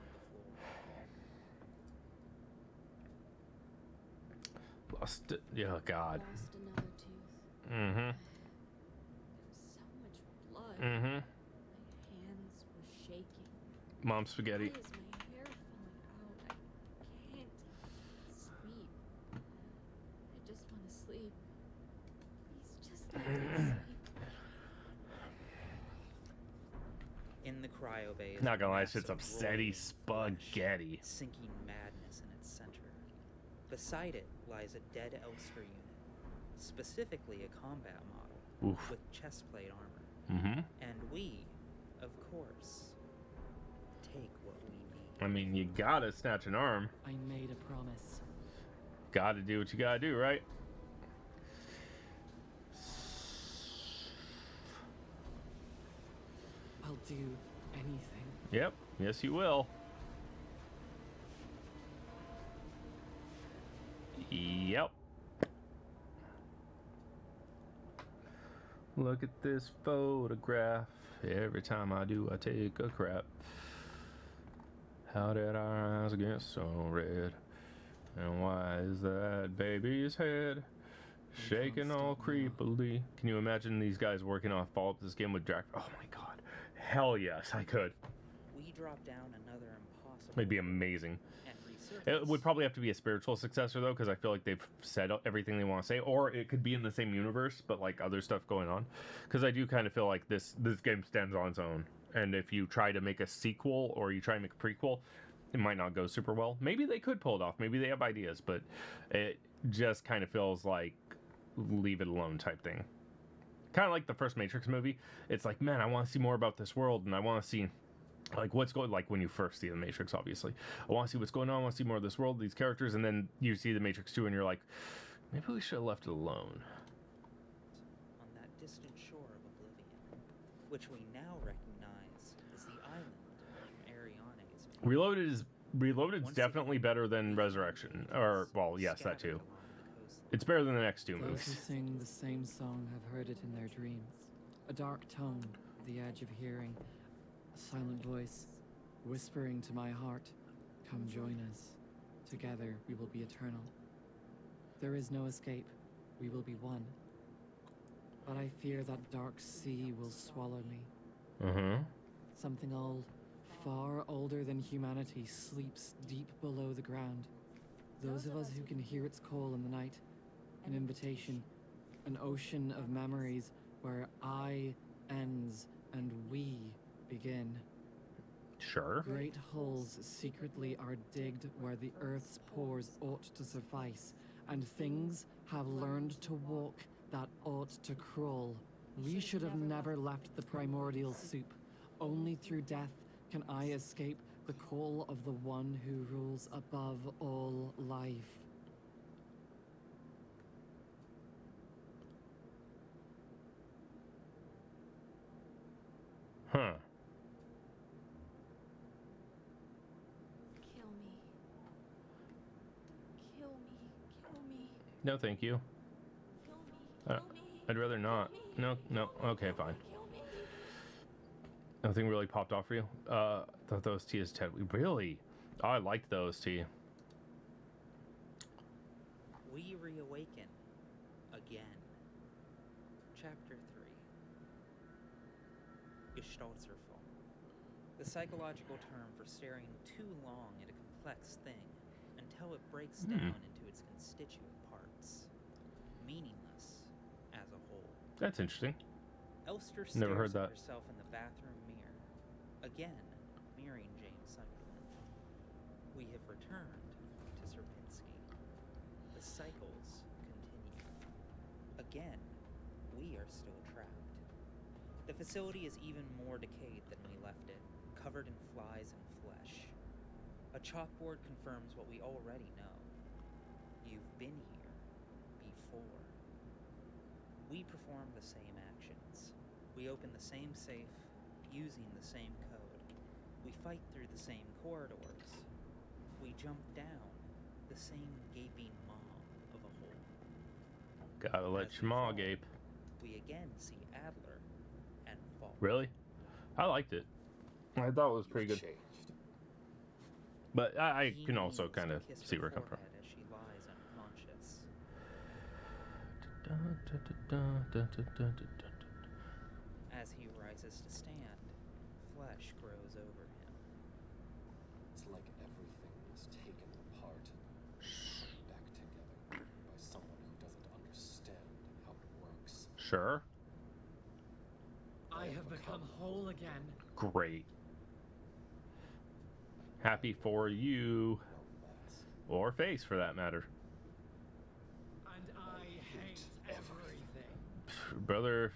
floor. Lost it. Oh, God. Lost another tooth. Mm-hmm. There was so much blood. Mm-hmm. My hands were shaking. Mom spaghetti. Why is my hair falling out? I can't sleep. I just want to sleep. Please just let me sleep. In the cryo bay is Not gonna lie, mass shit's of upsetty roiling spaghetti. flesh, sinking madness in its center. Beside it lies a dead Elster unit, specifically a combat model Oof. with chestplate armor. Mm-hmm. And we, of course, take what we need. I mean, you gotta snatch an arm. I made a promise. Gotta do what you gotta do, right? I'll do anything. Yep. Yes, you will. Yep. Look at this photograph. Every time I do, I take a crap. How did our eyes get so red? And why is that baby's head shaking all creepily? Can you imagine these guys working on follow up this game with Drac? Oh my god. Hell yes, I could. We drop down another impossible. It'd be amazing. And It would probably have to be a spiritual successor though, because I feel like they've said everything they want to say, or it could be in the same universe but like other stuff going on. Because I do kind of feel like this game stands on its own, and if you try to make a sequel or you try to make a prequel, it might not go super well. Maybe they could pull it off. Maybe they have ideas, but it just kind of feels like leave it alone type thing. Kind of like the first Matrix movie. It's like, man, I want to see more about this world, and I want to see like what's going, like when you first see the Matrix, obviously I want to see what's going on, I want to see more of this world, these characters, and then you see the Matrix 2 and you're like, maybe we should have left it alone. On that distant shore of oblivion, which we now recognize as the island from Ariane is Reloaded's definitely better than Resurrection, or well, yes, that too. It's better than the next two Those who movies. sing the same song have heard it in their dreams. A dark tone, the edge of hearing, a silent voice, whispering to my heart, "Come join us. Together we will be eternal. There is no escape. We will be one. But I fear that dark sea will swallow me. Mm-hmm. Something old, far older than humanity, sleeps deep below the ground. Those of us who can hear its call in the night, an invitation, an ocean of memories where I ends and we begin. Sure. Great holes secretly are digged where the earth's pores ought to suffice, and things have learned to walk that ought to crawl. We should have never left the primordial soup. Only through death can I escape the call of the one who rules above all life. Huh. Kill me. Kill me. Kill me. No, thank you. Kill me. Uh, Kill me. I'd rather not. Kill me. No, no. Kill me. Okay, fine. Kill me. Nothing really popped off for you? Thought those T is Ted. Really? Oh, I liked those T. We reawaken again. Chapter 3. Gestaltzerfall. The psychological term for staring too long at a complex thing until it breaks down into its constituent parts. Meaningless as a whole. That's interesting. Elster Never heard stares that. at herself in the bathroom mirror, again mirroring James Sunderland. We have returned to Sierpinski. The cycles continue. Again, we are still trapped. The facility is even more decayed than we left it, covered in flies and flesh. A chalkboard confirms what we already know. You've been here before. We perform the same actions. We open the same safe, using the same code. We fight through the same corridors. We jump down the same gaping maw of a hole. Gotta let As your we maw fall, gape. We again see Adler and fall. Really? I liked it. I thought it was pretty good. Changed. But I He can also kneels to kind of kiss see her where it comes from. forehead as she lies unconscious. As he rises to stand, flesh grows over him. It's like everything was taken apart and back together by someone who doesn't understand how it works. Sure. I have become whole again. Great. Happy for you. No mask. Or face, for that matter. And I hate everything. Brother,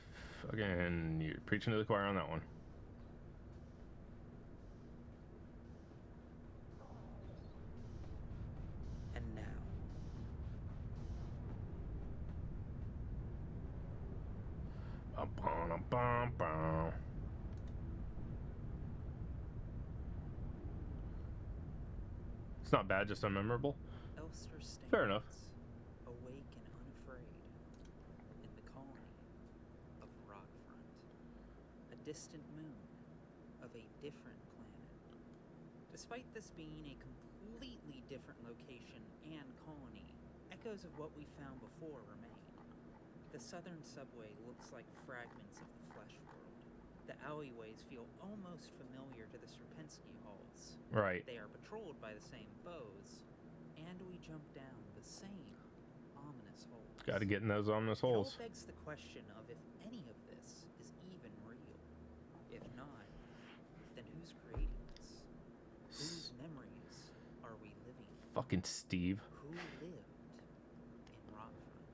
again, you're preaching to the choir on that one. And now, Ba-bum-bum-bum. It's not bad, just unmemorable. Elster stands, Fair enough. awake and unafraid, in the colony of Rockfront, a distant moon of a different planet. Despite this being a completely different location and colony, echoes of what we found before remain. The southern subway looks like fragments of the flesh world. The alleyways feel almost familiar to the Sierpinski halls. Right. They are patrolled by the same foes, and we jump down the same ominous holes. Gotta get in those ominous It all holes. begs the question of if any of this is even real. If not, then who's creating this? Whose memories are we living? Fucking Steve. Who lived in Rockfront?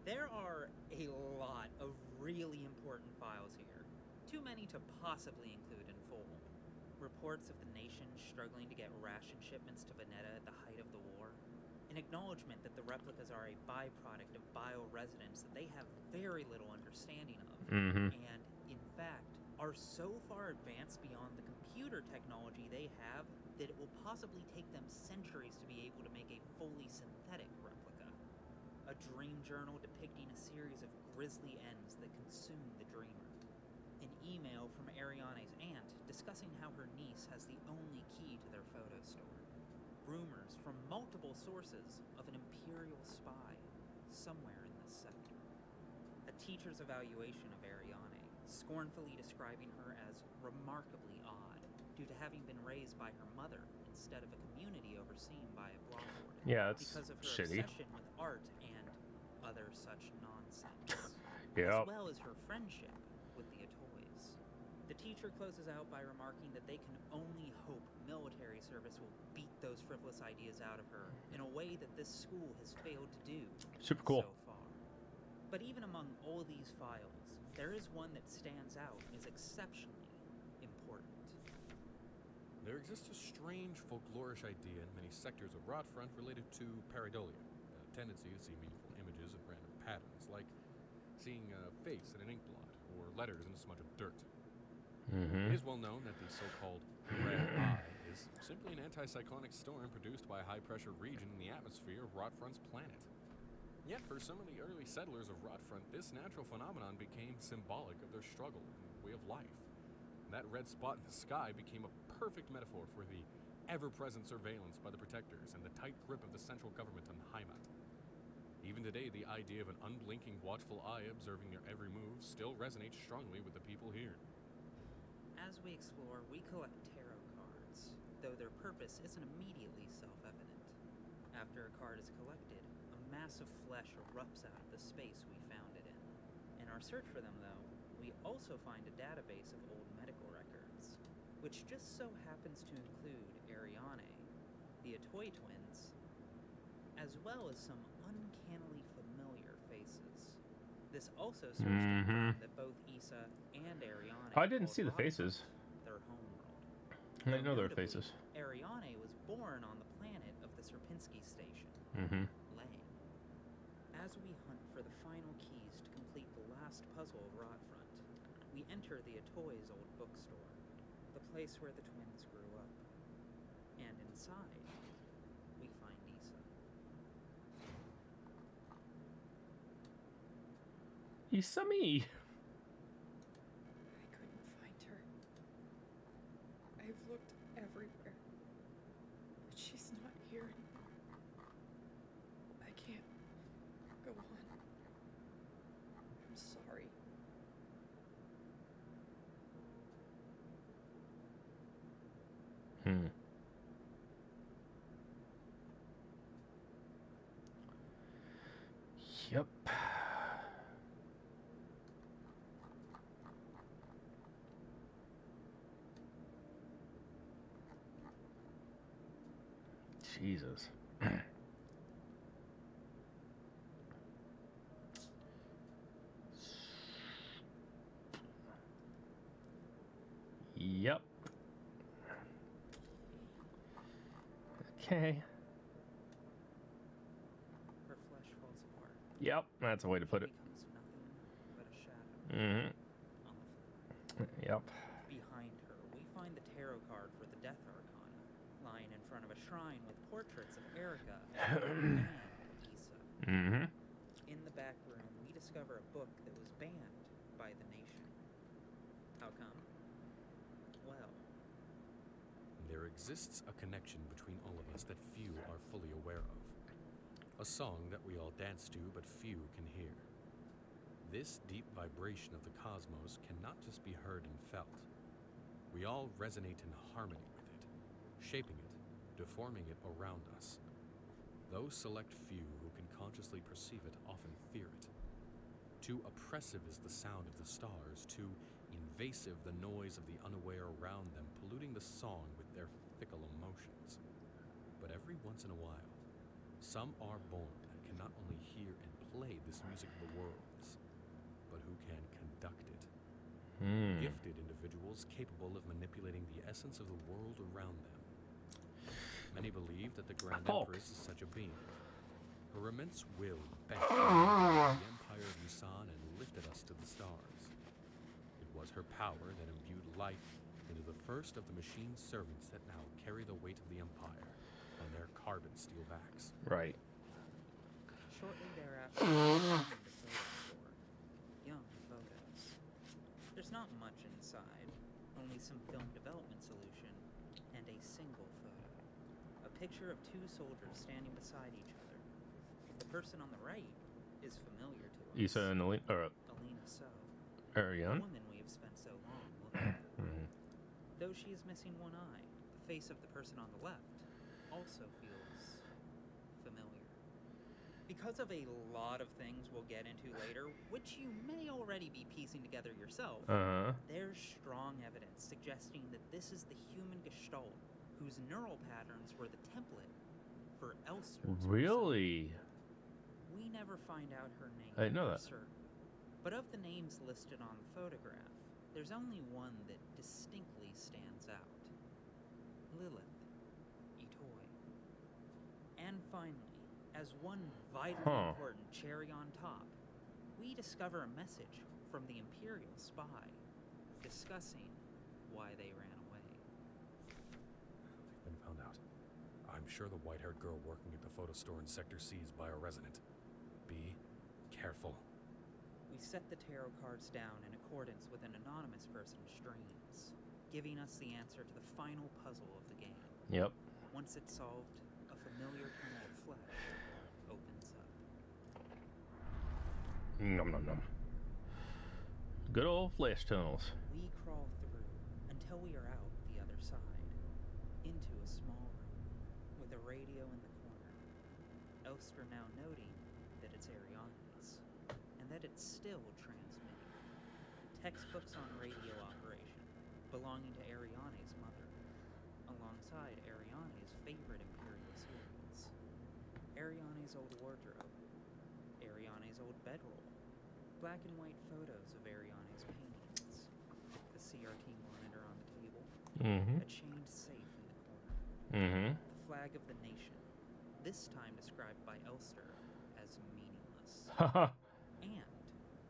There are a lot of really important files here. Too many to possibly include in full. Reports of the nation struggling to get ration shipments to Veneta at the height of the war. An acknowledgement that the replicas are a byproduct of bioresidents that they have very little understanding of. Mm-hmm. And, in fact, are so far advanced beyond the computer technology they have that it will possibly take them centuries to be able to make a fully synthetic replica. A dream journal depicting a series of grisly ends that consume the dreamer. An email from Ariane's aunt discussing how her niece has the only key to their photo store. Rumors from multiple sources of an Imperial spy somewhere in this sector. A teacher's evaluation of Ariane, scornfully describing her as remarkably odd due to having been raised by her mother instead of a community overseen by a block warden. Yeah, it's because of her shitty. obsession with art and other such nonsense. Yep. As well as her friendship with the Atoys. The teacher closes out by remarking that they can only hope military service will beat those frivolous ideas out of her in a way that this school has failed to do Super cool. so far. But even among all these files, there is one that stands out as exceptionally important. There exists a strange folklorish idea in many sectors of Rotfront related to pareidolia, a tendency to see meaningful images of random patterns, like seeing a face in an ink blot or letters in a smudge of dirt. Mm-hmm. It is well known that the so-called red eye is simply an anticyclonic storm produced by a high-pressure region in the atmosphere of Rotfront's planet. Yet for some of the early settlers of Rotfront, this natural phenomenon became symbolic of their struggle and way of life. That red spot in the sky became a perfect metaphor for the ever-present surveillance by the Protectors and the tight grip of the central government on Heimat. Even today, the idea of an unblinking, watchful eye observing their every move still resonates strongly with the people here. As we explore, we collect tarot cards, though their purpose isn't immediately self-evident. After a card is collected, a mass of flesh erupts out of the space we found it in. In our search for them, though, we also find a database of old medical records, which just so happens to include Ariane, the Atoy twins, as well as some uncannily familiar faces. This also serves to confirm that both Issa and Ariane I didn't see the called faces. Rotfront their homeworld. I didn't know there were Notably, faces. Ariane was born on the planet of the Sierpinski station, Mm-hmm. Lang. As we hunt for the final keys to complete the last puzzle of Rotfront, we enter the Atoy's old bookstore, the place where the twins grew up. And inside, we find Issa. Isami! I couldn't find her. I've looked everywhere, but she's not here anymore. I can't go on. I'm sorry. Yep. Jesus. Yep. Okay. Her flesh falls apart. Yep, that's a way to put it. Becomes nothing but a shadow Mm-hmm. on the floor. Yep. Behind her, we find the tarot card for the Death Arcana, lying in front of a shrine with portraits of Erica and Issa. Mm-hmm. In the back room, we discover a book that was banned by the nation. How come? Well, There exists a connection between all of us that few are fully aware of. A song that we all dance to, but few can hear. This deep vibration of the cosmos cannot just be heard and felt. We all resonate in harmony with it, shaping it, deforming it around us. Those select few who can consciously perceive it often fear it. Too oppressive is the sound of the stars, too invasive the noise of the unaware around them, polluting the song with their fickle emotions. But every once in a while, some are born that can not only hear and play this music of the worlds, but who can conduct it. Gifted individuals capable of manipulating the essence of the world around them. Many believe that the Grand Empress is such a being. Her immense will bent the empire of Yusan and lifted us to the stars. It was her power that imbued life into the first of the machine servants that now carry the weight of the empire on their carbon steel backs. Right. shortly thereafter, we find the photo store. Young photos. There's not much side, only some film development solution and a single photo. A picture of two soldiers standing beside each other. The person on the right is familiar to us. Issa and Alina, or Alina So. Ariane? The woman we have spent so long looking for. Though she is missing one eye, the face of the person on the left also feels familiar. Because of a lot of things we'll get into later, which you may already be piecing together yourself, there's strong evidence suggesting that this is the human Gestalt whose neural patterns were the template for Elster's. Really? We never find out her name I didn't know for that. certain. But of the names listed on the photograph, there's only one that distinctly stands out. Lilith Itoy. And finally, as one vitally important cherry on top, we discover a message from the Imperial spy discussing why they ran away. They've been found out. I'm sure the white-haired girl working at the photo store in Sector C is bioresonant. Be careful. We set the tarot cards down in accordance with an anonymous person's dreams, giving us the answer to the final puzzle of the game. Yep. Once it's solved, a familiar tunnel of flesh opens up. Nom nom nom. Good old flesh tunnels. We crawl through until we are out the other side, into a small room with a radio in the corner. Elster now noting that it's Ariane's, and that it's still transmitting. Textbooks on radio operation, belonging to Ariane's mother, alongside Ariane's favorite Imperial cereals. Ariane's old wardrobe, Ariane's old bedroll, black and white photos of Ariane's paintings, the CRT monitor on the table, a chained safe in the corner, the flag of the nation, this time described by Elster as meaningless. And,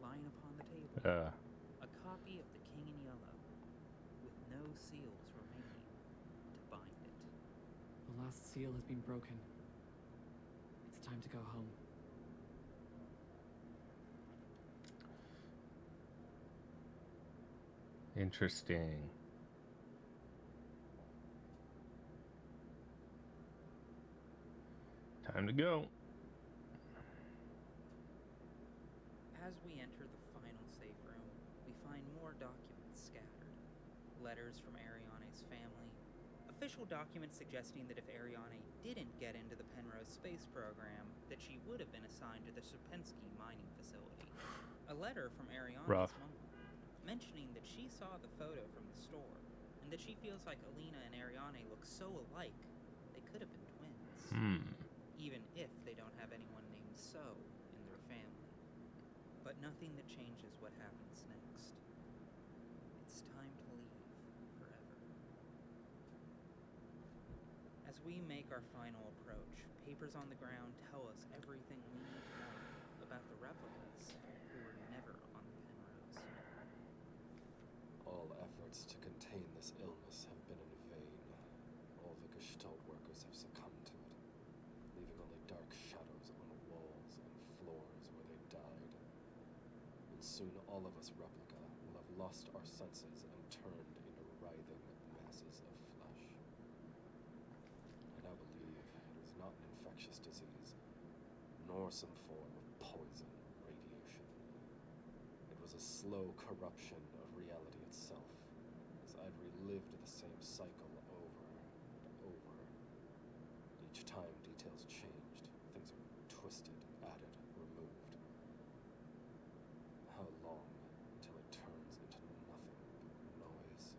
lying upon the table, a copy of The King in Yellow, with no seals remaining to bind it. The last seal has been broken. It's time to go home. Interesting. Time to go. As we enter the final safe room, we find more documents scattered. Letters from Ariane's family, official documents suggesting that if Ariane didn't get into the Penrose space program, that she would have been assigned to the Sierpinski mining facility. A letter from Ariane's mom, mentioning that she saw the photo from the store, and that she feels like Alina and Ariane look so alike, they could have been twins. Even if they don't have anyone named So in their family. But nothing that changes what happens next. It's time to leave forever. As we make our final approach, papers on the ground tell us everything we need to know about the replicas who were never on the Penrose. All efforts to contain this illness have been in vain. All the Gestalt workers have succumbed to it, leaving only dark shadows on walls and floors where they died. And soon all of us replica will have lost our senses and turned into writhing masses of flesh. I now believe it was not an infectious disease, nor some form of poison radiation. It was a slow corruption of reality itself, as I'd relived the same cycle over and over. Each time details changed, things were twisted, added, removed. How long until it turns into nothing but noise?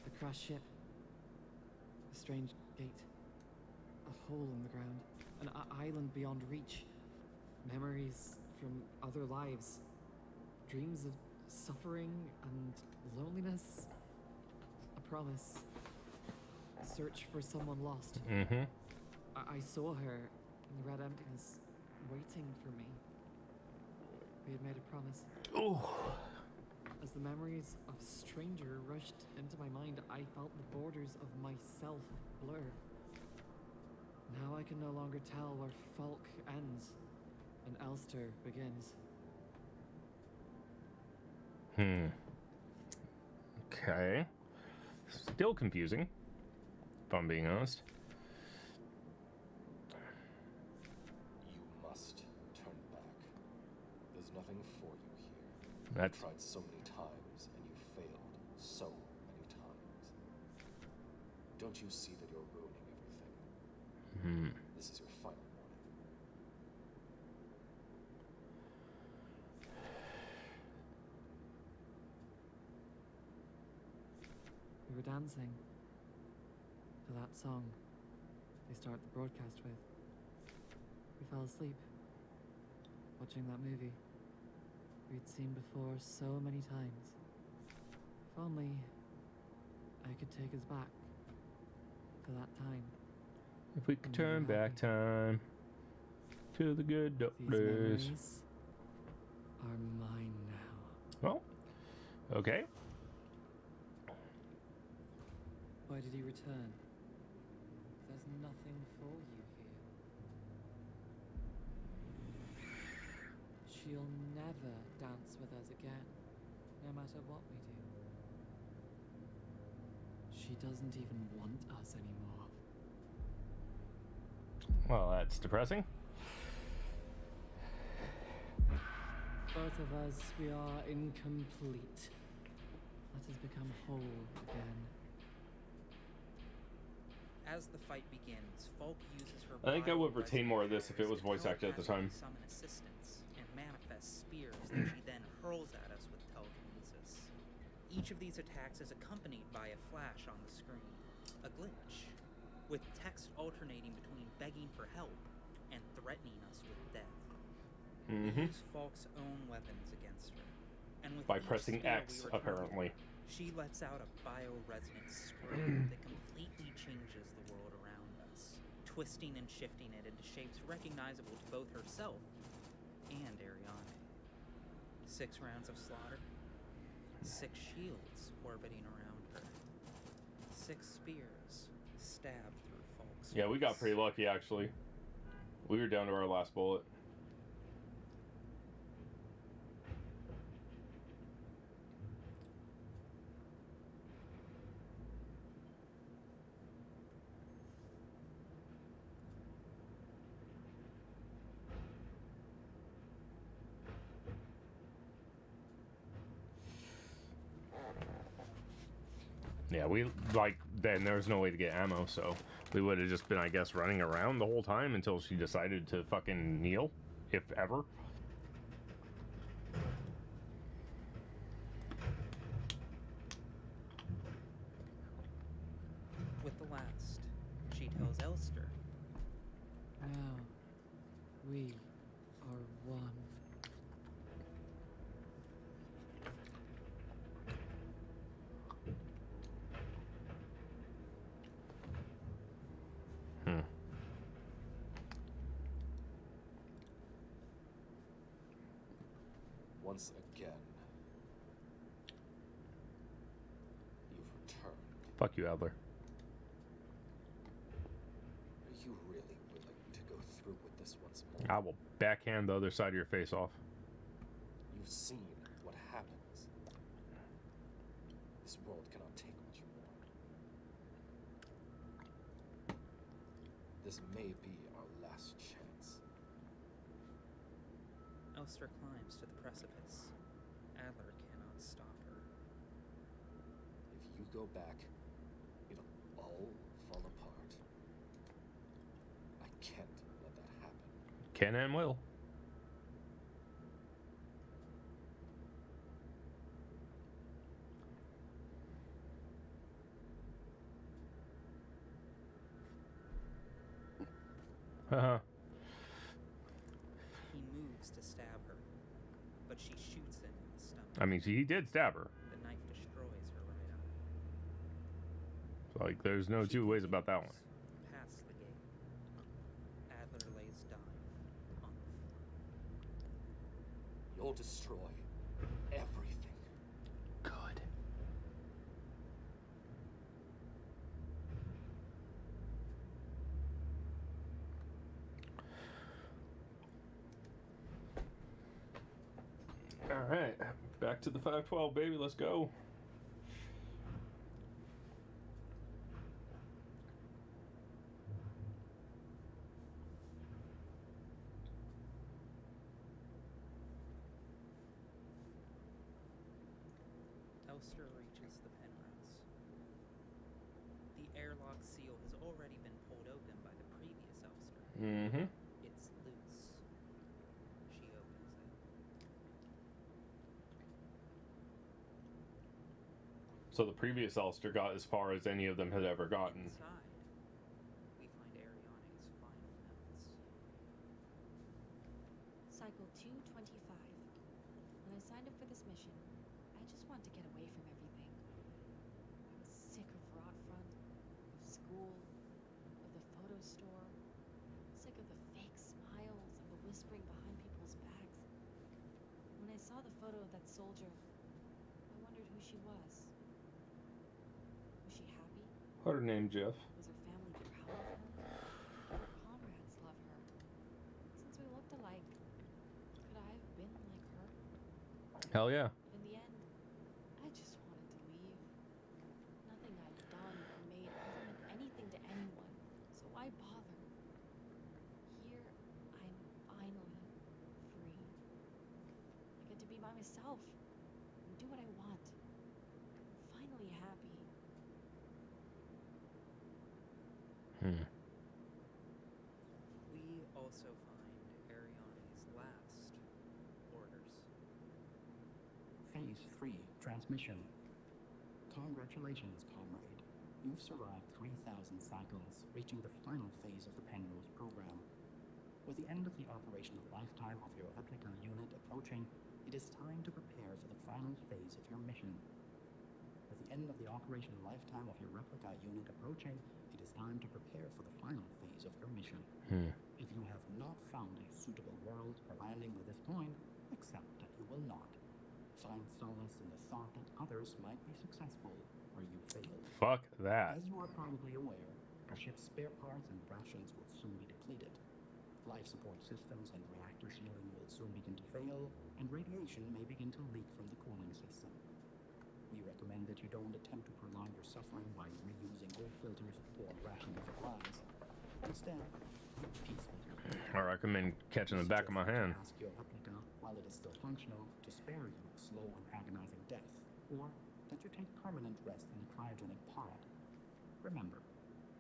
The crashed ship. A strange gate. A hole in the ground. An island beyond reach. Memories from other lives. Dreams of suffering and loneliness. A promise. A search for someone lost. I saw her in the red emptiness, waiting for me. We had made a promise. As the memories of a stranger rushed into my mind, I felt the borders of myself blur. Now I can no longer tell where Falk ends and Elster begins. Okay. Still confusing, if I'm being honest. You must turn back. There's nothing for you here. That's... You've tried so many times, and you failed so many times. Don't you see that you're ruining everything? This is your final warning. We were dancing to that song they start the broadcast with. We fell asleep watching that movie we'd seen before so many times. If only I could take us back to that time. If we could when we were turn back happy. time to the good These days. memories are mine now. Well, okay. Why did he return? There's nothing for you here. She'll never dance with us again, no matter what we do. She doesn't even want us anymore. Well, that's depressing. Both of us, we are incomplete. Let us become whole again. As the fight begins, Falk uses her I think I would retain bioresonance more of this if it was powers voice to acted at the time. telepathically summon assistants and manifest spears that she then hurls at us with telekinesis. Each of these attacks is accompanied by a flash on the screen, a glitch, with text alternating between begging for help and threatening us with death. We use Falk's own weapons against her, and with By each pressing spear X, we return, apparently. she lets out a bioresonant scream that completely changes the world around us, twisting and shifting it into shapes recognizable to both herself and Ariane. 6 rounds of slaughter, 6 shields orbiting around her, 6 spears stabbed through Falk's Yeah, we got face. pretty lucky, actually. We were down to our last bullet. Yeah, then there was no way to get ammo, so we would have just been, I guess, running around the whole time until she decided to fucking kneel, if ever. With the last, she tells Elster, Now, we are one. Once again, you've returned. Fuck you, Adler. Are you really willing to go through with this once more? I will backhand the other side of your face off. You've seen what happens. This world cannot take much more. This may be our last chance. Elster climbs to the precipice. Adler cannot stop her. If you go back, it'll all fall apart. I can't let that happen. Can and will. Haha. He moves to stab her, but she shoots him in the stomach. I mean, he did stab her. The knife destroys her right eye. Like, there's no two ways about that one. Past the gate. Adler lays dying on the floor. You'll destroy everything. Good. Alright, Back to the 512, baby. Let's go. Elster reaches the Penrose. The airlock seal has already been pulled open by the previous Elster. Mm-hmm. It's loose. She opens it. So the previous Ulster got as far as any of them had ever gotten. Inside, we find Ariane's final notes. Cycle 225. When I signed up for this mission, I just wanted to get away from everything. I was sick of Rotfront, of school, of the photo store, sick of the fake smiles and the whispering behind people's backs. When I saw the photo of that soldier, I wondered who she was. Was she happy? What her name, Jeff? Was her family proud of her? Did her comrades love her? Since we looked alike, could I have been like her? Hell yeah. In the end, I just wanted to leave. Nothing I'd done or made ever meant anything to anyone, so why bother? Here, I'm finally free. I get to be by myself and do what I want. I'm finally happy. We also find Ariane's last orders. Phase 3, transmission. Congratulations, comrade. You've survived 3,000 cycles, reaching the final phase of the Penrose program. With the end of the operational lifetime of your replica unit approaching, it is time to prepare for the final phase of your mission. With the end of the operational lifetime of your replica unit approaching, it is time to prepare for the final phase of your mission. If you have not found a suitable world for landing at this point, accept that you will not. Find solace in the thought that others might be successful where you failed. Fuck that. As you are probably aware, the ship's spare parts and rations will soon be depleted. Life support systems and reactor shielding will soon begin to fail, and radiation may begin to leak from the cooling system. We recommend that you don't attempt to prolong your suffering by reusing old filters or rationing supplies. Instead, keep peace with your fate. I recommend catching the back of my hand. Ask your replica, while it is still functional, to spare you a slow and agonizing death, or that you take permanent rest in a cryogenic pod. Remember,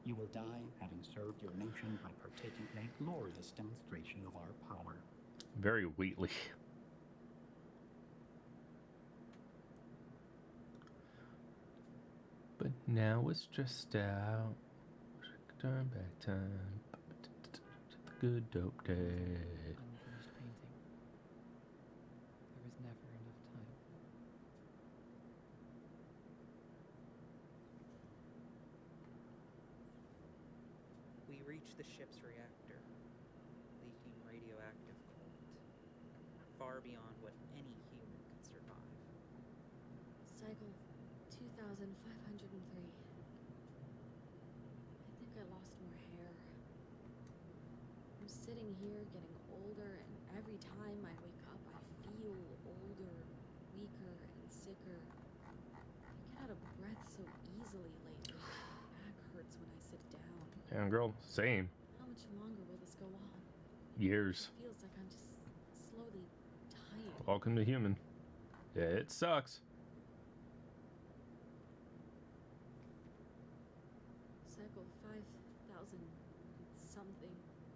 you will die having served your nation by partaking in a glorious demonstration of our power. Very Wheatley. But now we're stressed out. Turn back time. Good dope day. Unfinished painting. There was never enough time. We reach the ship's reactor, leaking radioactive coolant, far beyond what any human could survive. Cycle 2503. I think I lost more hair. I'm sitting here getting older, and every time I wake up, I feel older, weaker, and sicker. I get out of breath so easily lately. My back hurts when I sit down. Damn, girl. Same. How much longer will this go on? Years. It feels like I'm just slowly dying. Welcome to human. Yeah, it sucks. Cycle 5,000 something.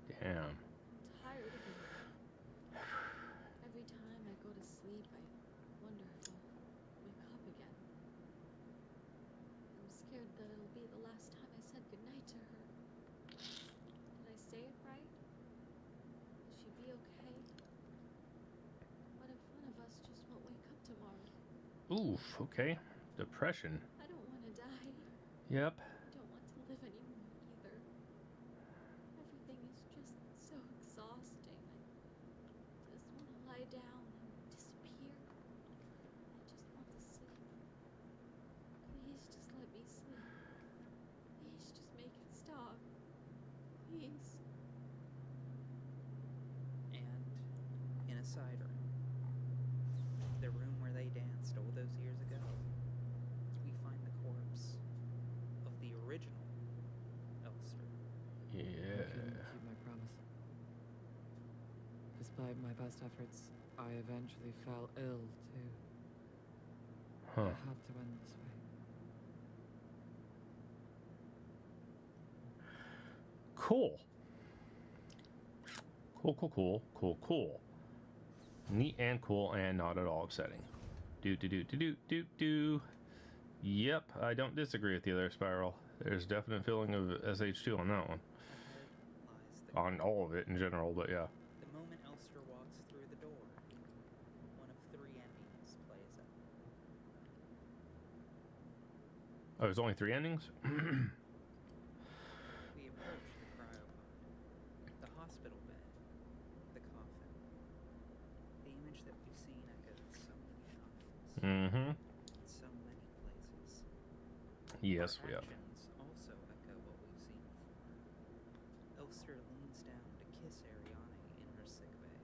Damn. I'm tired of it. Every time I go to sleep, I wonder if I'll wake up again. I'm scared that it'll be the last time I said goodnight to her. Did I say it right? Will she be okay? What if one of us just won't wake up tomorrow? Oof, okay. Depression. I don't want to die. Yep. I don't want to live anymore either. Everything is just so exhausting. I just want to lie down and disappear. I just want to sleep. Please just let me sleep. Please just make it stop. Please. And in a side room, the room where they they danced all those years ago, we find the corpse of the original Elster. I Yeah. couldn't keep my promise. Despite my best efforts, I eventually fell ill too. Huh. It had to end this way. Cool. Cool. Neat and cool and not at all upsetting. Do. Yep, I don't disagree with you there, Spiral. There's definite feeling of SH2 on that one. Ahead lies the On all of it in general, but yeah. The moment Elster walks through the door, one of three endings plays out. Oh, there's only 3 endings? We approach the cryopod, the hospital bed, the coffin. The image that we've seen echoed so many times, Mm-hmm. in so many places. Yes, Our we have. actions also echo what we've seen before. Elster leans down to kiss Ariane in her sickbay,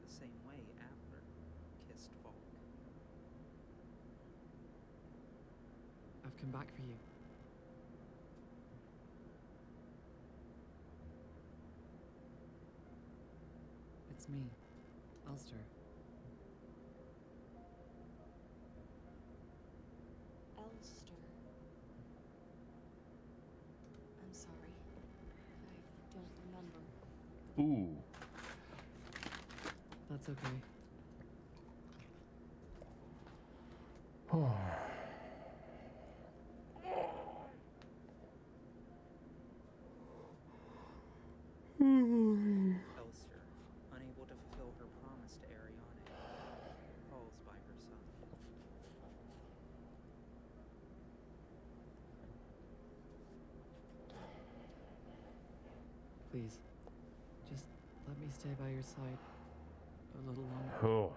the same way Adler kissed Falk. I've come back for you. It's me, Elster. Elster. I'm sorry. I don't remember. Ooh. That's okay. Elster, unable to fulfill her promise to Ariane, falls by her side. Please, just let me stay by your side a little longer. Oh.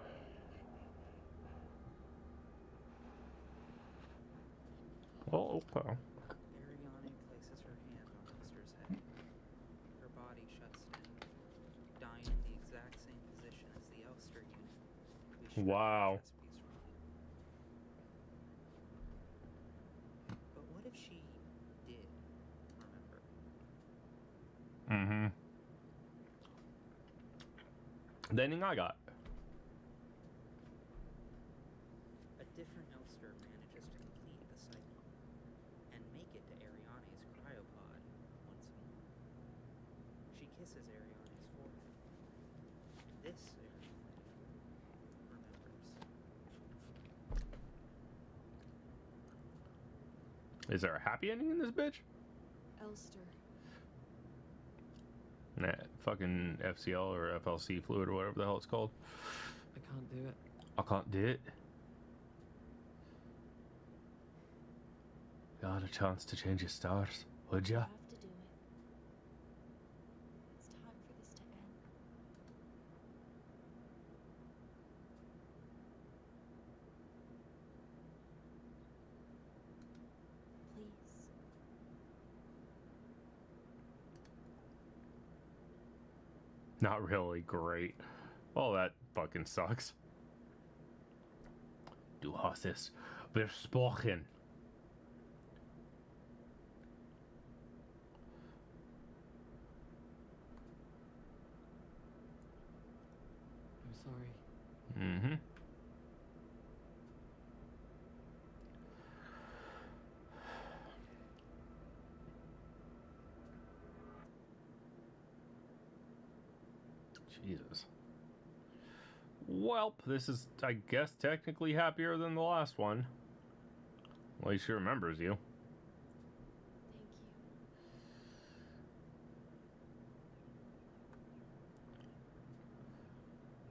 Oh, okay. Ariane places her hand on Elster's head. Her body shuts down, dying in the exact same position as the Elster unit we stripped Wow. the chess piece from. But what if she did remember? Mm-hmm. The ending I got. A different Elster manages to complete the cycle and make it to Ariane's cryopod once more. She kisses Ariane's forehead. This Ariane remembers. Is there a happy ending in this bitch? Elster. Nah, fucking FCL or FLC fluid or whatever the hell it's called. I can't do it. I can't do it. Got a chance to change your stars, would ya? You have to do it. It's time for this to end. Please. Not really great. Oh, that fucking sucks. Du hast es versprochen. I'm sorry. Mm-hmm. Jesus. Welp, this is, I guess, technically happier than the last one. At least she remembers you.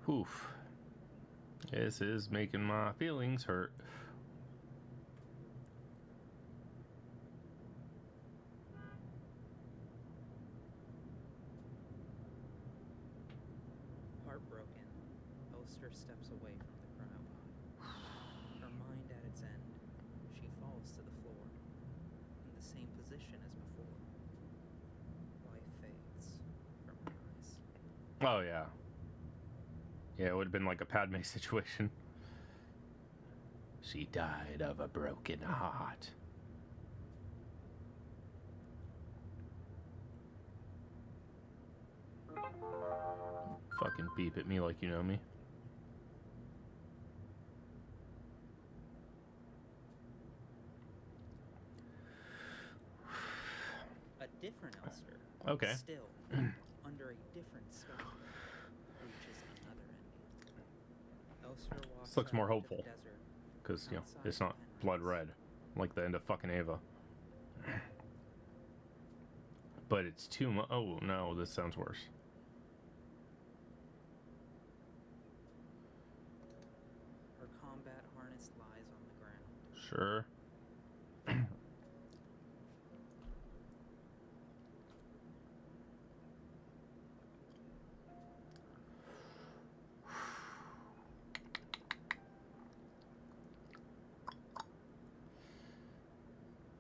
Thank you. Oof. This is making my feelings hurt. Heartbroken, Elster steps away from the cryopod. Her mind at its end, she falls to the floor, in the same position as before. Life fades from her eyes. Oh, yeah. Yeah, it would have been like a Padme situation. She died of a broken heart. Fucking beep at me like you know me. A different Elster. Okay. Still, under a different sky, reaches another ending. Elster walks This looks more out into the hopeful. desert, Because, you know, outside it's the not Penrose. blood red. Like the end of fucking Ava. But it's too much. Oh, no, this sounds worse. Her combat harness lies on the ground. Sure.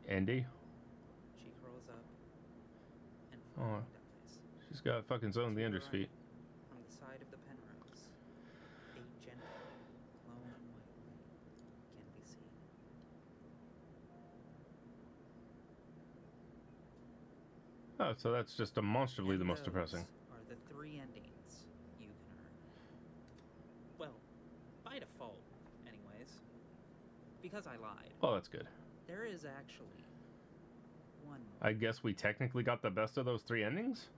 Andy? She curls up and Oh. finally dies. She's got fucking zoned the To Ender's right, feet. from the side of the Penrose, a gentle, glowing white light can be seen. Oh, so that's just demonstrably the And most depressing. those are the 3 endings you can earn. Well, by default, anyways. Because I lied. Oh, that's good. There is actually one more. I guess we technically got the best of those 3 endings?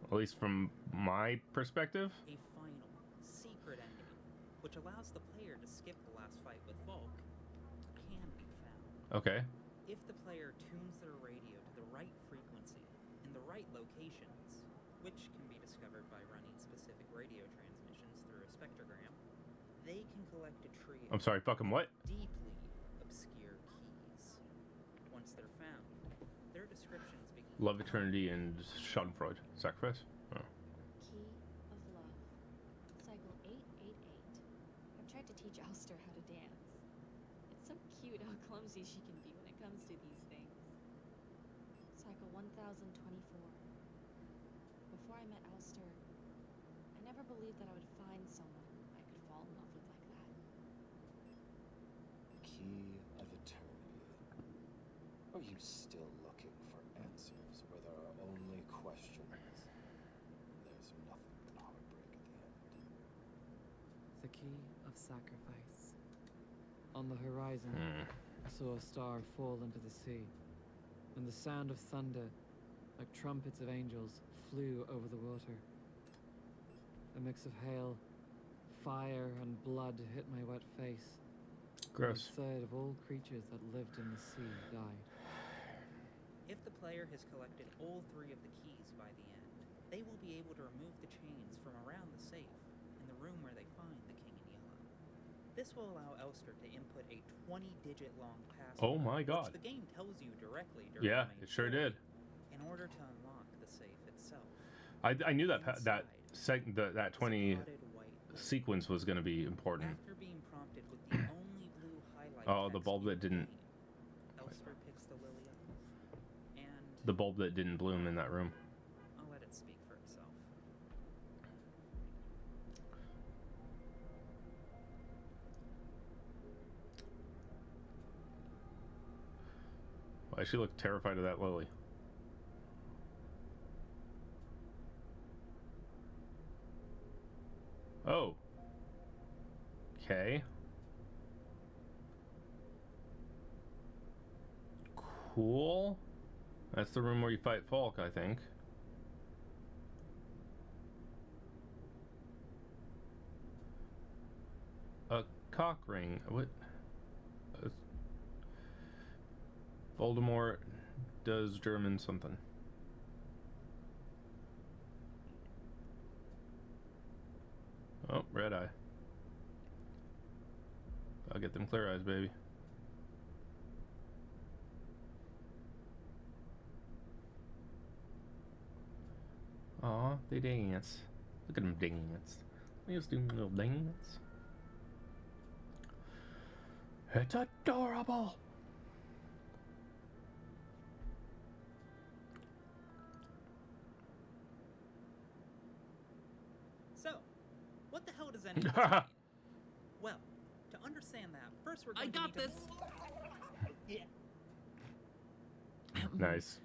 At least from my perspective. A final, secret ending, which allows the player to skip the last fight with Volk, can be found. Okay. If the player tunes their radio to the right frequency in the right locations, which can be discovered by running specific radio transmissions through a spectrogram, they can collect a trio I'm sorry, fucking what? of deeply obscure keys. Once they're found, their descriptions become Love, Eternity, and Schadenfreude. Sacrifice? Oh. Key of Love. Cycle 888. I've tried to teach Alster how to dance. It's so cute how clumsy she can be when it comes to these things. Cycle 1024. Before I met Alster, I never believed that I would find someone I could fall in love with like that. Key of Eternity. Are you still looking for answers where there are only questions? There's nothing but heartbreak at the end. The Key of Sacrifice. On the horizon, I saw a star fall into the sea, and the sound of thunder, like trumpets of angels, flew over the water. A mix of hail, fire, and blood hit my wet face. Gross. And a third of all creatures that lived in the sea died. If the player has collected all 3 of the keys by the end, they will be able to remove the chains from around the safe in the room where they find the King in Yellow. This will allow Elster to input a 20-digit long password. Oh my god. Which the game tells you directly during Yeah, the main it sure story, did. in order to unlock the safe itself. I knew that Inside that 20 is a potted white bulb. sequence was going to be important. After being prompted with the only blue highlight Oh, the text bulb in that didn't... game, Elster picks the lily up, and The bulb that didn't bloom in that room. I'll let it speak for itself. Why she looked terrified of that lily? Oh. Okay. Cool. That's the room where you fight Falk, I think. A cock ring. What? Voldemort does German something. Oh, red eye. I'll get them clear eyes, baby. Aw, they dance. Look at them dance. They just doing little dance. It's adorable! So, what the hell does anyone mean? Well, saying that. First, we're I going to got need this. Nice.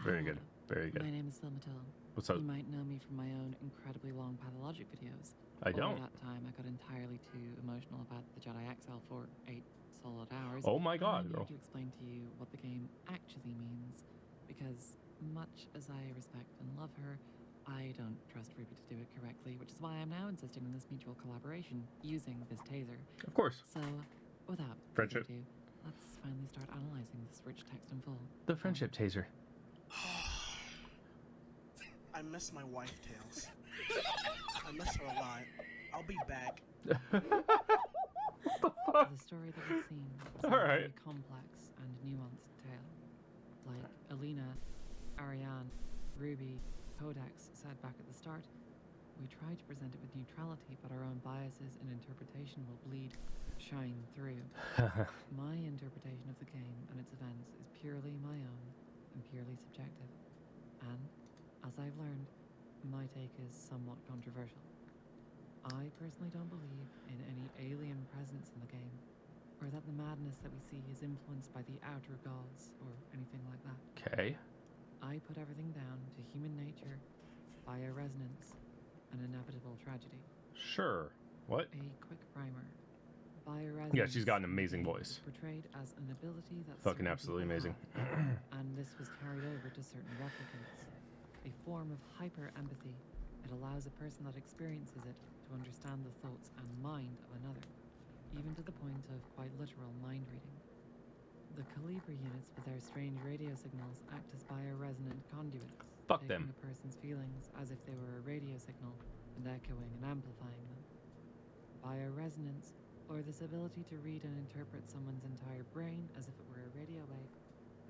Very good. Very good. My name is Silmatil. What's up? You might know me from my own incredibly long pathologic videos. I don't. Over that time, I got entirely too emotional about the Jedi XL for 8 solid hours. Oh my god, and I girl. need to explain to you what the game actually means, because much as I respect and love her, I don't trust Ruby to do it correctly, which is why I'm now insisting on this mutual collaboration using this taser. Of course. So, without Friendship. further ado, let's finally start analyzing this rich text in full. The friendship taser. I miss my wife, Tails. I miss her a lot. I'll be back. The story that we've seen is a Alright. very complex and nuanced tale. Like Alina, Ariane, Ruby, Codex said back at the start, we try to present it with neutrality, but our own biases and interpretation will shine through. My interpretation of the game and its events is purely my own and purely subjective. And, as I've learned, my take is somewhat controversial. I personally don't believe in any alien presence in the game, or that the madness that we see is influenced by the outer gods, or anything like that. Okay. I put everything down to human nature, bioresonance, and inevitable tragedy. Sure. What? A quick primer. Bioresonance Yeah, she's got an amazing in the game voice. is portrayed as an ability that Fucking certain absolutely people amazing. have, and this was carried over to certain replicants. A form of hyper-empathy. It allows a person that experiences it to understand the thoughts and mind of another, even to the point of quite literal mind reading. The Calibra units with their strange radio signals act as bioresonant conduits, Fuck taking them. a person's feelings as if they were a radio signal and echoing and amplifying them. Bioresonance, or this ability to read and interpret someone's entire brain as if it were a radio wave,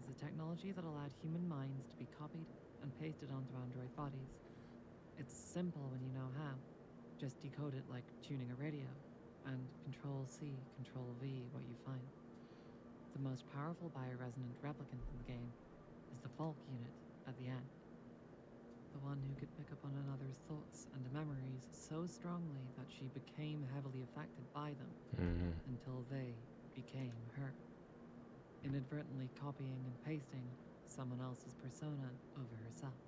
is the technology that allowed human minds to be copied and pasted onto android bodies. It's simple when you know how. Just decode it like tuning a radio, and Control-C, Control-V what you find. The most powerful bioresonant replicant in the game is the Falk unit at the end. The one who could pick up on another's thoughts and memories so strongly that she became heavily affected by them until they became her. Inadvertently copying and pasting someone else's persona over herself.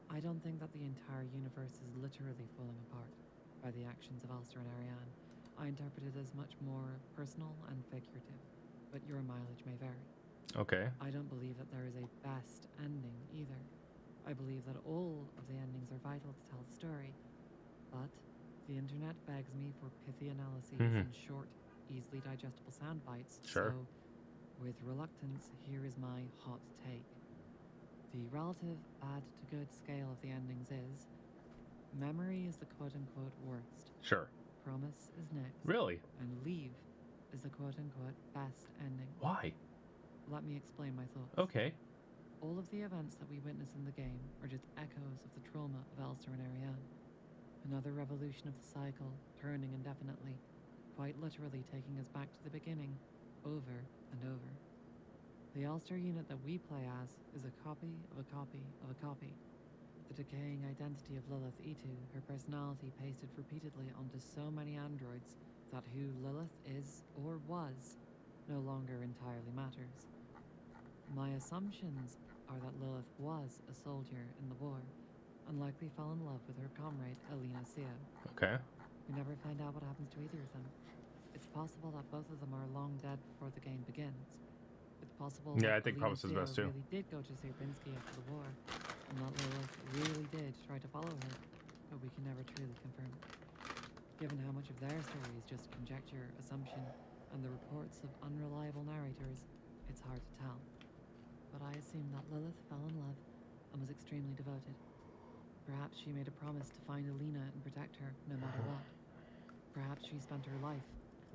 I don't think that the entire universe is literally falling apart by the actions of Ulster and Ariane. I interpret it as much more personal and figurative, but your mileage may vary. Okay. I don't believe that there is a best ending either. I believe that all of the endings are vital to tell the story, but the internet begs me for pithy analyses and short, easily digestible sound bites. Sure. So, with reluctance, here is my hot take. The relative bad to good scale of the endings is: memory is the quote-unquote worst. Sure. Promise is next. Really? And leave is the quote-unquote best ending. Why? Let me explain my thoughts. Okay. All of the events that we witness in the game are just echoes of the trauma of Elster and Ariane. Another revolution of the cycle, turning indefinitely, quite literally taking us back to the beginning, over and over. The Ulster unit that we play as is a copy of a copy of a copy. The decaying identity of Lilith E2, her personality pasted repeatedly onto so many androids that who Lilith is or was no longer entirely matters. My assumptions are that Lilith was a soldier in the war and likely fell in love with her comrade Alina Sia. Okay. We never find out what happens to either of them. It's possible that both of them are long dead before the game begins. It's possible Yeah, I that think Alina Promise is Sia best too. really did go to Sierpinski after the war, and that Lilith really did try to follow her, but we can never truly confirm it. Given how much of their story is just conjecture, assumption, and the reports of unreliable narrators, it's hard to tell. But I assume that Lilith fell in love and was extremely devoted. Perhaps she made a promise to find Alina and protect her no matter what. Perhaps she spent her life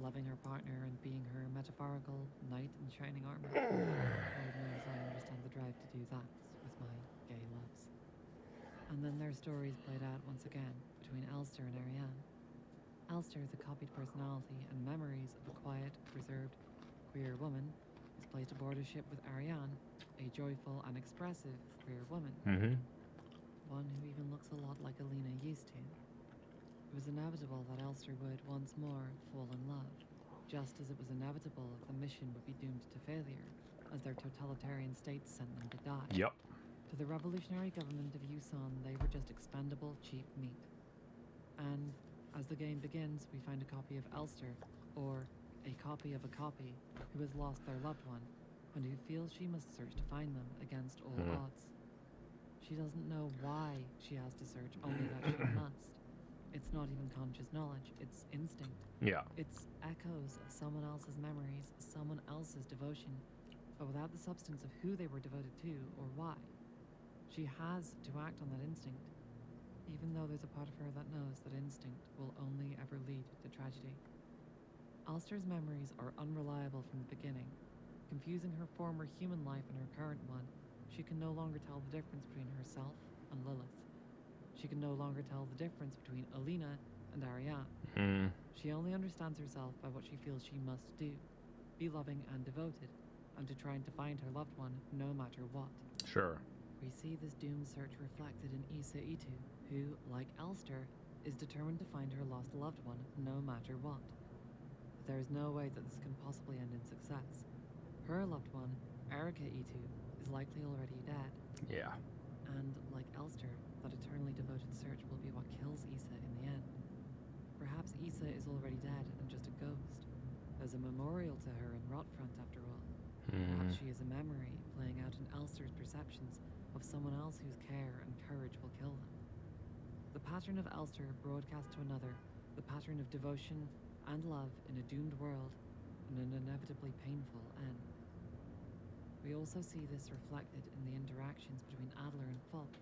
loving her partner and being her metaphorical knight in shining armor. Lord knows I understand the drive to do that with my gay loves. And then their stories played out once again between Elster and Ariane. Elster, the copied personality and memories of a quiet, reserved, queer woman, is placed aboard a ship with Ariane, a joyful and expressive queer woman. One who even looks a lot like Alina used to. It was inevitable that Elster would once more fall in love, just as it was inevitable the mission would be doomed to failure, as their totalitarian states sent them to die. Yep. To the revolutionary government of Yusan, they were just expendable, cheap meat. And as the game begins, we find a copy of Elster, or a copy of a copy, who has lost their loved one, and who feels she must search to find them against all odds. She doesn't know why she has to search, only that she must. It's not even conscious knowledge, it's instinct. Yeah. It's echoes of someone else's memories, someone else's devotion, but without the substance of who they were devoted to or why. She has to act on that instinct, even though there's a part of her that knows that instinct will only ever lead to tragedy. Elster's memories are unreliable from the beginning. Confusing her former human life and her current one, she can no longer tell the difference between herself and Lilith. She can no longer tell the difference between Alina and Ariane. She only understands herself by what she feels she must do, be loving and devoted, and to trying to find her loved one no matter what. Sure. We see this doomed search reflected in Issa Itu, who, like Elster, is determined to find her lost loved one no matter what. But there is no way that this can possibly end in success. Her loved one, Erika Itu, is likely already dead. Yeah. And, like Elster, that eternally devoted search will be what kills Issa in the end. Perhaps Issa is already dead and just a ghost. There's a memorial to her in Rotfront, after all. Perhaps she is a memory playing out in Elster's perceptions of someone else whose care and courage will kill them. The pattern of Elster broadcast to another, the pattern of devotion and love in a doomed world, and an inevitably painful end. We also see this reflected in the interactions between Adler and Falk,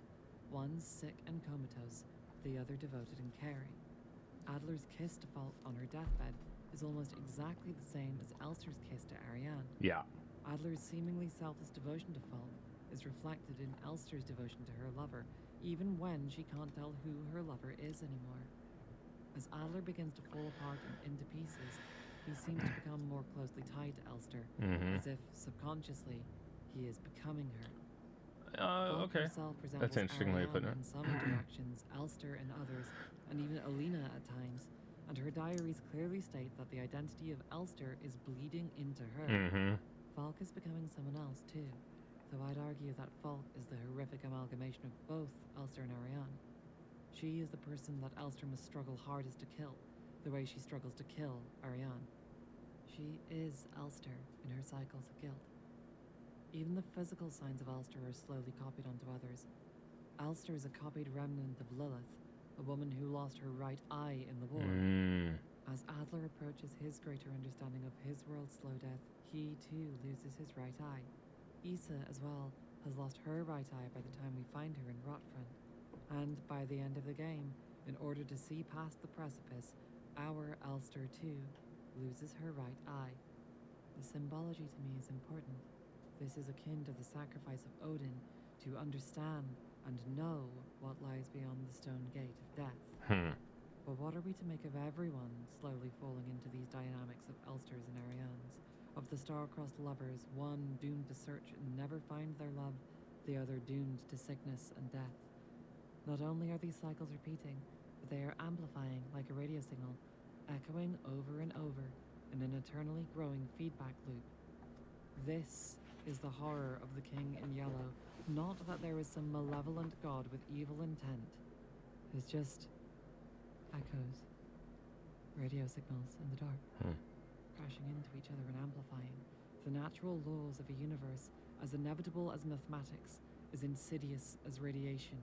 one sick and comatose, the other devoted and caring. Adler's kiss to Falk on her deathbed is almost exactly the same as Elster's kiss to Ariane. Yeah. Adler's seemingly selfless devotion to Falk is reflected in Elster's devotion to her lover, even when she can't tell who her lover is anymore. As Adler begins to fall apart and into pieces, he seems to become more closely tied to Elster, as if subconsciously he is becoming her. Falk Okay. herself resembles That's an interesting way of putting Ariane it. in some interactions, Elster in others, and even Alina at times. And her diaries clearly state that the identity of Elster is bleeding into her. Falk is becoming someone else too, though I'd argue that Falk is the horrific amalgamation of both Elster and Ariane. She is the person that Elster must struggle hardest to kill, the way she struggles to kill Ariane. She is Elster in her cycles of guilt. Even the physical signs of Elster are slowly copied onto others. Elster is a copied remnant of Lilith, a woman who lost her right eye in the war. As Adler approaches his greater understanding of his world's slow death, he too loses his right eye. Issa, as well, has lost her right eye by the time we find her in Rotfront. And by the end of the game, in order to see past the precipice, our Elster too loses her right eye. The symbology to me is important. This is akin to the sacrifice of Odin to understand and know what lies beyond the stone gate of death. But what are we to make of everyone slowly falling into these dynamics of Elsters and Arianes, of the star-crossed lovers, one doomed to search and never find their love, the other doomed to sickness and death? Not only are these cycles repeating, but they are amplifying like a radio signal, echoing over and over in an eternally growing feedback loop. This is the horror of the King in Yellow, not that there is some malevolent god with evil intent. It's just echoes, radio signals in the dark, crashing into each other and amplifying. The natural laws of a universe, as inevitable as mathematics, as insidious as radiation.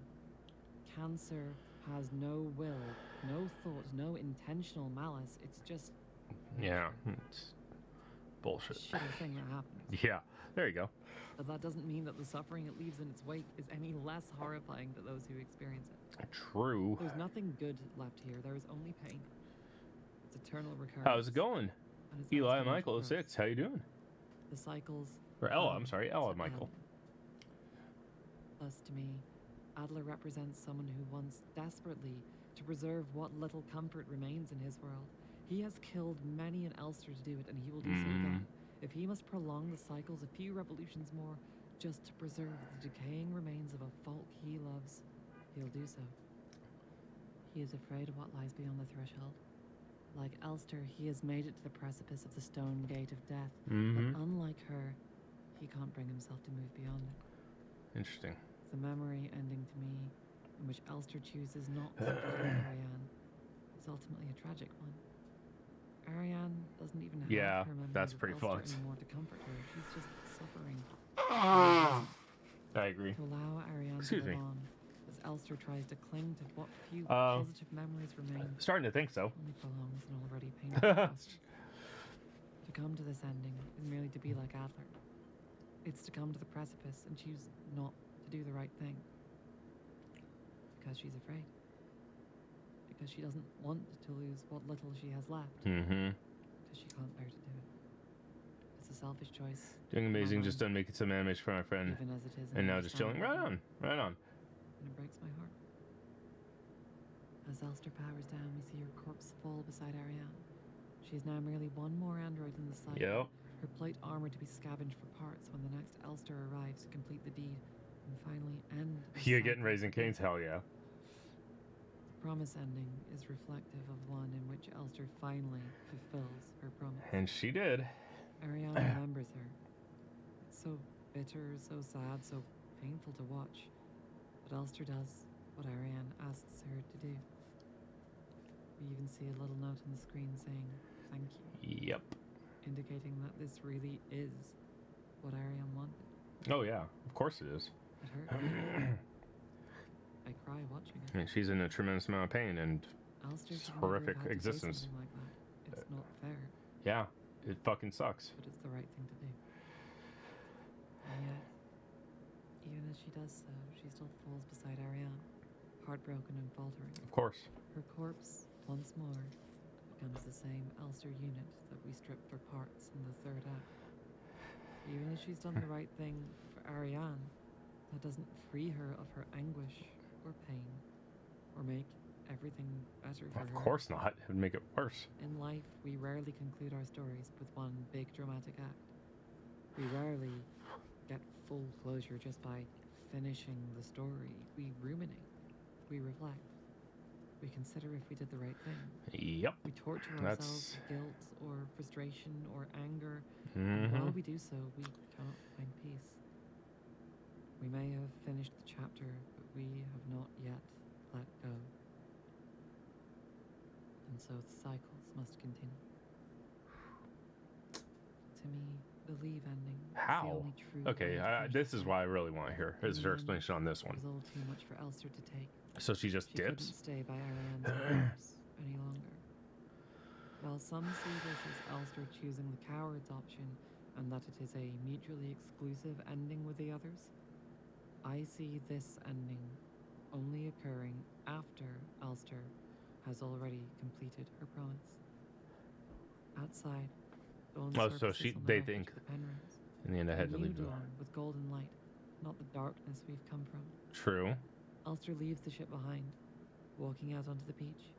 Cancer has no will, no thought, no intentional malice. It's just Yeah. It's bullshit. a shitty thing that happens. Yeah. There you go. But that doesn't mean that the suffering it leaves in its wake is any less horrifying to those who experience it. True. There's nothing good left here. There is only pain. It's eternal recurrence. How's it going? and it's Eli exponential Michael growth. 06. How you doing? The cycles. Or Ella, I'm add sorry, Ella to Michael. add. Thus, to me, Adler represents someone who wants desperately to preserve what little comfort remains in his world. He has killed many an Elster to do it, and he will do so again. If he must prolong the cycles a few revolutions more just to preserve the decaying remains of a folk he loves, he'll do so. He is afraid of what lies beyond the threshold. Like Elster, he has made it to the precipice of the stone gate of death. But unlike her, he can't bring himself to move beyond it. Interesting. The memory ending to me, in which Elster chooses not to kill Ariane, is ultimately a tragic one. Ariane doesn't even have her memories that's of pretty Elster fucked. anymore to comfort her. She's just suffering. I agree. To allow Ariane Excuse to live me. on, as Elster tries to cling to what few Um, positive memories remain, Starting to think so. only prolongs an already painful process. To come to this ending is merely to be like Adler. It's to come to the precipice and choose not to do the right thing. Because she's afraid. Because she doesn't want to lose what little she has left. Mm-hmm. Because she can't bear to do it. It's a selfish choice. Doing in my amazing. Just mind, done making some animation for my friend. even as it is an And now just chilling. Right understandable on. Right on. and it breaks my heart. As Elster powers down, we see her corpse fall beside Ariane. She is now merely one more android in the cycle. Yep. Her plate armor to be scavenged for parts when the next Elster arrives to complete the deed and finally end. the You're getting cycle Raising of death. Cane's, hell yeah. The promise ending is reflective of one in which Elster finally fulfills her promise. And she did. Ariane remembers her. It's so bitter, so sad, so painful to watch. But Elster does what Ariane asks her to do. We even see a little note on the screen saying, "Thank you," Yep. indicating that this really is what Ariane wanted. Oh yeah. Of course it is. It hurt. I cry watching it. I mean, she's in a tremendous amount of pain, and Elster should never have horrific had to say existence. something like that. It's not fair, Yeah, it fucking sucks. but it's the right thing to do. And yet, even as she does so, she still falls beside Ariane, heartbroken and faltering. Of course. Her corpse, once more, becomes the same Elster unit that we stripped for parts in the third act. Even as she's done the right thing for Ariane, that doesn't free her of her anguish or pain, or make everything better for Of her. course not. It would make it worse. In life, we rarely conclude our stories with one big dramatic act. We rarely get full closure just by finishing the story. We ruminate. We reflect. We consider if we did the right thing. Yep. We torture That's- ourselves with guilt or frustration or anger. And Mm-hmm. while we do so, we cannot find peace. We may have finished the chapter, but we have not yet let go. And so the cycles must continue. To me, the leave ending is the How? only true Okay, way to finish this the is cycle. what I really want to hear. Is her explanation on this It one? was all too much for Elster to take. So she just She couldn't dips? stay by Ariane's corpse any longer. While some see this as Elster choosing the coward's option and that it is a mutually exclusive ending with the others, I see this ending only occurring after Elster has already completed her promise. Outside, dawn Oh, so surfaces on the they wreckage think of the Penrose. in the end I A had to new leave the... dawn with golden light, not the darkness we've come from. True. Elster leaves the ship behind, walking out onto the beach.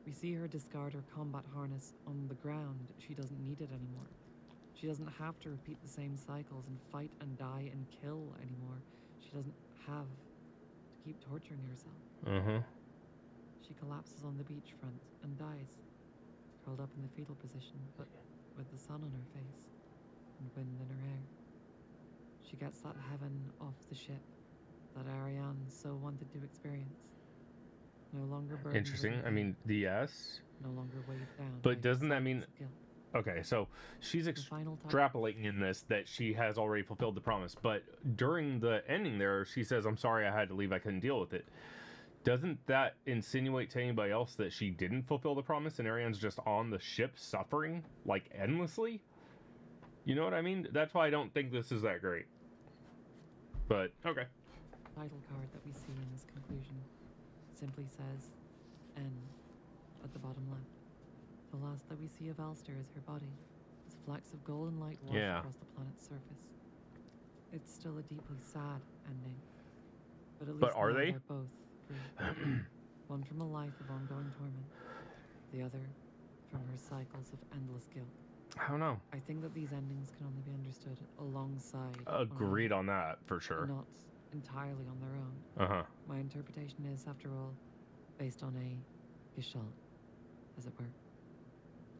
We see her discard her combat harness on the ground. She doesn't need it anymore. She doesn't have to repeat the same cycles and fight and die and kill anymore. She doesn't have to keep torturing herself. Uh-huh. She collapses on the beachfront and dies, curled up in the fetal position, but with the sun on her face and wind in her hair. She gets that heaven off the ship that Ariane so wanted to experience. No longer burdened with Interesting. I pain, mean, yes. no longer weighed down. But by doesn't that mean... cycles of guilt. Okay, so she's The final time. extrapolating in this that she has already fulfilled the promise. But during the ending there, she says, I'm sorry I had to leave. I couldn't deal with it. Doesn't that insinuate to anybody else that she didn't fulfill the promise and Ariane's just on the ship suffering, like, endlessly? You know what I mean? That's why I don't think this is that great. But, okay. Title card that we see in this conclusion simply says N at the bottom left. The last that we see of Elster is her body, as flecks of golden light wash Yeah. across the planet's surface. It's still a deeply sad ending, but at least But are now they? they're both free. One from a life of ongoing torment, the other from her cycles of endless guilt. I don't know. I think that these endings can only be understood alongside one Agreed another, on that, for sure. and not entirely on their own. Uh-huh. My interpretation is, after all, based on a gestalt, as it were.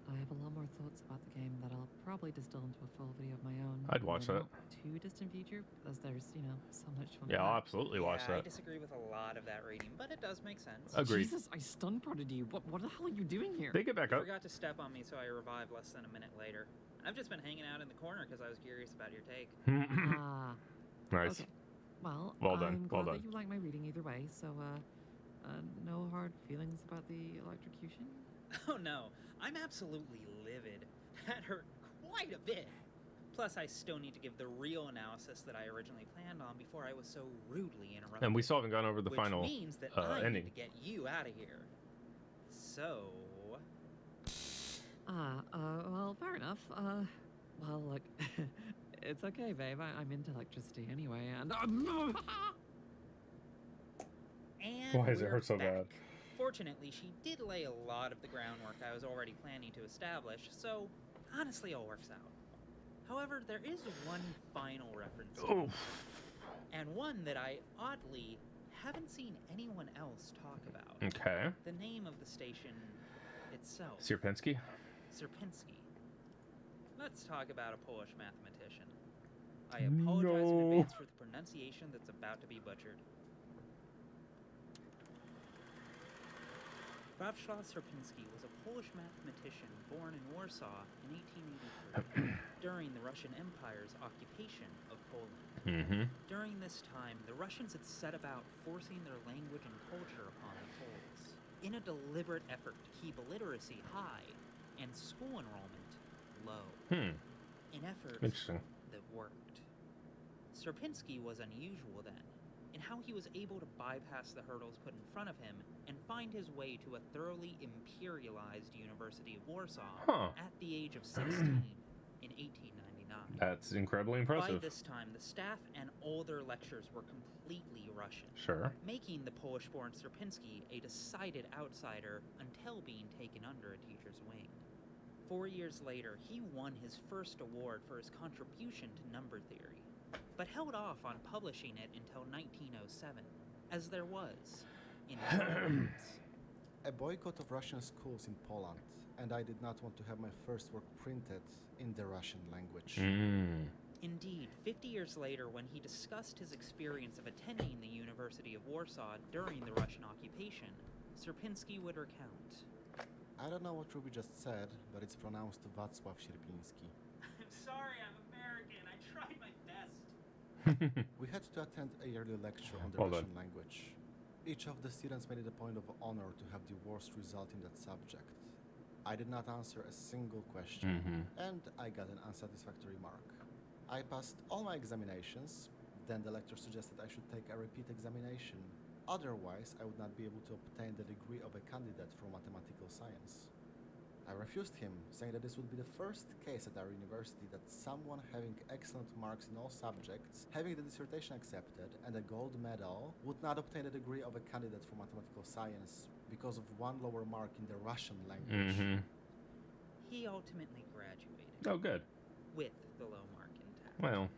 I have a lot more thoughts about the game that I'll probably distill into a full video of my own. I'd watch in the that. not too distant future, as there's, so much fun. Yeah, I'll absolutely watch I that. disagree with a lot of that rating, but it does make sense. Agreed. Jesus, I stun prodded you. What the hell are you doing here? They get back You up. forgot to step on me, so I revived less than a minute later. I've just been hanging out in the corner because I was curious about your take. Ah. Nice. Okay. Well, Well done, I'm well glad done. that you like my reading either way, so, no hard feelings about the electrocution? Oh no, I'm absolutely livid. That hurt quite a bit. Plus, I still need to give the real analysis that I originally planned on before I was so rudely interrupted. And we still haven't gone over the which final means that I ending. need to get you out of here. So... Well, fair enough. Well, look, it's okay, babe. I'm into electricity anyway, and... And Why does it we're hurt so back. bad? Fortunately, she did lay a lot of the groundwork I was already planning to establish, so honestly, it all works out. However, there is one final reference to it, and one that I oddly haven't seen anyone else talk about. Okay. The name of the station itself. Sierpinski? Sierpinski. Let's talk about a Polish mathematician. I apologize in advance for the pronunciation that's about to be butchered. Władysław Sierpinski was a Polish mathematician born in Warsaw in 1883 during the Russian Empire's occupation of Poland. During this time, the Russians had set about forcing their language and culture upon the Poles in a deliberate effort to keep illiteracy high and school enrollment low. An effort that worked. Sierpinski was unusual then, in how he was able to bypass the hurdles put in front of him and find his way to a thoroughly imperialized University of Warsaw at the age of 16 in 1899. That's incredibly impressive. By this time, the staff and all their lectures were completely Russian, making the Polish-born Sierpinski a decided outsider until being taken under a teacher's wing. 4 years later, he won his first award for his contribution to number theory, but held off on publishing it until 1907, as there was in a boycott of Russian schools in Poland, and I did not want to have my first work printed in the Russian language. Indeed, 50 years later, when he discussed his experience of attending the University of Warsaw during the Russian occupation, Sierpinski would recount. I don't know what Ruby just said, but it's pronounced Wacław Sierpiński. I'm sorry, I'm American. I tried my best. We had to attend a yearly lecture on the Russian language. Each of the students made it a point of honor to have the worst result in that subject. I did not answer a single question, and I got an unsatisfactory mark. I passed all my examinations, then the lecturer suggested I should take a repeat examination. Otherwise, I would not be able to obtain the degree of a candidate for mathematical science. I refused him, saying that this would be the first case at our university that someone having excellent marks in all subjects, having the dissertation accepted and a gold medal, would not obtain the degree of a candidate for mathematical science because of one lower mark in the Russian language. He ultimately graduated. Oh, good. With the low mark intact. Well.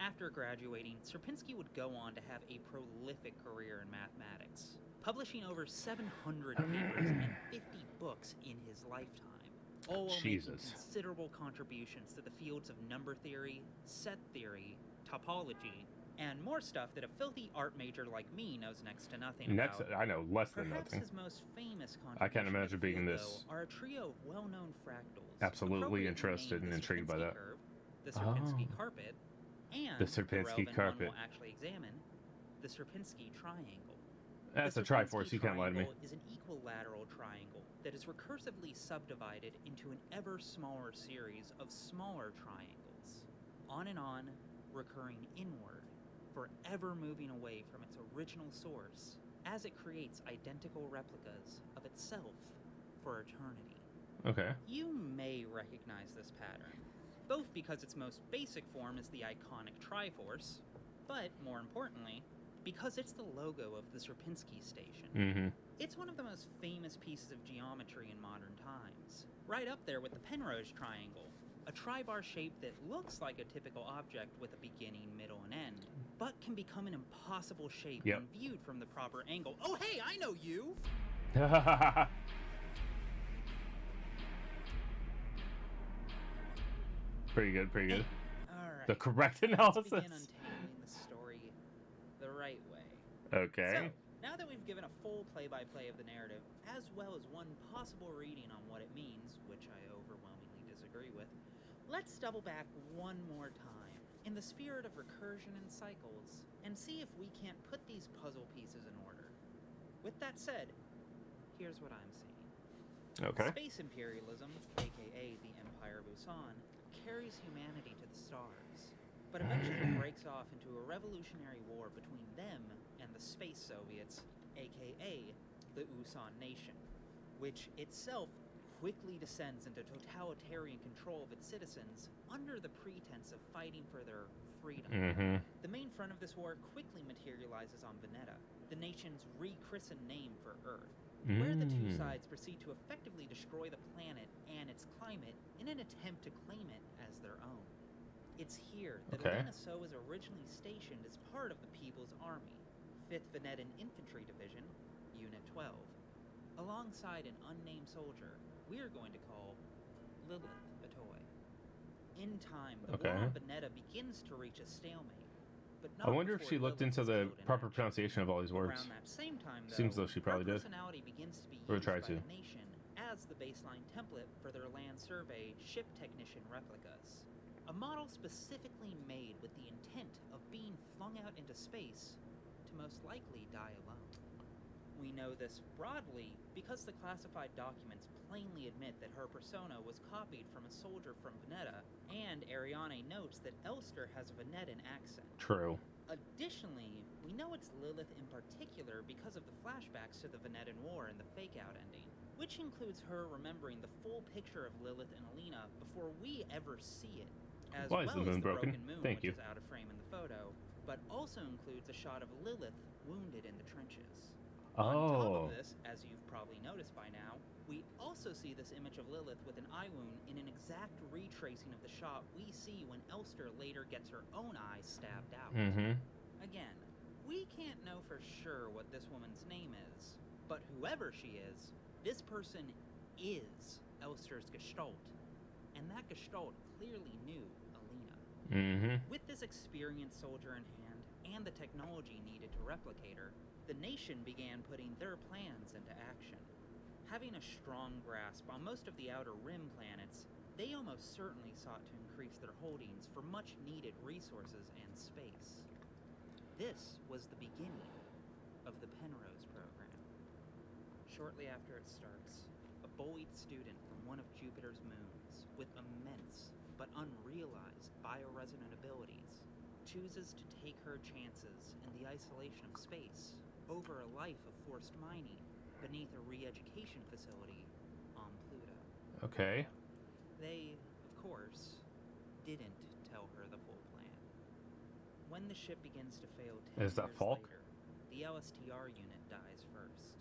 After graduating, Sierpinski would go on to have a prolific career in mathematics, publishing over 700 papers and 50 books in his lifetime, all while making considerable contributions to the fields of number theory, set theory, topology, and more stuff that a filthy art major like me knows next to nothing about. I know less than Perhaps nothing. his most famous I can't imagine being field, this. Though, are a trio of well-known fractals. Absolutely interested and intrigued by that. Curve, the Sierpinski carpet, and the Sierpinski carpet. One will actually examine the Sierpinski triangle. That's a Triforce. You can't lie to me. Is an equilateral triangle that is recursively subdivided into an ever smaller series of smaller triangles, on and on, recurring inward, forever moving away from its original source, as it creates identical replicas of itself for eternity. Okay. You may recognize this pattern, both because its most basic form is the iconic Triforce, but more importantly, because it's the logo of the Sierpinski station. It's one of the most famous pieces of geometry in modern times, right up there with the Penrose triangle, a tribar shape that looks like a typical object with a beginning, middle, and end, but can become an impossible shape Yep. when viewed from the proper angle. Oh, hey, I know you! Pretty good, pretty good. Alright. The correct Let's analysis. begin untangling the story the right way. Okay. So, now that we've given a full play-by-play of the narrative, as well as one possible reading on what it means, which I overwhelmingly disagree with, let's double back one more time, in the spirit of recursion and cycles, and see if we can't put these puzzle pieces in order. With that said, here's what I'm seeing. Okay. Space imperialism, aka the Empire of Usan, carries humanity to the stars, but eventually breaks off into a revolutionary war between them and the Space Soviets, aka the Usan Nation, which itself quickly descends into totalitarian control of its citizens under the pretense of fighting for their freedom. The main front of this war quickly materializes on Veneta, the nation's rechristened name for Earth, where the two sides proceed to effectively destroy the planet and its climate in an attempt to claim it as their own. It's here that Alina So is originally stationed as part of the People's Army, 5th Venetan Infantry Division, Unit 12, alongside an unnamed soldier we're going to call Lilith Atoy. In time, the war on Veneta begins to reach a stalemate. I wonder if she looked into the proper pronunciation of all these words. Around that same time, though, Seems though she probably her did. personality begins to be Or used tried by to. the nation as the baseline template for their land survey ship technician replicas. A model specifically made with the intent of being flung out into space to most likely die alone. We know this broadly because the classified documents plainly admit that her persona was copied from a soldier from Veneta, and Ariane notes that Elster has a Venetan accent. True. Additionally, we know it's Lilith in particular because of the flashbacks to the Venetan War and the fake-out ending, which includes her remembering the full picture of Lilith and Alina before we ever see it, as Why well is the moon as the broken? broken moon, Thank which you. is out of frame in the photo, but also includes a shot of Lilith wounded in the trenches. On top of this, as you've probably noticed by now, we also see this image of Lilith with an eye wound in an exact retracing of the shot we see when Elster later gets her own eye stabbed out. Again, we can't know for sure what this woman's name is, but whoever she is, this person is Elster's Gestalt, and that Gestalt clearly knew Alina. With this experienced soldier in hand, and the technology needed to replicate her, the nation began putting their plans into action. Having a strong grasp on most of the outer rim planets, they almost certainly sought to increase their holdings for much needed resources and space. This was the beginning of the Penrose program. Shortly after it starts, a bullied student from one of Jupiter's moons with immense but unrealized bioresonant abilities chooses to take her chances in the isolation of space over a life of forced mining beneath a re-education facility on Pluto. Okay. They, of course, didn't tell her the full plan. When the ship begins to fail 10 Is that years Falk? later, the LSTR unit dies first.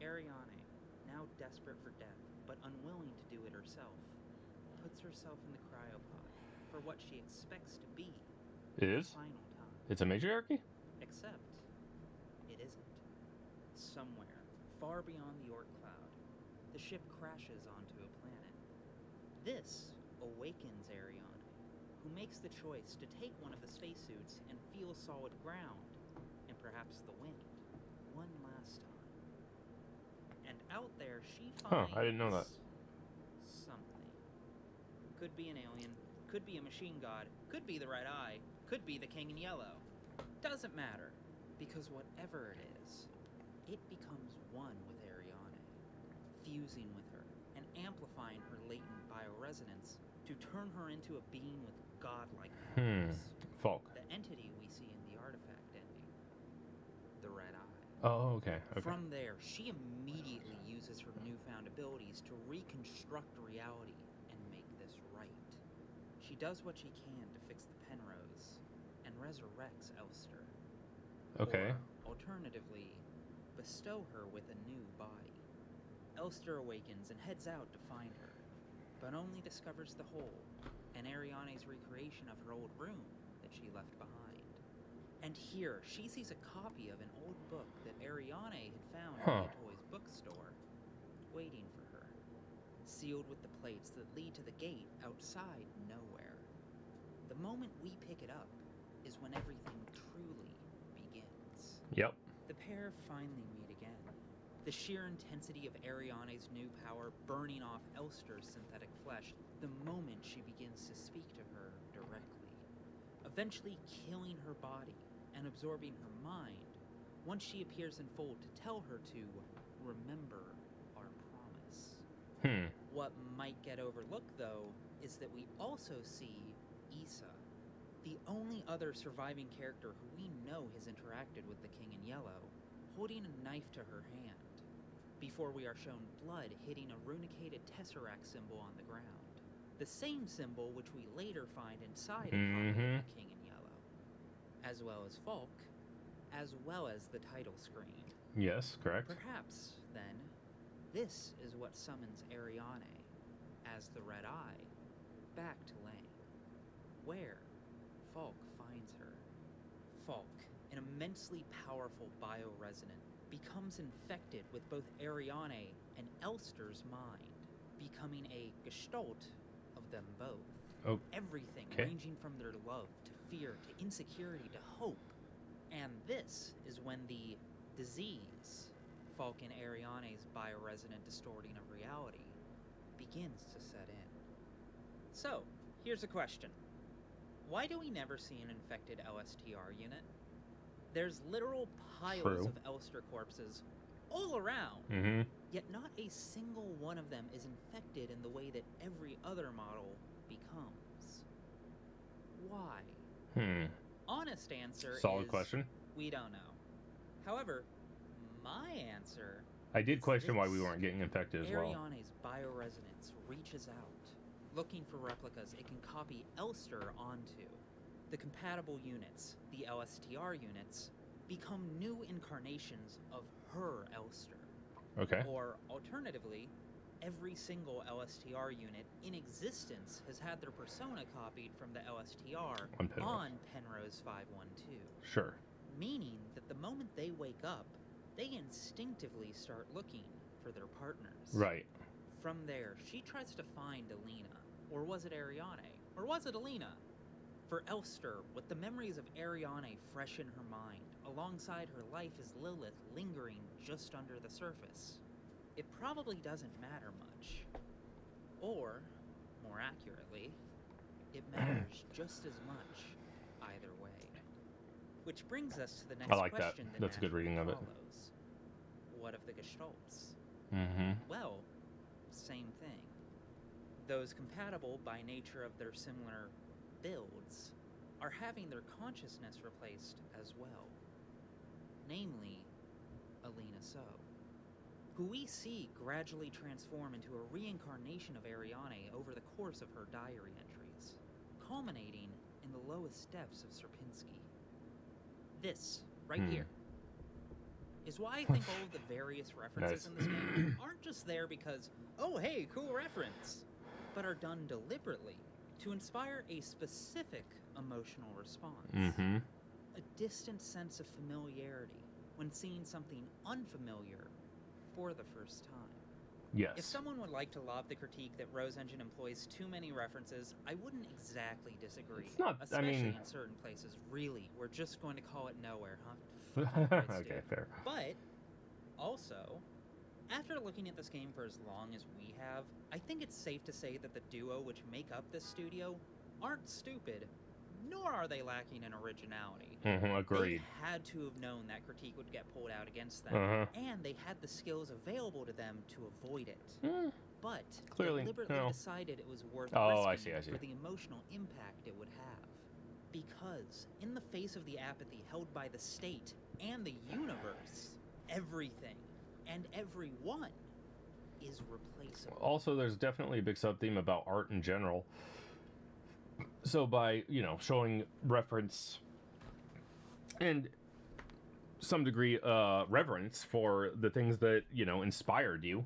Ariane, now desperate for death, but unwilling to do it herself, puts herself in the cryopod for what she expects to be It the is? final time. It's a matriarchy? Except, it isn't. Somewhere, far beyond the Oort cloud, the ship crashes onto a planet. This awakens Ariane, who makes the choice to take one of the spacesuits and feel solid ground, and perhaps the wind, one last time. And out there she finds I didn't know that. something. Could be an alien, could be a machine god, could be the Red Eye, could be the King in Yellow. Doesn't matter, because whatever it is, it becomes one with Ariane, fusing with her and amplifying her latent bioresonance to turn her into a being with godlike powers. Falk. The entity we see in the artifact ending. The Red Eye. Oh, okay. From there, she immediately uses her newfound abilities to reconstruct reality and make this right. She does what she can to fix the Penrose and resurrects Elster. Okay. Or, alternatively, bestow her with a new body. Elster awakens and heads out to find her, but only discovers the hole and Ariane's recreation of her old room that she left behind. And here, she sees a copy of an old book that Ariane had found Huh. in Itoi's bookstore, waiting for her, sealed with the plates that lead to the gate outside nowhere. The moment we pick it up is when everything truly begins. Yep. The pair finally meet again. The sheer intensity of Ariane's new power burning off Elster's synthetic flesh the moment she begins to speak to her directly, eventually killing her body and absorbing her mind once she appears in full to tell her to remember our promise. What might get overlooked, though, is that we also see Issa, the only other surviving character who we know has interacted with the King in Yellow, holding a knife to her hand, before we are shown blood hitting a runicated tesseract symbol on the ground. The same symbol which we later find inside a copy of the King in Yellow, as well as Falk, as well as the title screen. Yes, correct. Perhaps, then, this is what summons Ariane, as the Red Eye, back to Lang, where Falk finds her. Falk, an immensely powerful bioresonant, becomes infected with both Ariane and Elster's mind, becoming a gestalt of them both. Oh. Everything Okay. ranging from their love to fear to insecurity to hope. And this is when the disease, Falk and Ariane's bioresonant distorting of reality, begins to set in. So, here's a question. Why do we never see an infected LSTR unit? There's literal piles of Elster corpses all around, yet not a single one of them is infected in the way that every other model becomes. Why? Honest answer Solid is question. we don't know. However, my answer I did question why we this. weren't getting infected as well. Ariane's bioresonance reaches out, looking for replicas it can copy Elster onto. The compatible units, the LSTR units, become new incarnations of her Elster. Okay. Or, alternatively, every single LSTR unit in existence has had their persona copied from the LSTR on Penrose 512. Sure. Meaning that the moment they wake up, they instinctively start looking for their partners. Right. From there, she tries to find Alina. Or was it Ariane? Or was it Alina? For Elster, with the memories of Ariane fresh in her mind, alongside her life as Lilith lingering just under the surface, it probably doesn't matter much. Or, more accurately, it matters just as much either way. Which brings us to the next I like that. question That's a good reading of it. follows. What of the Gestalts? Mm-hmm. Well, same thing. Those compatible by nature of their similar builds are having their consciousness replaced as well. Namely, Alina So, who we see gradually transform into a reincarnation of Ariane over the course of her diary entries, culminating in the lowest depths of Sierpinski. This, right here, is why I think all of the various references in this game aren't just there because, oh hey, cool reference, but are done deliberately to inspire a specific emotional response. A distant sense of familiarity when seeing something unfamiliar for the first time. Yes. If someone would like to lob the critique that Rose Engine employs too many references, I wouldn't exactly disagree. It's not, especially I mean... in certain places. Really, we're just going to call it nowhere, huh? Okay, fair. But, also, after looking at this game for as long as we have, I think it's safe to say that the duo which make up this studio aren't stupid, nor are they lacking in originality. Agreed. They had to have known that critique would get pulled out against them, and they had the skills available to them to avoid it. But Clearly, deliberately decided it was worth risking for the emotional impact it would have. Because, in the face of the apathy held by the state and the universe, everything and everyone is replaceable. Also, there's definitely a big sub-theme about art in general. So by, showing reference and some degree reverence for the things that, inspired you,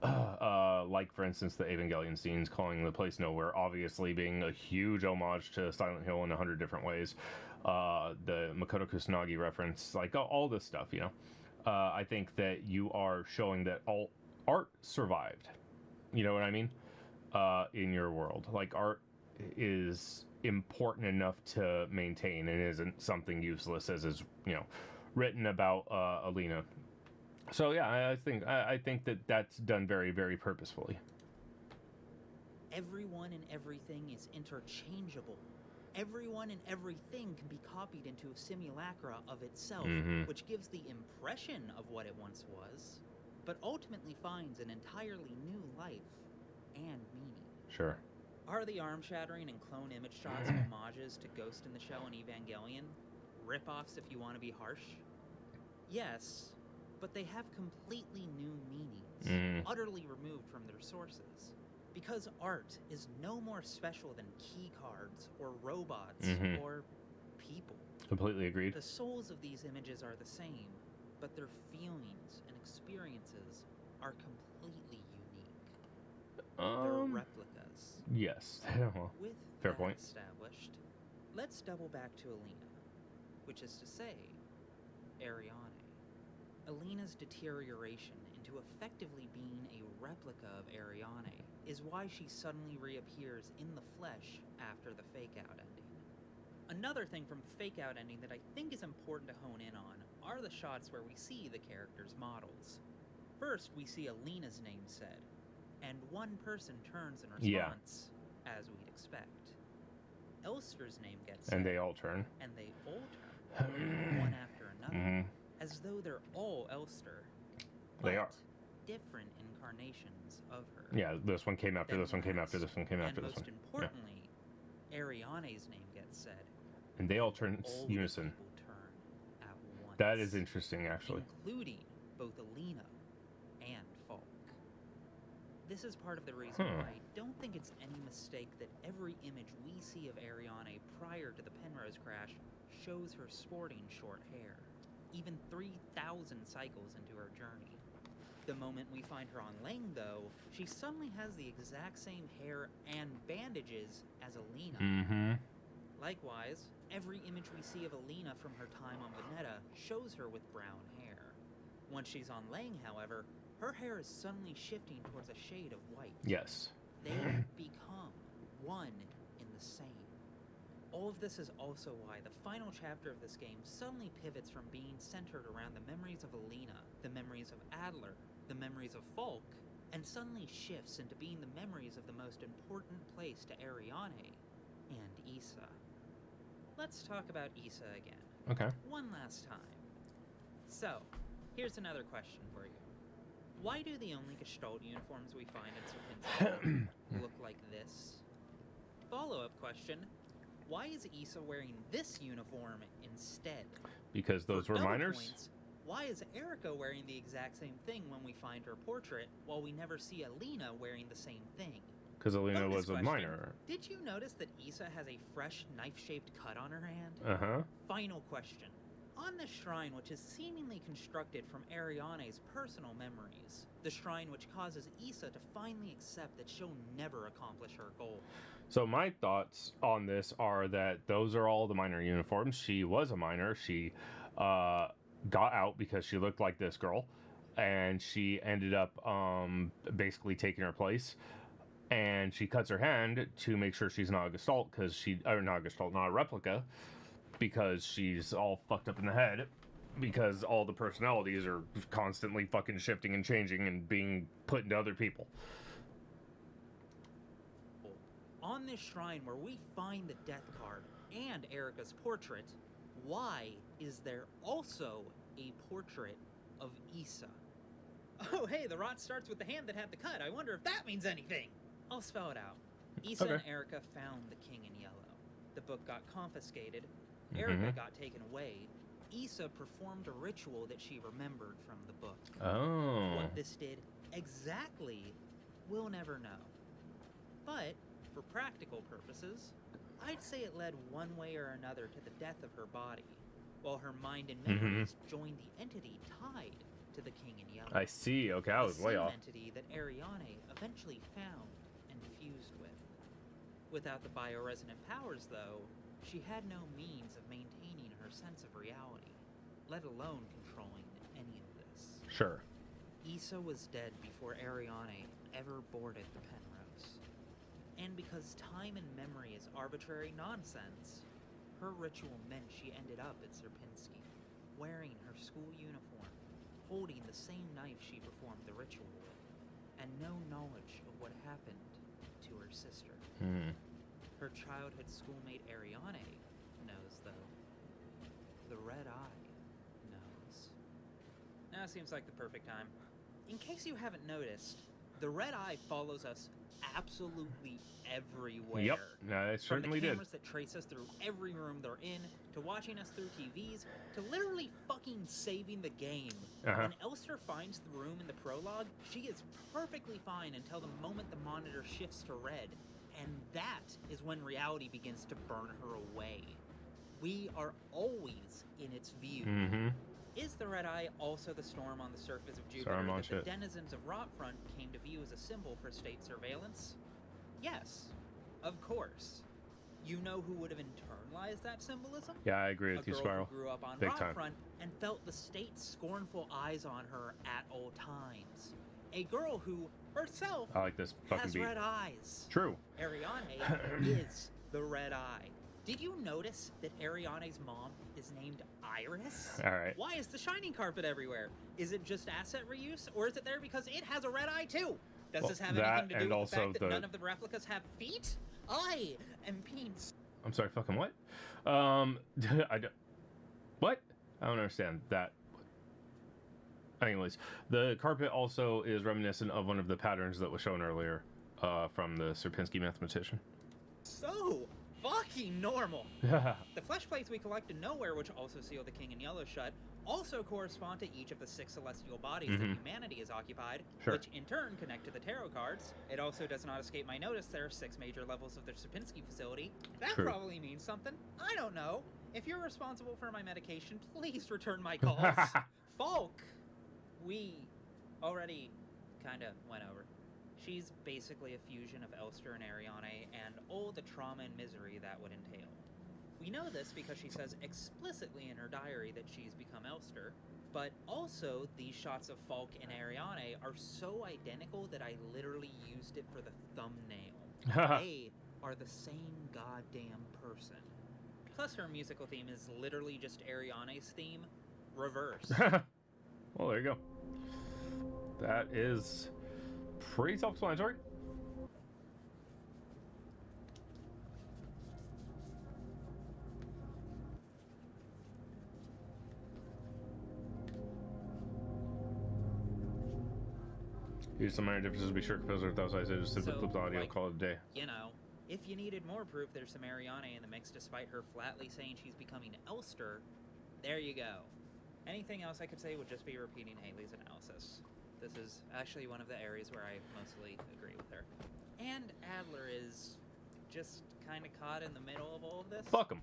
like, for instance, the Evangelion scenes, calling the place Nowhere, obviously being a huge homage to Silent Hill in 100 different ways. the Makoto Kusanagi reference, like all this stuff, you know. I think that you are showing that all art survived. You know what I mean? In your world, like art is important enough to maintain and isn't something useless as is, you know, written about Alina. So yeah, I think that that's done very, very purposefully. Everyone and everything is interchangeable. Everyone and everything can be copied into a simulacra of itself, which gives the impression of what it once was, but ultimately finds an entirely new life and meaning. Sure. Are the arm-shattering and clone image shots homages to Ghost in the Shell and Evangelion? Rip-offs if you want to be harsh? Yes, but they have completely new meanings, utterly removed from their sources. Because art is no more special than key cards, or robots, or people. Completely agreed. The souls of these images are the same, but their feelings and experiences are completely unique. They're replicas. Yes. With fair that point. established, let's double back to Alina, which is to say, Ariane. Alina's deterioration into effectively being a replica of Ariane is why she suddenly reappears in the flesh after the fake-out ending. Another thing from the fake-out ending that I think is important to hone in on are the shots where we see the characters' models. First, we see Alina's name said, and one person turns in response, as we'd expect. Elster's name gets said, and they all turn. And they all turn, one after another, as though they're all Elster. They are. Different incarnations of her. Yeah, this one came after this one came after this one came after this one. And most importantly, Ariane's name gets said. And they all turn all unison. People turn at once. That is interesting, actually. Including both Alina and Falk. This is part of the reason why I don't think it's any mistake that every image we see of Ariane prior to the Penrose crash shows her sporting short hair, even 3,000 cycles into her journey. The moment we find her on Lang, though, she suddenly has the exact same hair and bandages as Alina. Likewise, every image we see of Alina from her time on Veneta shows her with brown hair. Once she's on Lang, however, her hair is suddenly shifting towards a shade of white. Yes. They become one in the same. All of this is also why the final chapter of this game suddenly pivots from being centered around the memories of Alina, the memories of Adler, the memories of Falk, and suddenly shifts into being the memories of the most important place to Ariane and Issa. Let's talk about Issa again. Okay. One last time. So, here's another question for you. Why do the only Gestalt uniforms we find in Serpentine look like this? Follow-up question. Why is Issa wearing this uniform instead? Because those were minors? Points, why is Erica wearing the exact same thing when we find her portrait, while we never see Alina wearing the same thing? Because Alina was a question, minor. Did you notice that Issa has a fresh knife-shaped cut on her hand? Final question. On this shrine, which is seemingly constructed from Ariane's personal memories, the shrine which causes Issa to finally accept that she'll never accomplish her goal. So my thoughts on this are that those are all the minor uniforms. She was a minor. She got out because she looked like this girl, and she ended up basically taking her place. And she cuts her hand to make sure she's not a Gestalt, because not a replica, because she's all fucked up in the head, because all the personalities are constantly fucking shifting and changing and being put into other people. On this shrine where we find the death card and Erica's portrait, why is there also a portrait of Issa? Oh hey, the rot starts with the hand that had the cut. I wonder if that means anything. I'll spell it out. Issa and Erica found the King in Yellow. The book got confiscated. Erica got taken away. Issa performed a ritual that she remembered from the book. Oh. What this did exactly, we'll never know. But, for practical purposes, I'd say it led one way or another to the death of her body, while her mind and memories joined the entity tied to the King in Yellow. I see. Okay, I was way off. The entity that Ariane eventually found and fused with. Without the bioresonant powers, though, She had no means of maintaining her sense of reality, let alone controlling any of this. Sure. Issa was dead before Ariane ever boarded the Penrose. And because time and memory is arbitrary nonsense, her ritual meant she ended up at Sierpinski, wearing her school uniform, holding the same knife she performed the ritual with, and no knowledge of what happened to her sister. Her childhood schoolmate Ariane knows, though. The Red Eye knows. Now seems like the perfect time. In case you haven't noticed, the Red Eye follows us absolutely everywhere. Yep, no, it certainly From the did. cameras that trace us through every room they're in, to watching us through TVs, to literally fucking saving the game. When Elster finds the room in the prologue, she is perfectly fine until the moment the monitor shifts to red, and that is when reality begins to burn her away. We are always in its view. Is the Red Eye also the storm on the surface of Jupiter that the denizens of Rotfront came to view as a symbol for state surveillance? Yes, of course. You know who would have internalized that symbolism? Yeah, I agree with you, Spiral. A girl who grew up on Big Rotfront time. and felt the state's scornful eyes on her at all times. A girl who, herself, I like this fucking has beat. red eyes. True. Ariane is the Red Eye. Did you notice that Ariane's mom is named Iris? All right. Why is the shining carpet everywhere? Is it just asset reuse, or is it there because it has a red eye too? Does this have anything to do with the fact that none of the replicas have feet? I am Peens. I'm sorry, fucking what? I don't... What? I don't understand that. Anyways, the carpet also is reminiscent of one of the patterns that was shown earlier from the Sierpinski mathematician. So fucking normal. The flesh plates we collect in Nowhere, which also seal the King in Yellow shut, also correspond to each of the 6 celestial bodies that humanity has occupied, which in turn connect to the tarot cards. It also does not escape my notice there are 6 major levels of the Sierpinski facility. That probably means something. I don't know. If you're responsible for my medication, please return my calls. Falk, we already kind of went over. She's basically a fusion of Elster and Ariane, and all the trauma and misery that would entail. We know this because she says explicitly in her diary that she's become Elster, but also these shots of Falk and Ariane are so identical that I literally used it for the thumbnail. They are the same goddamn person. Plus her musical theme is literally just Ariane's theme, reversed. Well, there you go. That is pretty self-explanatory. Here's some minor differences to be sure because without I just simply flip the audio, like, call it a day. You know, if you needed more proof there's some Ariane in the mix despite her flatly saying she's becoming Elster, there you go. Anything else I could say would just be repeating Haley's analysis. This is actually one of the areas where I mostly agree with her. And Adler is just kind of caught in the middle of all of this. Fuck him.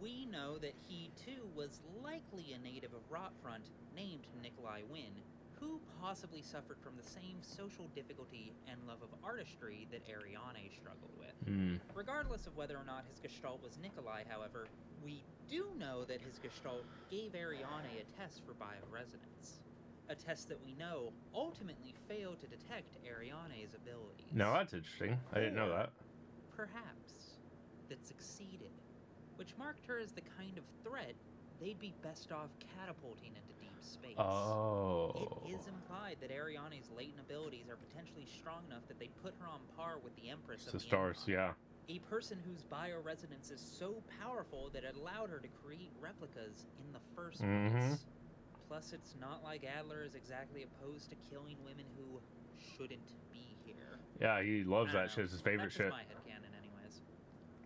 We know that he, too, was likely a native of Rotfront named Nikolai Wynn, who possibly suffered from the same social difficulty and love of artistry that Ariane struggled with. Regardless of whether or not his gestalt was Nikolai, however, we do know that his gestalt gave Ariane a test for bioresonance. A test that we know ultimately failed to detect Ariane's abilities. Now that's interesting. I didn't know that. Perhaps that succeeded, which marked her as the kind of threat they'd be best off catapulting into deep space. Oh. It is implied that Ariane's latent abilities are potentially strong enough that they put her on par with the Empress of The the stars, Empire. yeah. A person whose bioresonance is so powerful that it allowed her to create replicas in the first place. Plus, it's not like Adler is exactly opposed to killing women who shouldn't be here. Yeah, he loves that shit. It's his favorite shit. That's my headcanon anyways.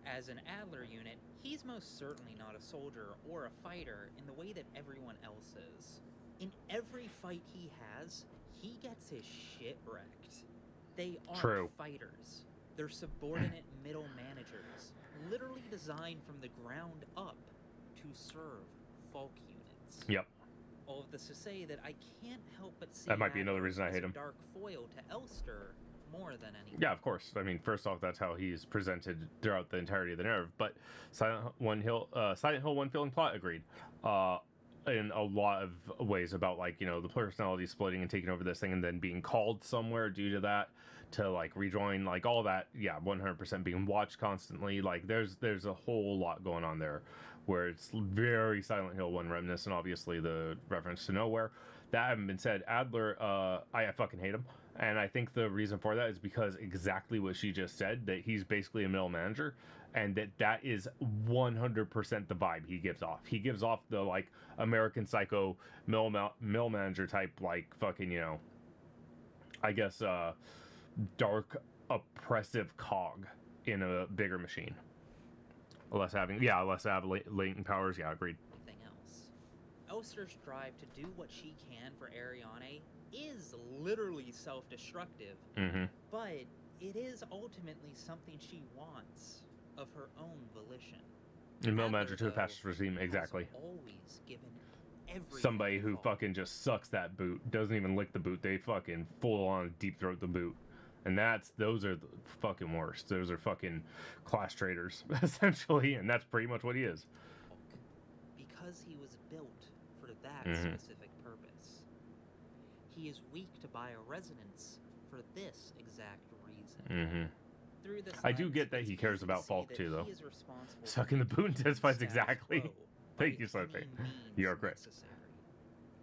As an Adler unit, he's most certainly not a soldier or a fighter in the way that everyone else is. In every fight he has, he gets his shit wrecked. They aren't fighters. They're subordinate middle managers, literally designed from the ground up to serve Falk units. Yep. All of this to say that I can't help but see that might be another reason I hate him. Dark foil to Elster more than anything. Yeah, of course. I mean, first off, that's how he's presented throughout the entirety of the narrative. But Silent Hill 1 feeling plot, agreed. In a lot of ways about, like, you know, the personality splitting and taking over this thing and then being called somewhere due to that to, like, rejoin, like, all that. Yeah, 100% being watched constantly. Like, there's a whole lot going on there where it's very Silent Hill 1 reminiscent, obviously the reference to Nowhere. That having been said, Adler, I fucking hate him. And I think the reason for that is because exactly what she just said, that he's basically a middle manager, and that is 100% the vibe he gives off. He gives off the, like, American Psycho mill manager type, like, fucking, you know, I guess, dark, oppressive cog in a bigger machine. Less have latent powers. Yeah, agreed. Anything else. Elster's drive to do what she can for Ariane is literally self-destructive, but it is ultimately something she wants of her own volition. And mill manager to the fascist regime, exactly. Always given everything. Somebody who fucking just sucks that boot, doesn't even lick the boot. They fucking full on deep throat the boot. And those are the fucking worst. Those are fucking class traitors, essentially, and that's pretty much what he is. Because he was built for that specific purpose. He is weak to bioresonance for this exact reason. Through this I do get that he cares about Falk too, though. Sucking the boot intensifies exactly. Thank you, Sophie. You're great.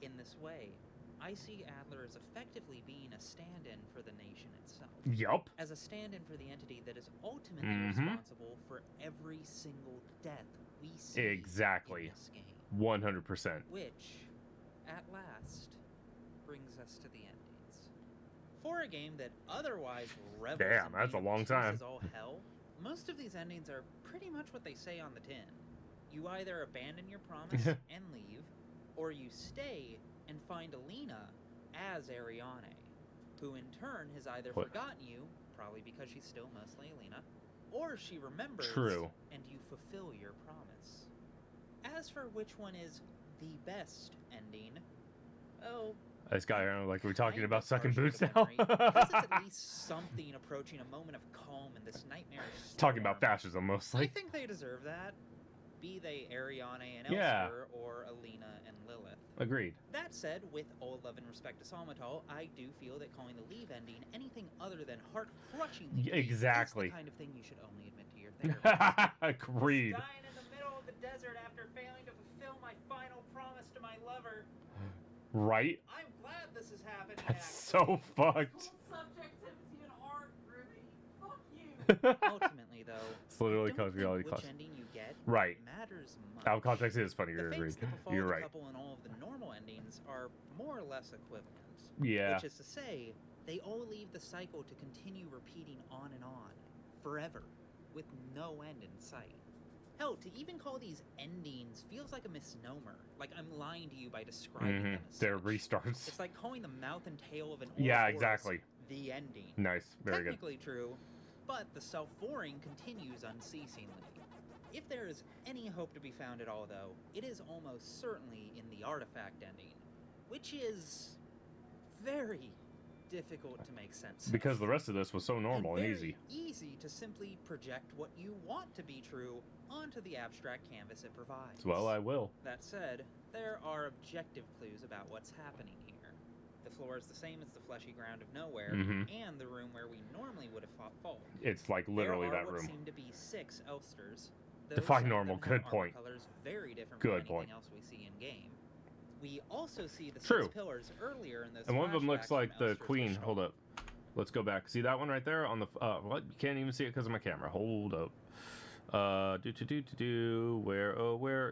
In this way, I see Adler as effectively being a stand-in for the nation itself. Yup. As a stand-in for the entity that is ultimately responsible for every single death we see exactly. in this game. 100%. Which, at last, brings us to the endings. For a game that otherwise revels Damn, that's a long time. As all hell, most of these endings are pretty much what they say on the tin. You either abandon your promise and leave, or you stay and find Alina as Ariane, who in turn has either forgotten you, probably because she's still mostly Alina, or she remembers and you fulfill your promise. As for which one is the best ending, oh, this guy, like we're talking about sucking boots now. because it's at least something approaching a moment of calm in this nightmare storm. Talking about fascism mostly. I think they deserve that. Be they Ariane and Elster or Alina and Lilith. Agreed. That said, with all love and respect to Salmatal, I do feel that calling the leave ending anything other than heart-crushingly is the kind of thing you should only admit to your therapist. Agreed. Dying in the middle of the desert after failing to fulfill my final promise to my lover. Right? I'm glad this is happening. That's so fucked. Subjectivity and art, Ruby. Fuck you. Ultimately, though, it's literally cause reality class. Which ending you get matters much. Out of context, it is funny. You're agreed. You're right. The couple and all of the normal endings are more or less equivalent. Yeah. Which is to say, they all leave the cycle to continue repeating on and on, forever, with no end in sight. Hell, to even call these endings feels like a misnomer. Like I'm lying to you by describing them as They're such. restarts. It's like calling the mouth and tail of an exactly. The ending. Nice. Very good. Technically true, but the self-boring continues unceasingly. If there is any hope to be found at all, though, it is almost certainly in the artifact ending, which is very difficult to make sense of. Because the rest of this was so normal and easy. Easy to simply project what you want to be true onto the abstract canvas it provides. Well, I will. That said, there are objective clues about what's happening here. The floor is the same as the fleshy ground of Nowhere, and the room where we normally would have fought Falk. It's like literally there are that what room. Seem to be 6 Elsters. Define normal. Good point. Colors very different Good from point. anything else we see in game. We also see the 6 pillars earlier in this. And one of them looks like the Elster's queen. ritual. Hold up. Let's go back. See that one right there on the what? You can't even see it because of my camera. Hold up. Where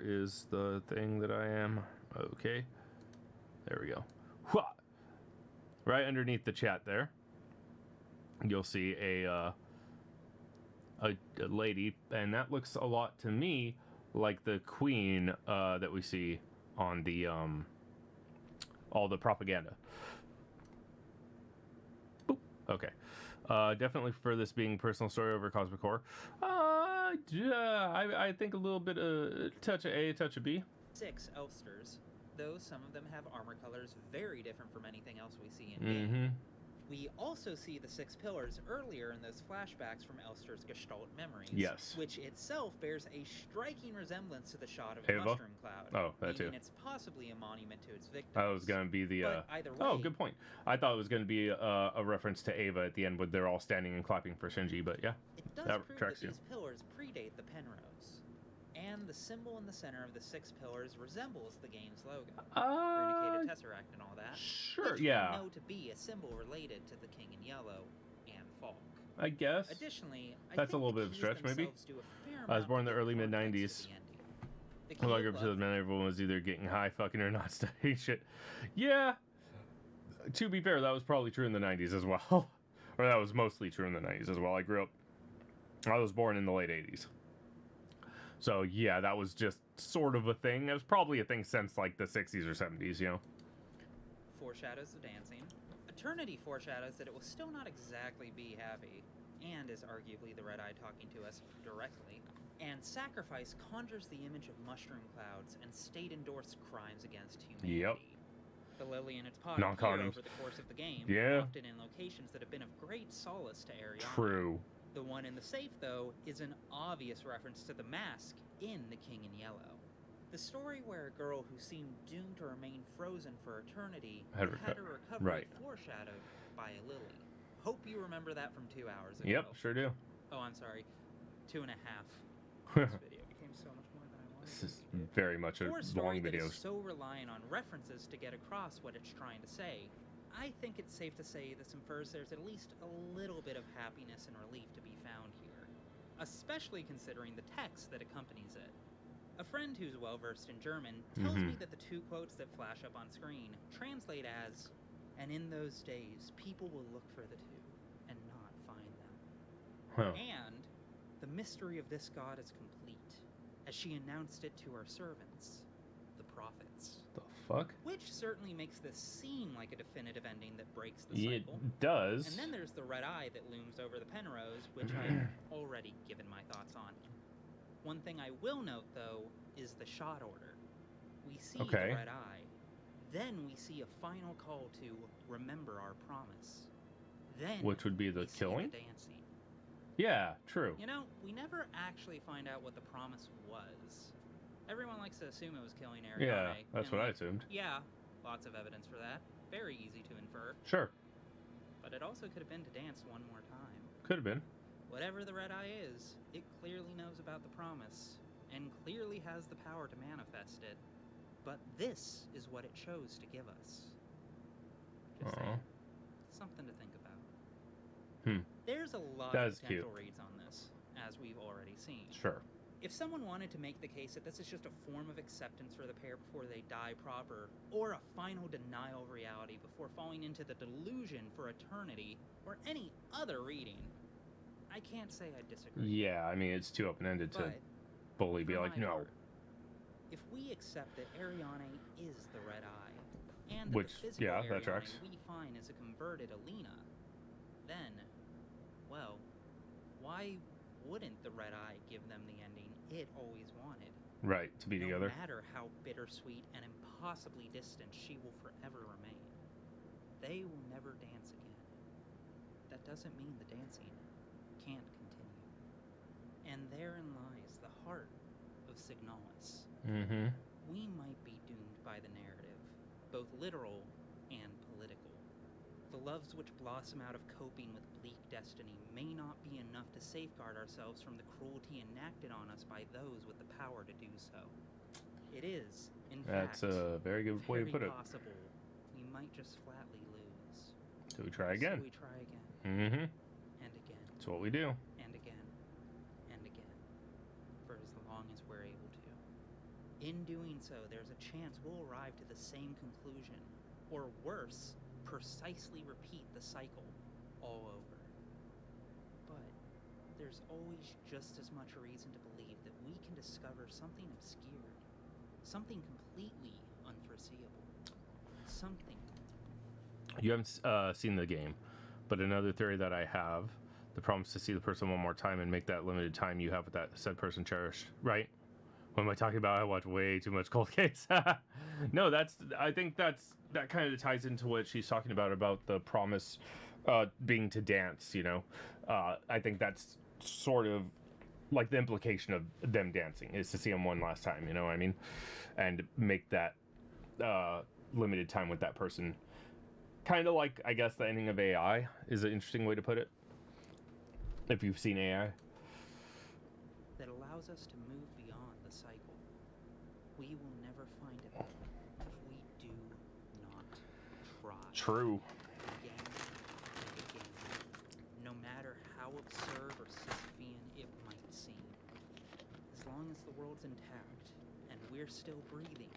is the thing that I am? Okay. There we go. Hua! Right underneath the chat there, you'll see a lady, and that looks a lot to me like the queen that we see on the all the propaganda. Boop. Okay. Definitely for this being personal story over cosmic horror. I think a little bit touch of A, touch of B. 6 Elsters, though some of them have armor colors very different from anything else we see in game. We also see the 6 pillars earlier in those flashbacks from Elster's Gestalt memories. Yes. Which itself bears a striking resemblance to the shot of Ava? the mushroom cloud. Oh, that meaning too. it's possibly a monument to its victims. That was going to be the... But either way, oh, good point. I thought it was going to be a reference to Ava at the end when they're all standing and clapping for Shinji, but yeah. It does that prove tracks that you. these pillars predate the Penrose. And the symbol in the center of the 6 pillars resembles the game's logo. Runicated Tesseract and all that. Sure, which yeah. we know to be a symbol related to the King in Yellow and Falk. I guess. Additionally, That's a little bit of a stretch, maybe. I was born in the early mid-90s. When I grew up to the men, everyone was either getting high, fucking, or not studying shit. Yeah. To be fair, that was probably true in the 90s as well. Or that was mostly true in the 90s as well. I was born in the late 80s. So, yeah, that was just sort of a thing. It was probably a thing since, like, the 60s or 70s, you know? Foreshadows the dancing. Eternity foreshadows that it will still not exactly be happy, and is arguably the Red Eye talking to us directly. And Sacrifice conjures the image of mushroom clouds and state-endorsed crimes against humanity. Yep. The lily and its pod appear over the course of the game, often in locations that have been of great solace to Ariana. True. The one in the safe, though, is an obvious reference to the mask in The King in Yellow. The story where a girl who seemed doomed to remain frozen for eternity had her recovery foreshadowed by a lily. Hope you remember that from 2 hours ago. Yep, sure do. Oh, I'm sorry. 2.5. This video became so much more than I wanted. This is very much a long video. That is so reliant on references to get across what it's trying to say. I think it's safe to say this infers there's at least a little bit of happiness and relief to be found here, especially considering the text that accompanies it. A friend who's well-versed in German tells me that the 2 quotes that flash up on screen translate as, "And in those days, people will look for the 2 and not find them." And the mystery of this god is complete, as she announced it to her servants, the prophets. The fuck? Which certainly makes this seem like a definitive ending that breaks the cycle. It does. And then there's the Red Eye that looms over the Penrose, which I've already given my thoughts on. One thing I will note, though, is the shot order. We see the Red Eye, then we see a final call to remember our promise. Then which would be the killing? The dancing. Yeah, true. You know, we never actually find out what the promise was. Everyone likes to assume it was killing Ariane. Yeah, that's what I assumed. Yeah, lots of evidence for that. Very easy to infer. Sure. But it also could have been to dance one more time. Could have been. Whatever the Red Eye is, it clearly knows about the promise, and clearly has the power to manifest it. But this is what it chose to give us. Just saying. Something to think about. There's a lot of potential reads on this, as we've already seen. Sure. If someone wanted to make the case that this is just a form of acceptance for the pair before they die proper, or a final denial of reality before falling into the delusion for eternity, or any other reading, I can't say I disagree. Yeah, I mean, it's too open-ended to fully be like, no. If we accept that Ariane is the Red Eye, and which, the physical that Ariane tracks. we find is a converted Alina, then, well, why wouldn't the Red Eye give them the ending it always wanted? Right, to be together. No matter how bittersweet and impossibly distant she will forever remain, they will never dance again. That doesn't mean the dancing can't continue. And therein lies the heart of Signalis. We might be doomed by the narrative, both literal and political. The loves which blossom out of coping with bleak destiny may not be enough to safeguard ourselves from the cruelty enacted on us by those with the power to do so. It is, in fact, that's a very good way to put it. Possible we might just flatly lose. So we try again. So we try again. And again. That's what we do. And again. And again. For as long as we're able to. In doing so, there's a chance we'll arrive to the same conclusion, or worse, precisely repeat the cycle all over. But there's always just as much reason to believe that we can discover something obscured, something completely unforeseeable, something. You haven't seen the game, but another theory that I have, the promise to see the person one more time and make that limited time you have with that said person cherished, right? What am I talking about? I watch way too much Cold Case. No, I think that kind of ties into what she's talking about the promise being to dance, you know. I think that's sort of like the implication of them dancing is to see them one last time, you know what I mean? And make that limited time with that person. Kind of like, I guess, the ending of AI is an interesting way to put it. If you've seen AI. That allows us to move beyond the cycle. We will never find it if we do not try. True. Again and again. No matter how absurd or Sisyphean it might seem. As long as the world's intact and we're still breathing,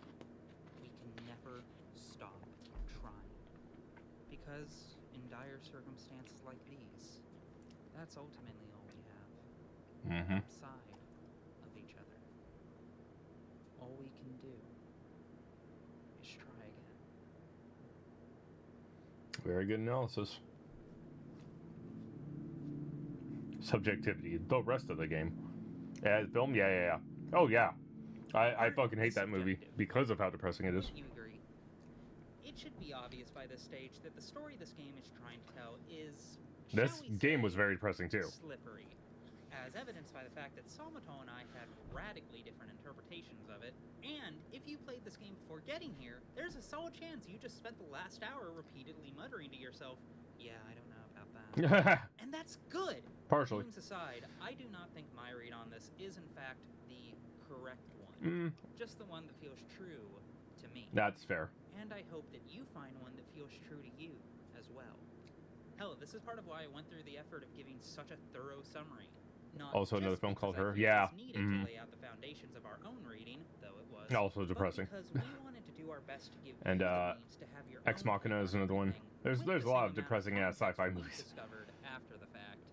we can never stop trying. Because in dire circumstances like these, that's ultimately all we have. Outside of each other. All we can do is try again. Very good analysis. Subjectivity. The rest of the game. Yeah, film? Yeah. Oh, yeah. I fucking hate that movie because of how depressing it is. You agree? It should be obvious by this stage that the story this game is trying to tell is, this game was very depressing too. Slippery. As evidenced by the fact that Salmato and I had radically different interpretations of it, and if you played this game before getting here, there's a solid chance you just spent the last hour repeatedly muttering to yourself, yeah, I don't know about that. And that's good! Partially. Games aside, I do not think my read on this is in fact the correct one. Just the one that feels true to me. That's fair. And I hope that you find one that feels true to you as well. Hell, this is part of why I went through the effort of giving such a thorough summary. Not also another film called Her. Yeah. Needed to lay out the foundations of our own reading, though it was also depressing. Because we wanted to do our best to give and you the means to have your Ex Machina is another one. There's a lot of depressing ass sci-fi movies. Discovered after the fact.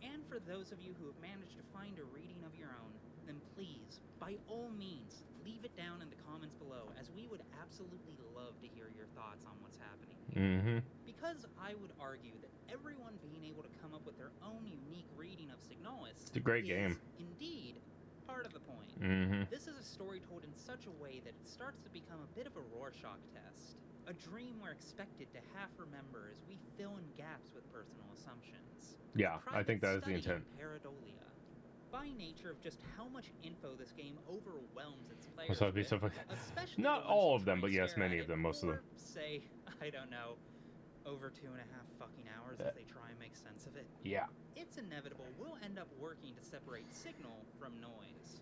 And for those of you who have managed to find a reading of your own, then please, by all means, leave it down in the comments below, as we would absolutely love to hear your thoughts on what's happening here. Because I would argue that everyone being able to come up with their own unique reading of Signalis it's a great game. Indeed part of the point. This is a story told in such a way that it starts to become a bit of a Rorschach test. A dream we're expected to half remember as we fill in gaps with personal assumptions. Yeah, I think that is the intent. Pareidolia. By nature of just how much info this game overwhelms its players So with, especially not all of them, but yes, many of them, most of them. Say, I don't know, over 2.5 fucking hours as they try and make sense of it. Yeah. It's inevitable we'll end up working to separate signal from noise.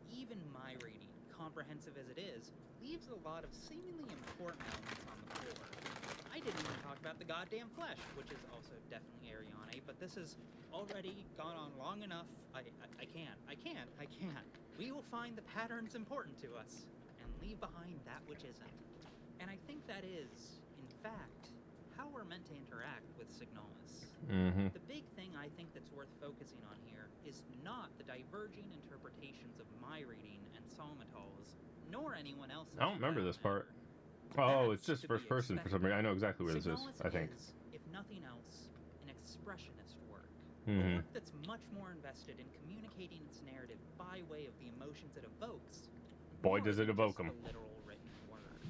Even my reading, comprehensive as it is, leaves a lot of seemingly important elements on the floor. I didn't even talk about the goddamn flesh, which is also definitely Ariane, but this has already gone on long enough. I can't. We will find the patterns important to us, and leave behind that which isn't. And I think that is, in fact, how we're meant to interact with Signalis. The big thing I think that's worth focusing on here is not the diverging interpretations of my reading and Salmatal's, nor anyone else's. I don't remember this part. Oh, it's just first person for some reason. I know exactly where this is, I think. Is, if nothing else, an expressionist work. A work that's much more invested in communicating its narrative by way of the emotions it evokes. Boy, does it evoke them. The literal written word.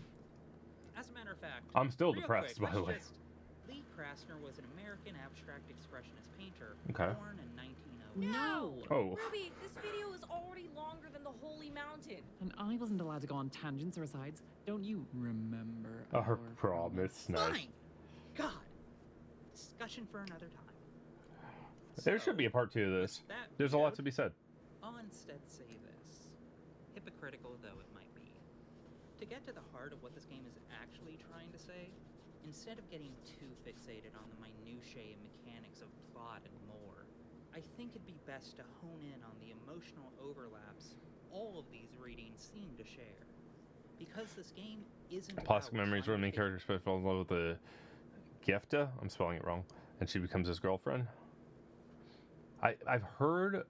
As a matter of fact, I'm still depressed, by the way. Lee Krasner was an American abstract expressionist painter born in 1908. No! Oh. Ruby, this video is already longer than the Holy Mountain. And I wasn't allowed to go on tangents or asides. Don't you remember our promise? Nice. Fine! God! Discussion for another time. There should be a part 2 of this. There's a lot to be said. I'll instead say this, hypocritical though it might be. To get to the heart of what this game is actually trying to say, instead of getting too fixated on the minutiae and mechanics of plot and lore, I think it'd be best to hone in on the emotional overlaps all of these readings seem to share. Because this game isn't Plastic memories where the main character falls in love with the Gefta, I'm spelling it wrong, and she becomes his girlfriend. I've heard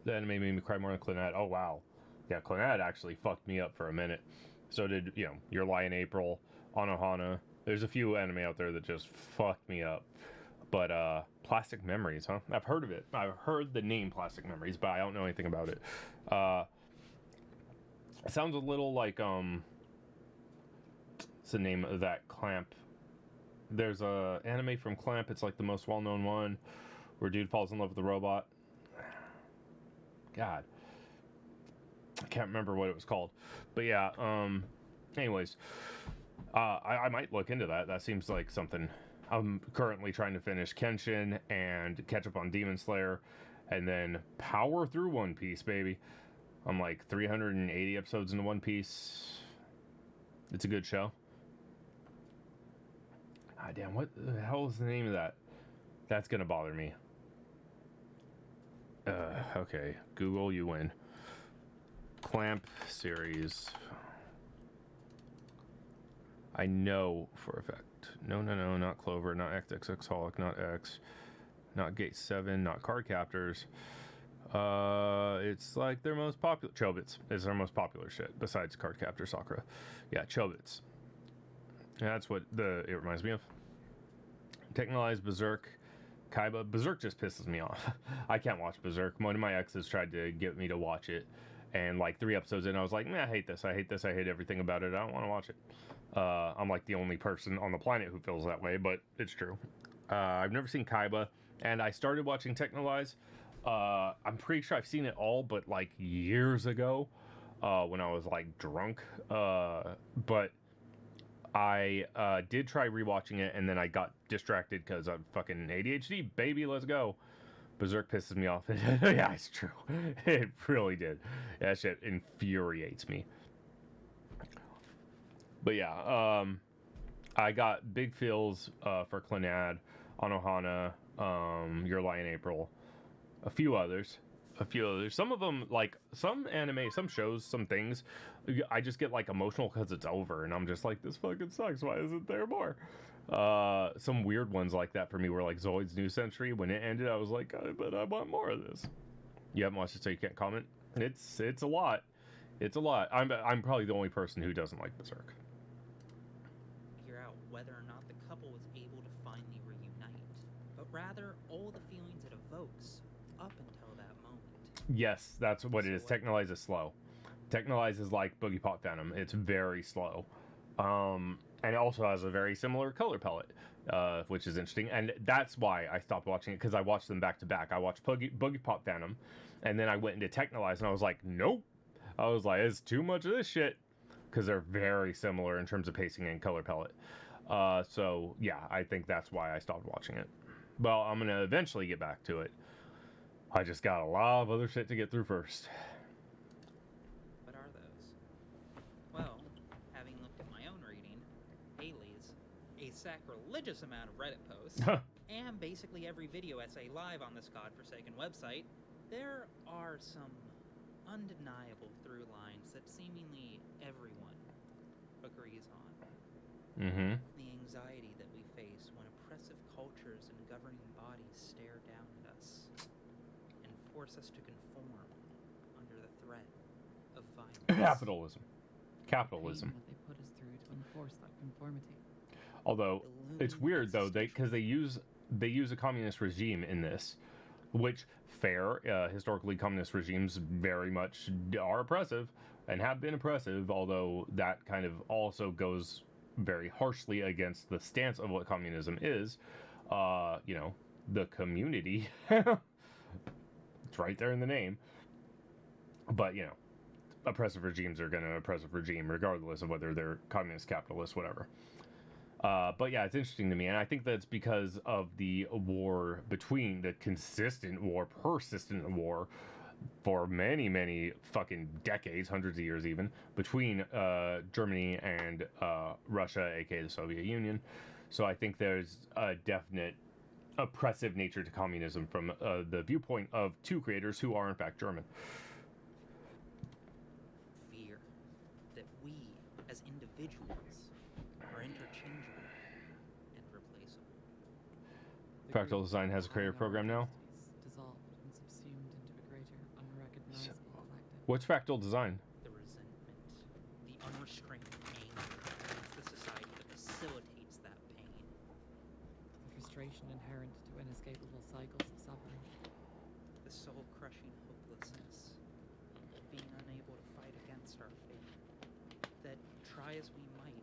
the anime made me cry more than Clannad. Oh wow. Yeah, Clannad actually fucked me up for a minute. So did, you know, Your Lie in April, Anohana. There's a few anime out there that just fucked me up. But Plastic Memories, huh? I've heard of it. I've heard the name Plastic Memories, but I don't know anything about it. It sounds a little like what's the name of that Clamp? There's a anime from Clamp. It's like the most well-known one, where dude falls in love with the robot. God, I can't remember what it was called, but yeah. Anyways, I might look into that. That seems like something. I'm currently trying to finish Kenshin and catch up on Demon Slayer, and then power through One Piece, baby. I'm like 380 episodes into One Piece. It's a good show. Ah, damn, what the hell is the name of that? That's gonna bother me. Okay, Google, you win. Clamp series. I know for a fact. No, not Clover, not XXX Holic, not X, not Gate 7, not Card Captors. It's like their most popular. Chobits is their most popular shit besides Card Captor Sakura. Yeah, Chobits. That's what it reminds me of. Technolize, Berserk, Kaiba. Berserk just pisses me off. I can't watch Berserk. One of my exes tried to get me to watch it, and like 3 episodes in, I was like, I hate this. I hate this. I hate everything about it. I don't want to watch it. I'm like the only person on the planet who feels that way, but it's true. I've never seen Kaiba, and I started watching Technolize. I'm pretty sure I've seen it all, but like years ago, when I was like drunk. But I did try rewatching it, and then I got distracted because I'm fucking ADHD, baby. Let's go. Berserk pisses me off. Yeah, it's true. It really did. That shit infuriates me. But yeah, I got big feels for Clannad, Anohana, Your Lie in April, a few others. Some of them, like some anime, some shows, some things, I just get like emotional because it's over, and I'm just like, this fucking sucks. Why isn't there more? Some weird ones like that for me were like Zoid's New Century. When it ended, I was like, but I want more of this. You haven't watched it, so you can't comment. It's a lot. It's a lot. I'm probably the only person who doesn't like Berserk. Figure out whether or not the couple was able to finally reunite, but rather all the feelings it evokes up until that moment. Yes, that's what it is. Technolize is slow. Technolize is like Boogie Pop Phantom. It's very slow. And it also has a very similar color palette, which is interesting. And that's why I stopped watching it, because I watched them back to back. I watched Boogie Pop Phantom, and then I went into Technolize, and I was like, nope. I was like, it's too much of this shit, because they're very similar in terms of pacing and color palette. So, yeah, I think that's why I stopped watching it. Well, I'm going to eventually get back to it. I just got a lot of other shit to get through first. What are those? Well, having looked at my own reading, Haley's, a sacrilegious amount of Reddit posts, and basically every video essay live on this godforsaken website, there are some undeniable through lines that seemingly everyone agrees on. Mm-hmm. The anxiety that we face when oppressive cultures and governing bodies stare down at us and force us to conform under the threat of violence. Capitalism. Capitalism. What they put us through to enforce that conformity. Although it's weird though, because they use a communist regime in this, which fair. Historically, communist regimes very much are oppressive and have been oppressive. Although that kind of also goes very harshly against the stance of what communism is. The community. It's right there in the name. But oppressive regimes are going to oppressive regime regardless of whether they're communist, capitalist, whatever. But yeah, it's interesting to me, and I think that's because of the war between the persistent war for many, many fucking decades, hundreds of years even, between Germany and Russia, aka the Soviet Union. So I think there's a definite oppressive nature to communism from the viewpoint of two creators who are in fact German. Fear that we, as individuals, are interchangeable and replaceable. Fractal Design has a creator program now. Dissolved and subsumed into a greater, unrecognizable collective. What's Fractal Design? The resentment, the unrestrained anger against the society that facilitates that pain. The frustration inherent to inescapable cycles of suffering. The soul-crushing hopelessness of being unable to fight against That's our fate. That try as we might,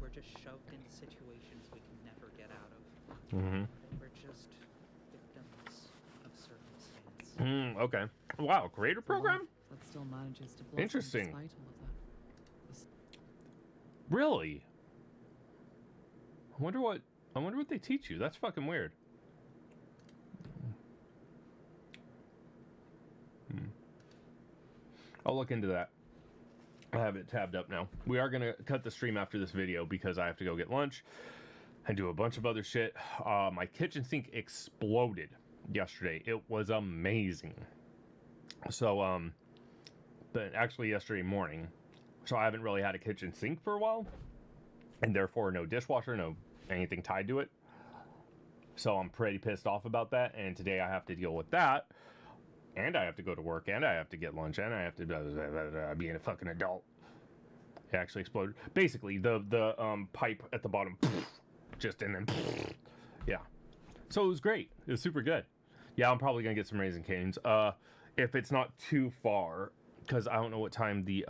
we're just shoved into situations we can never get out of. Mm-hmm. We're just victims of circumstance. Okay. Wow, creator program? That still manages to blossom Interesting. despite all of that. Really? I wonder what they teach you. That's fucking weird. I'll look into that. I have it tabbed up now. We are going to cut the stream after this video because I have to go get lunch and do a bunch of other shit. My kitchen sink exploded yesterday. It was amazing. So, but actually yesterday morning. So I haven't really had a kitchen sink for a while. And therefore no dishwasher, no anything tied to it. So I'm pretty pissed off about that. And today I have to deal with that. And I have to go to work, and I have to get lunch, and I have to being a fucking adult. It actually exploded. Basically, the pipe at the bottom, just and then, yeah. So it was great. It was super good. Yeah, I'm probably gonna get some Raising Cane's. If it's not too far, because I don't know what time the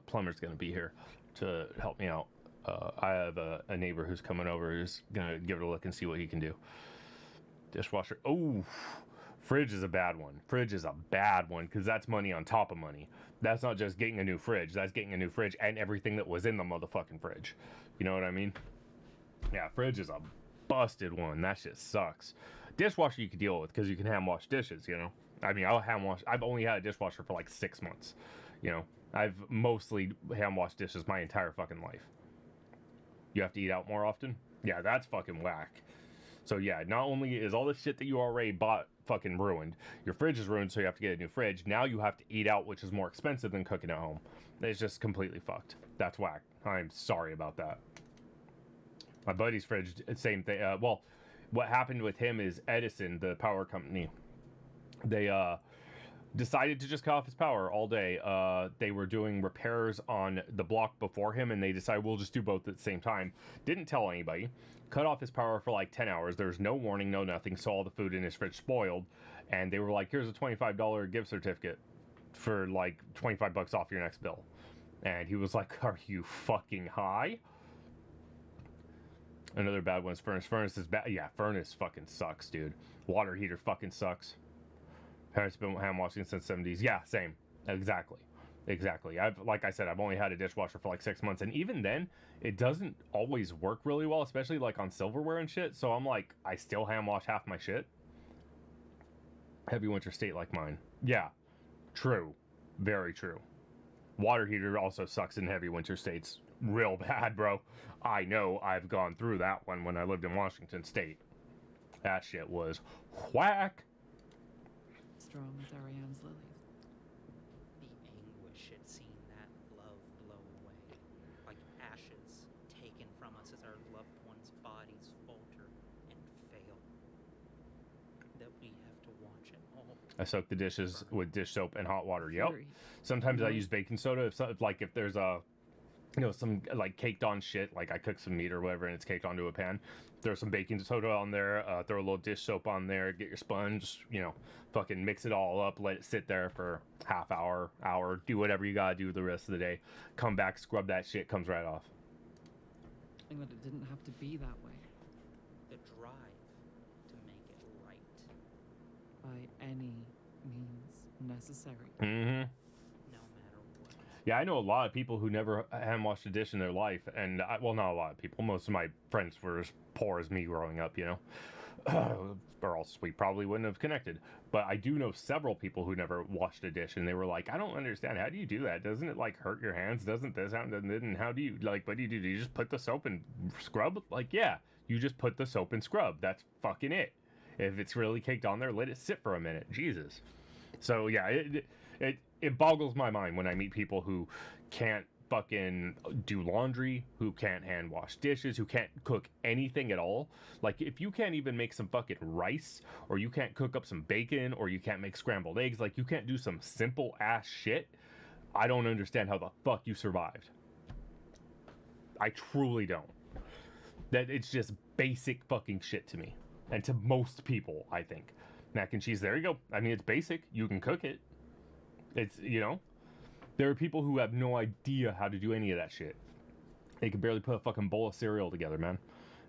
plumber's gonna be here to help me out. I have a neighbor who's coming over who's gonna give it a look and see what he can do. Dishwasher. Oh. Fridge is a bad one. Fridge is a bad one because that's money on top of money. That's not just getting a new fridge. That's getting a new fridge and everything that was in the motherfucking fridge. You know what I mean? Yeah, fridge is a busted one. That shit sucks. Dishwasher you can deal with because you can hand wash dishes, you know? I mean, I've only had a dishwasher for like 6 months. You know? I've mostly hand washed dishes my entire fucking life. You have to eat out more often? Yeah, that's fucking whack. So yeah, not only is all the shit that you already bought fucking ruined, your fridge is ruined, so you have to get a new fridge. Now you have to eat out, which is more expensive than cooking at home. It's just completely fucked. That's whack. I'm sorry about that. My buddy's fridge, same thing. Well, what happened with him is Edison, the power company, they decided to just cut off his power all day. They were doing repairs on the block before him, and they decided we'll just do both at the same time. Didn't tell anybody. Cut off his power for like 10 hours. There's no warning, no nothing. So all the food in his fridge spoiled. And they were like, here's a $25 gift certificate for like $25 off your next bill. And he was like, are you fucking high? Another bad one's furnace. Furnace is bad. Yeah, furnace fucking sucks, dude. Water heater fucking sucks. Parents been hand washing since 70s. Yeah, same. Exactly. Like I said, I've only had a dishwasher for like 6 months, and even then, it doesn't always work really well, especially like on silverware and shit. So I'm like, I still hand wash half my shit. Heavy winter state like mine. Yeah, true, very true. Water heater also sucks in heavy winter states, real bad, bro. I know, I've gone through that one when I lived in Washington State. That shit was whack. Strong as Ariane's lilies. At seeing that love blow away, like ashes taken from us as our loved ones' bodies falter and fail. That we have to watch it all. I soak the dishes with dish soap and hot water. Yep. Sometimes I use baking soda if there's a, you know, some like caked on shit, like I cook some meat or whatever and it's caked onto a pan. Throw some baking soda on there, throw a little dish soap on there, get your sponge, you know, fucking mix it all up, let it sit there for half hour, do whatever you gotta do the rest of the day. Come back, scrub that shit, comes right off. And that it didn't have to be that way. The drive to make it right. By any means necessary. Mm-hmm. Yeah, I know a lot of people who never hand washed a dish in their life, and well, not a lot of people. Most of my friends were as poor as me growing up, you know, or else we probably wouldn't have connected. But I do know several people who never washed a dish, and they were like, "I don't understand. How do you do that? Doesn't it like hurt your hands? Doesn't this happen? And how do you like? What do you do? Do you just put the soap and scrub? Like, yeah, you just put the soap and scrub. That's fucking it. If it's really caked on there, let it sit for a minute. Jesus. So yeah, it boggles my mind when I meet people who can't fucking do laundry, who can't hand wash dishes, who can't cook anything at all. Like, if you can't even make some fucking rice, or you can't cook up some bacon, or you can't make scrambled eggs, like, you can't do some simple ass shit, I don't understand how the fuck you survived. I truly don't. That it's just basic fucking shit to me. And to most people, I think. Mac and cheese, there you go. I mean, it's basic. You can cook it. It's, you know, There are people who have no idea how to do any of that shit. They can barely put a fucking bowl of cereal together, man.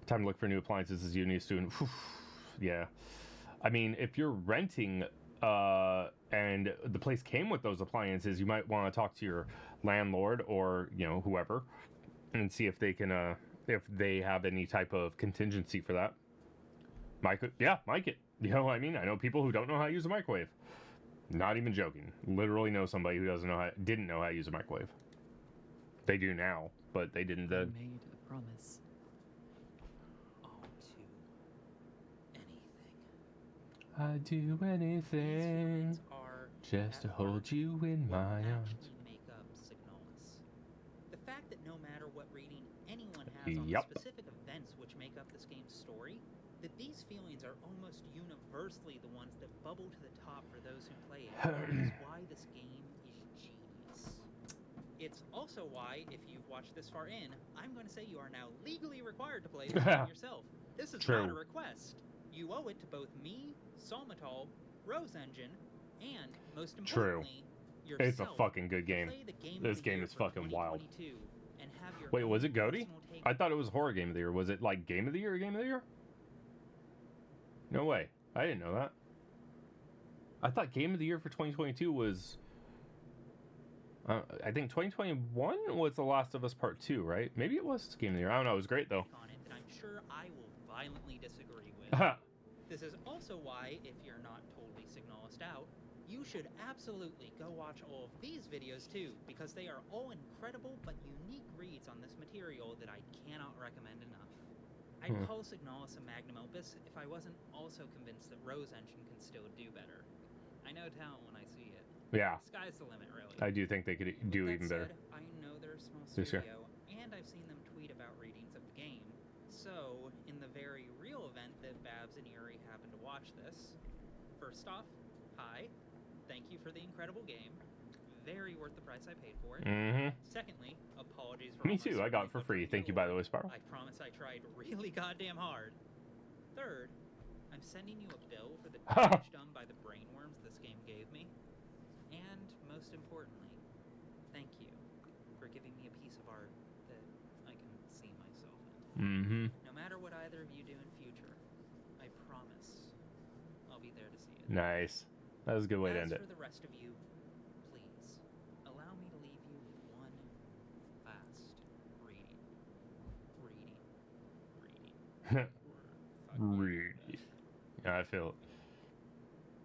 Time to look for new appliances as a uni student. Yeah. I mean, if you're renting and the place came with those appliances, you might want to talk to your landlord or, you know, whoever and see if they can, if they have any type of contingency for that. Mic it. You know what I mean? I know people who don't know how to use a microwave. Not even joking. Literally know somebody who didn't know how to use a microwave. They do now, but they didn't then. I made a promise. I'd do anything just to hold you in my arms. Make up Signalis. The fact that no matter what reading anyone has on the specific events which make up this game's story, that these feelings are almost universally the ones that bubble to the top for those who play it is why this game is genius. It's also why, if you've watched this far in, I'm going to say you are now legally required to play this game yourself. This is not a request. You owe it to both me, Solmatol, Rose Engine, and, most importantly, yourself. It's a fucking good game. This game is fucking wild. Wait, was it GOTY? I thought it was horror game of the year. Was it like game of the year or game of the year? No way. I didn't know that. I thought game of the year for 2022 was... I think 2021 was The Last of Us Part 2, right? Maybe it was game of the year. I don't know. It was great, though. That I'm sure I will violently disagree with. This is also why, if you're not totally Signalised out, you should absolutely go watch all of these videos too, because they are all incredible but unique reads on this material that I cannot recommend enough. I'd call Signalis a magnum opus if I wasn't also convinced that Rose Engine can still do better. I know talent when I see it. Yeah. Sky's the limit, really. I do think they could do even better. I know they're a small studio, and I've seen them tweet about readings of the game. So, in the very real event that Babs and Yuri happen to watch this, first off, hi, thank you for the incredible game. Very worth the price I paid for it. Secondly, apologies for... Me too, I got it for free. Thank you, by the way, Sparrow. I promise I tried really goddamn hard. Third, I'm sending you a bill for the damage done by the brainworms this game gave me. And, most importantly, thank you for giving me a piece of art that I can see myself in. No matter what either of you do in future, I promise I'll be there to see it. Nice. That was a good way to end it. For the rest of you, please allow me to leave you with one last reading. Yeah, I feel it.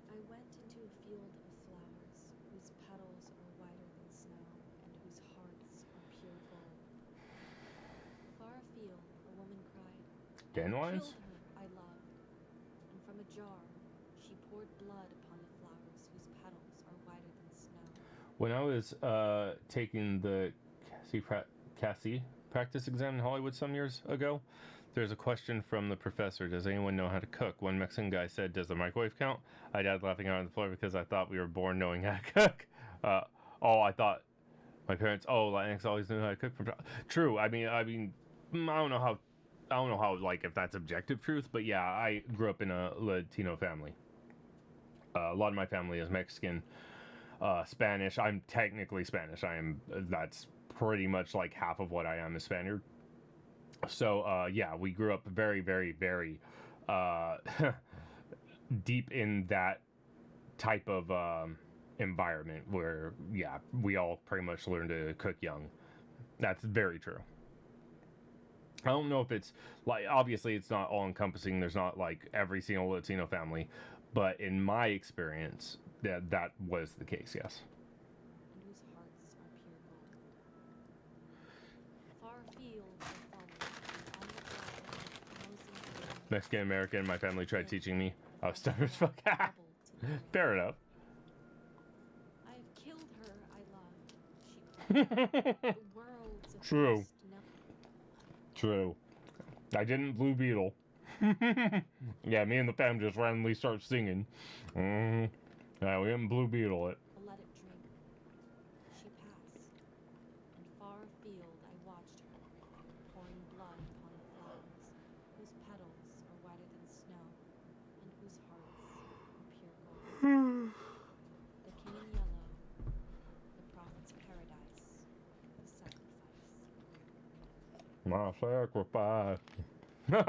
I went into a field of flowers whose petals are whiter than snow and whose hearts are pure gold. Far afield, a woman cried, Dandelions? "I killed her I loved." And from a jar, she poured blood upon the flowers whose petals are whiter than snow. When I was taking the Cassie practice exam in Hollywood some years ago, there's a question from the professor: does anyone know how to cook? One Mexican guy said, "Does the microwave count?" I died laughing out on the floor because I thought we were born knowing how to cook. I thought my parents, Latinx always knew how to cook. True. I mean, I don't know how like if that's objective truth, but yeah, I grew up in a Latino family. A lot of my family is Mexican, Spanish. I'm technically Spanish. That's pretty much like half of what I am is Spaniard. So, yeah, we grew up very, very, very deep in that type of environment where, yeah, we all pretty much learned to cook young. That's very true. I don't know if it's, like, obviously it's not all-encompassing. There's not, like, every single Latino family. But in my experience, that was the case, yes. And whose hearts are pure gold. Far afield I followed, on the ground, Mexican American, my family tried teaching me. I was stubborn as fuck. Fair enough. I have killed her I loved. She cried. The world's a True. vast nothing. True. I didn't Blue Beetle. Yeah, me and the fam just randomly start singing. Yeah, we didn't Blue Beetle it. Let it drink. She passed, and far afield I watched her, pouring blood upon the flowers, whose petals are whiter than snow, and whose hearts are pure gold. The king in yellow, the prophet's paradise. My sacrifice. Hey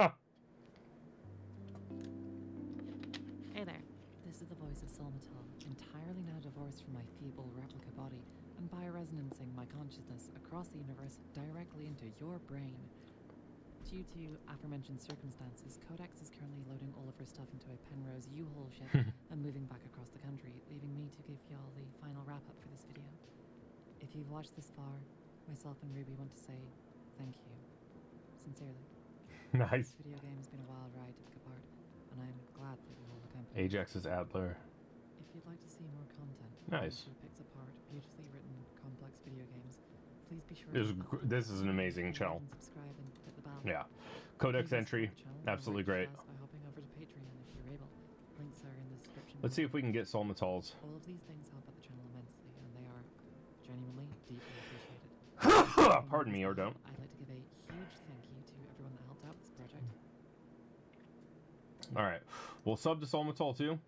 there. This is the voice of Solmatal, entirely now divorced from my feeble replica body, and bioresonancing my consciousness across the universe directly into your brain. Due to aforementioned circumstances, Codex is currently loading all of her stuff into a Penrose U-Haul ship and moving back across the country, leaving me to give y'all the final wrap-up for this video. If you've watched this far, myself and Ruby want to say thank you. Sincerely. Nice. This video game has been a wild ride to pick apart, and I'm glad that you all accompanied. Ajax's Adler. If you'd like to see more content, Nice. who picks apart beautifully written, complex video games, please be sure This is an amazing channel. Subscribe and hit the bell. Yeah. Codex entry. Absolutely great. By hopping over to Patreon if you're able. Links are in the description. Let's see if we can get Solmatals. All of these things help out the channel immensely, and they are genuinely deeply appreciated. Pardon me, or don't. I'd like to give a huge thank you to everyone that helped out with this project. All right, we'll sub to Solmatal too,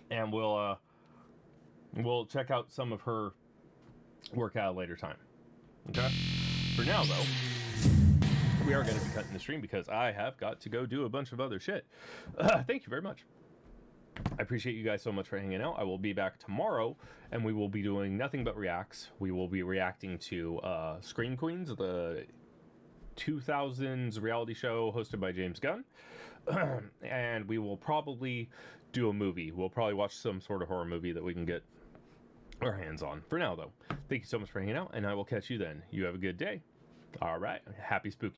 and we'll check out some of her work at a later time. Okay. For now, though, we are going to be cutting the stream because I have got to go do a bunch of other shit. Thank you very much. I appreciate you guys so much for hanging out. I will be back tomorrow, and we will be doing nothing but reacts. We will be reacting to Scream Queens, the 2000s reality show hosted by James Gunn. And we will probably do a movie. We'll probably watch some sort of horror movie that we can get our hands on. For now, though, thank you so much for hanging out, and I will catch you then. You have a good day. All right. Happy spooky.